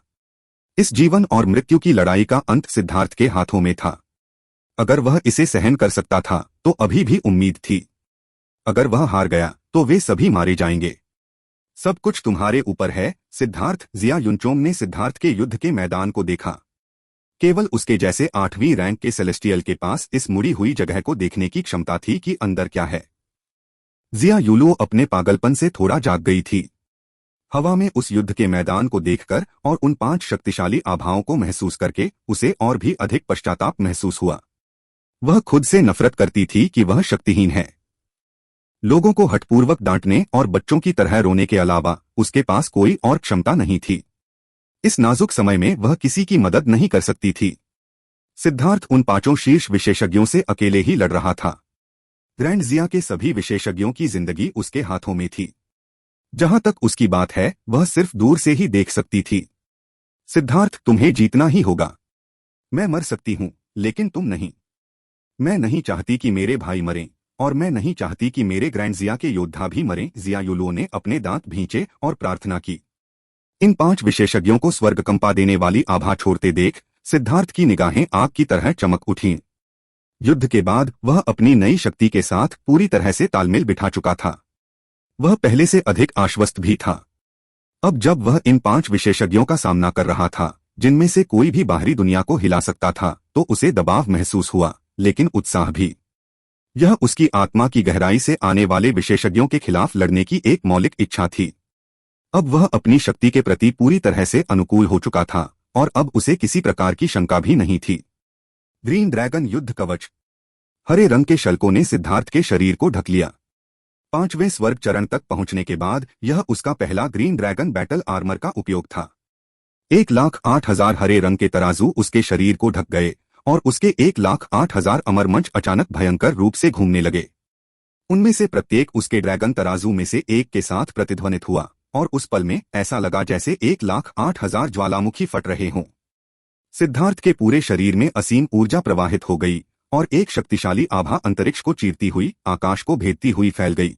इस जीवन और मृत्यु की लड़ाई का अंत सिद्धार्थ के हाथों में था। अगर वह इसे सहन कर सकता था तो अभी भी उम्मीद थी। अगर वह हार गया तो वे सभी मारे जाएंगे। सब कुछ तुम्हारे ऊपर है, सिद्धार्थ। जिया युनचोंग ने सिद्धार्थ के युद्ध के मैदान को देखा। केवल उसके जैसे 8वीं रैंक के सेलेस्टियल के पास इस मुड़ी हुई जगह को देखने की क्षमता थी कि अंदर क्या है। जिया युलो अपने पागलपन से थोड़ा जाग गई थी। हवा में उस युद्ध के मैदान को देखकर और उन 5 शक्तिशाली आभाओं को महसूस करके उसे और भी अधिक पश्चाताप महसूस हुआ। वह खुद से नफरत करती थी कि वह शक्तिहीन है। लोगों को हठपूर्वक डांटने और बच्चों की तरह रोने के अलावा उसके पास कोई और क्षमता नहीं थी। इस नाजुक समय में वह किसी की मदद नहीं कर सकती थी। सिद्धार्थ उन 5 शीर्ष विशेषज्ञों से अकेले ही लड़ रहा था। ग्रैंड जिया के सभी विशेषज्ञों की जिंदगी उसके हाथों में थी। जहां तक उसकी बात है, वह सिर्फ दूर से ही देख सकती थी। सिद्धार्थ, तुम्हें जीतना ही होगा। मैं मर सकती हूं, लेकिन तुम नहीं। मैं नहीं चाहती कि मेरे भाई मरें, और मैं नहीं चाहती कि मेरे ग्रैंड जिया के योद्धा भी मरें। जिया युलो ने अपने दांत भींचे और प्रार्थना की। इन 5 विशेषज्ञों को स्वर्ग कंपा देने वाली आभा छोड़ते देख सिद्धार्थ की निगाहें आग की तरह चमक उठीं। युद्ध के बाद वह अपनी नई शक्ति के साथ पूरी तरह से तालमेल बिठा चुका था। वह पहले से अधिक आश्वस्त भी था। अब जब वह इन 5 विशेषज्ञों का सामना कर रहा था, जिनमें से कोई भी बाहरी दुनिया को हिला सकता था, तो उसे दबाव महसूस हुआ, लेकिन उत्साह भी। यह उसकी आत्मा की गहराई से आने वाले विशेषज्ञों के खिलाफ लड़ने की एक मौलिक इच्छा थी। अब वह अपनी शक्ति के प्रति पूरी तरह से अनुकूल हो चुका था और अब उसे किसी प्रकार की शंका भी नहीं थी। ग्रीन ड्रैगन युद्ध कवच। हरे रंग के शल्कों ने सिद्धार्थ के शरीर को ढक लिया। 5वें स्वर्ग चरण तक पहुंचने के बाद यह उसका पहला ग्रीन ड्रैगन बैटल आर्मर का उपयोग था। 1,08,000 हरे रंग के तराजू उसके शरीर को ढक गए और उसके 1,08,000 अमरमंच अचानक भयंकर रूप से घूमने लगे। उनमें से प्रत्येक उसके ड्रैगन तराजू में से एक के साथ प्रतिध्वनित हुआ और उस पल में ऐसा लगा जैसे 1,08,000 ज्वालामुखी फट रहे हों। सिद्धार्थ के पूरे शरीर में असीम ऊर्जा प्रवाहित हो गई और एक शक्तिशाली आभा अंतरिक्ष को चीरती हुई आकाश को भेदती हुई फैल गई।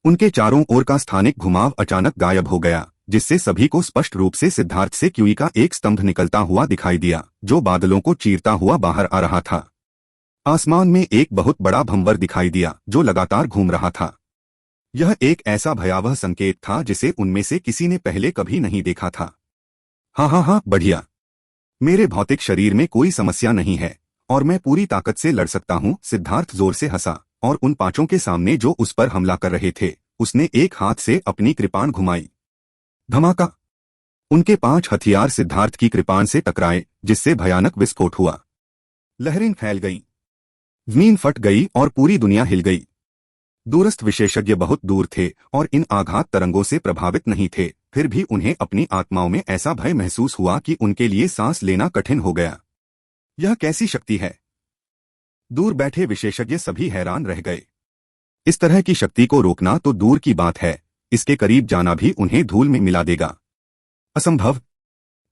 उनके चारों ओर का स्थानिक घुमाव अचानक गायब हो गया, जिससे सभी को स्पष्ट रूप से सिद्धार्थ से क्यूई का एक स्तंभ निकलता हुआ दिखाई दिया, जो बादलों को चीरता हुआ बाहर आ रहा था। आसमान में एक बहुत बड़ा भंवर दिखाई दिया जो लगातार घूम रहा था। यह एक ऐसा भयावह संकेत था जिसे उनमें से किसी ने पहले कभी नहीं देखा था। हाँ, बढ़िया। मेरे भौतिक शरीर में कोई समस्या नहीं है और मैं पूरी ताकत से लड़ सकता हूँ। सिद्धार्थ जोर से हंसा और उन पांचों के सामने जो उस पर हमला कर रहे थे, उसने एक हाथ से अपनी कृपाण घुमाई। धमाका! उनके 5 हथियार सिद्धार्थ की कृपाण से टकराए, जिससे भयानक विस्फोट हुआ। लहरें फैल गईं, जमीन फट गई और पूरी दुनिया हिल गई। दूरस्थ विशेषज्ञ बहुत दूर थे और इन आघात तरंगों से प्रभावित नहीं थे, फिर भी उन्हें अपनी आत्माओं में ऐसा भय महसूस हुआ कि उनके लिए सांस लेना कठिन हो गया। यह कैसी शक्ति है? दूर बैठे विशेषज्ञ सभी हैरान रह गए। इस तरह की शक्ति को रोकना तो दूर की बात है, इसके करीब जाना भी उन्हें धूल में मिला देगा। असंभव!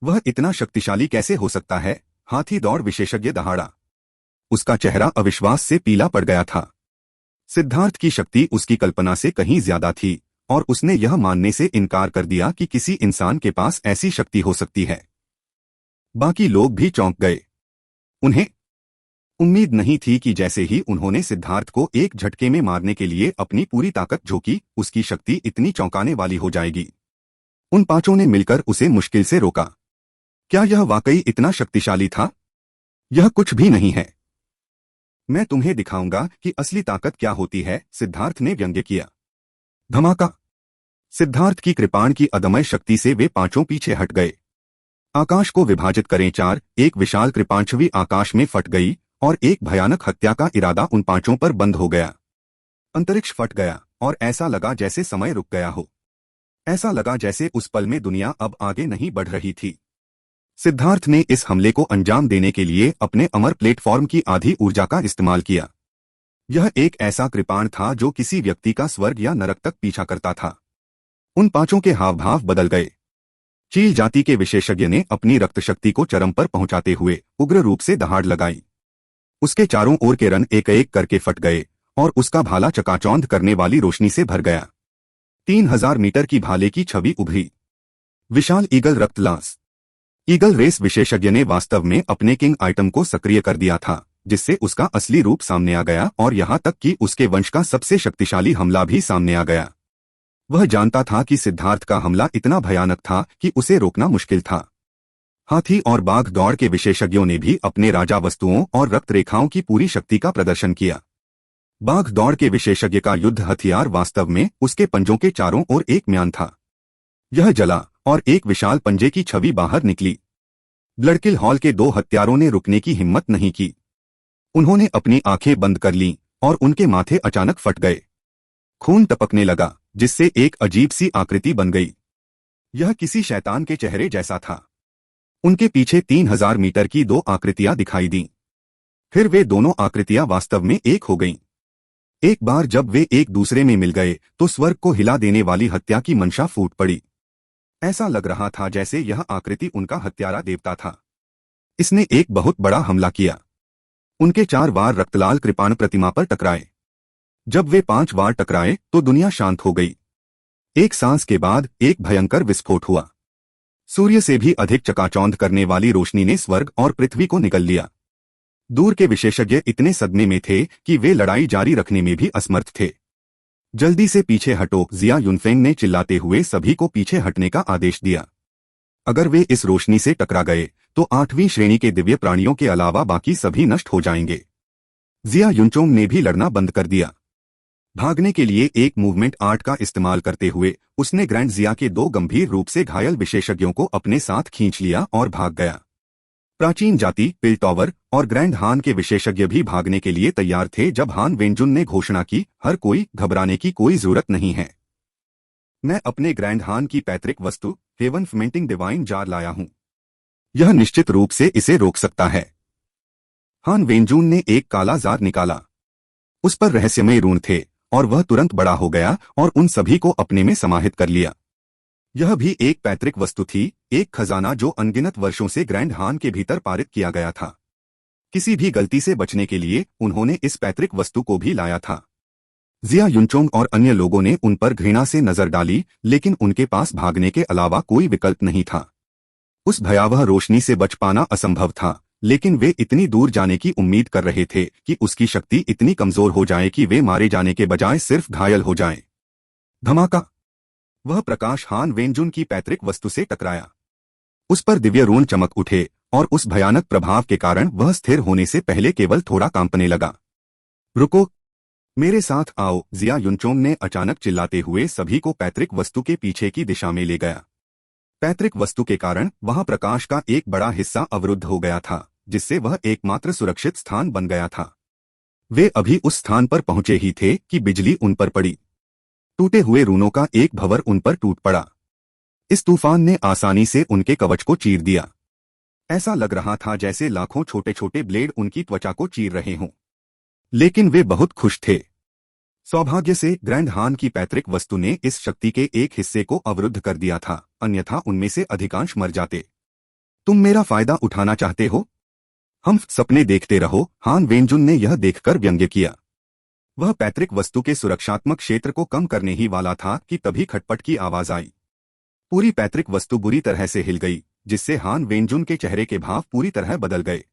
वह इतना शक्तिशाली कैसे हो सकता है? हाथी दौड़ विशेषज्ञ दहाड़ा। उसका चेहरा अविश्वास से पीला पड़ गया था। सिद्धार्थ की शक्ति उसकी कल्पना से कहीं ज्यादा थी और उसने यह मानने से इनकार कर दिया कि किसी इंसान के पास ऐसी शक्ति हो सकती है। बाकी लोग भी चौंक गए। उन्हें उम्मीद नहीं थी कि जैसे ही उन्होंने सिद्धार्थ को एक झटके में मारने के लिए अपनी पूरी ताकत झोंकी, उसकी शक्ति इतनी चौंकाने वाली हो जाएगी। उन पांचों ने मिलकर उसे मुश्किल से रोका। क्या यह वाकई इतना शक्तिशाली था? यह कुछ भी नहीं है। मैं तुम्हें दिखाऊंगा कि असली ताकत क्या होती है, सिद्धार्थ ने व्यंग्य किया। धमाका! सिद्धार्थ की कृपाण की अदम्य शक्ति से वे पांचों पीछे हट गए। आकाश को विभाजित करें 4, एक विशाल कृपाण छवि आकाश में फट गई और एक भयानक हत्या का इरादा उन पांचों पर बंद हो गया। अंतरिक्ष फट गया और ऐसा लगा जैसे समय रुक गया हो। ऐसा लगा जैसे उस पल में दुनिया अब आगे नहीं बढ़ रही थी। सिद्धार्थ ने इस हमले को अंजाम देने के लिए अपने अमर प्लेटफॉर्म की आधी ऊर्जा का इस्तेमाल किया। यह एक ऐसा कृपाण था जो किसी व्यक्ति का स्वर्ग या नरक तक पीछा करता था। उन पांचों के हाव भाव बदल गए। चील जाति के विशेषज्ञ ने अपनी रक्त शक्ति को चरम पर पहुंचाते हुए उग्र रूप से दहाड़ लगाई। उसके चारों ओर के रन एक एक करके फट गए और उसका भाला चकाचौंध करने वाली रोशनी से भर गया। 3000 मीटर की भाले की छवि उभरी। विशाल ईगल रक्तलांस ईगल रेस विशेषज्ञ ने वास्तव में अपने किंग आइटम को सक्रिय कर दिया था, जिससे उसका असली रूप सामने आ गया और यहां तक कि उसके वंश का सबसे शक्तिशाली हमला भी सामने आ गया। वह जानता था कि सिद्धार्थ का हमला इतना भयानक था कि उसे रोकना मुश्किल था। हाथी और बाघ दौड़ के विशेषज्ञों ने भी अपने राजा वस्तुओं और रक्त रेखाओं की पूरी शक्ति का प्रदर्शन किया। बाघ दौड़ के विशेषज्ञ का युद्ध हथियार वास्तव में उसके पंजों के चारों ओर एक म्यान था। यह जला और एक विशाल पंजे की छवि बाहर निकली। ब्लडकिल हॉल के 2 हत्यारों ने रुकने की हिम्मत नहीं की। उन्होंने अपनी आंखें बंद कर लीं और उनके माथे अचानक फट गए। खून टपकने लगा, जिससे एक अजीब सी आकृति बन गई। यह किसी शैतान के चेहरे जैसा था। उनके पीछे 3000 मीटर की 2 आकृतियां दिखाई दीं। फिर वे दोनों आकृतियां वास्तव में एक हो गईं। एक बार जब वे एक दूसरे में मिल गए तो स्वर्ग को हिला देने वाली हत्या की मंशा फूट पड़ी। ऐसा लग रहा था जैसे यह आकृति उनका हत्यारा देवता था। इसने एक बहुत बड़ा हमला किया। उनके 4 वार रक्तलाल कृपाण प्रतिमा पर टकराए। जब वे 5 वार टकराए तो दुनिया शांत हो गई। एक सांस के बाद एक भयंकर विस्फोट हुआ। सूर्य से भी अधिक चकाचौंध करने वाली रोशनी ने स्वर्ग और पृथ्वी को निगल लिया। दूर के विशेषज्ञ इतने सदमे में थे कि वे लड़ाई जारी रखने में भी असमर्थ थे। जल्दी से पीछे हटो, जिया युनफेंग ने चिल्लाते हुए सभी को पीछे हटने का आदेश दिया। अगर वे इस रोशनी से टकरा गए तो 8वीं श्रेणी के दिव्य प्राणियों के अलावा बाकी सभी नष्ट हो जाएंगे। जिया युनचोंग ने भी लड़ना बंद कर दिया। भागने के लिए एक मूवमेंट आर्ट का इस्तेमाल करते हुए उसने ग्रैंड जिया के 2 गंभीर रूप से घायल विशेषज्ञों को अपने साथ खींच लिया और भाग गया। प्राचीन जाति पिल टॉवर और ग्रैंड हान के विशेषज्ञ भी भागने के लिए तैयार थे जब हान वेंजुन ने घोषणा की, हर कोई, घबराने की कोई जरूरत नहीं है। मैं अपने ग्रैंड हान की पैतृक वस्तु हेवन फर्मेंटिंग डिवाइन जार लाया हूं। यह निश्चित रूप से इसे रोक सकता है। हान वेंजुन ने एक काला जार निकाला। उस पर रहस्यमय रून थे और वह तुरंत बड़ा हो गया और उन सभी को अपने में समाहित कर लिया। यह भी एक पैतृक वस्तु थी, एक खजाना जो अनगिनत वर्षों से ग्रैंड हान के भीतर पारित किया गया था। किसी भी गलती से बचने के लिए उन्होंने इस पैतृक वस्तु को भी लाया था। जिया युनचोंग और अन्य लोगों ने उन पर घृणा से नजर डाली, लेकिन उनके पास भागने के अलावा कोई विकल्प नहीं था। उस भयावह रोशनी से बच पाना असंभव था, लेकिन वे इतनी दूर जाने की उम्मीद कर रहे थे कि उसकी शक्ति इतनी कमजोर हो जाए कि वे मारे जाने के बजाय सिर्फ घायल हो जाएं। धमाका! वह प्रकाश हान वेंजुन की पैतृक वस्तु से टकराया। उस पर दिव्य रून चमक उठे और उस भयानक प्रभाव के कारण वह स्थिर होने से पहले केवल थोड़ा कांपने लगा। रुको, मेरे साथ आओ, जिया युनचोंग ने अचानक चिल्लाते हुए सभी को पैतृक वस्तु के पीछे की दिशा में ले गया। पैतृक वस्तु के कारण वहां प्रकाश का एक बड़ा हिस्सा अवरुद्ध हो गया था, जिससे वह एकमात्र सुरक्षित स्थान बन गया था। वे अभी उस स्थान पर पहुंचे ही थे कि बिजली उन पर पड़ी। टूटे हुए रूनों का एक भंवर उन पर टूट पड़ा। इस तूफान ने आसानी से उनके कवच को चीर दिया। ऐसा लग रहा था जैसे लाखों छोटे छोटे ब्लेड उनकी त्वचा को चीर रहे हों। लेकिन वे बहुत खुश थे। सौभाग्य से ग्रैंड हान की पैतृक वस्तु ने इस शक्ति के एक हिस्से को अवरुद्ध कर दिया था, अन्यथा उनमें से अधिकांश मर जाते। तुम मेरा फायदा उठाना चाहते हो? हम सपने देखते रहो, हान वेंजुन ने यह देखकर व्यंग्य किया। वह पैतृक वस्तु के सुरक्षात्मक क्षेत्र को कम करने ही वाला था कि तभी खटपट की आवाज आई। पूरी पैतृक वस्तु बुरी तरह से हिल गई, जिससे हान वेंजुन के चेहरे के भाव पूरी तरह बदल गए।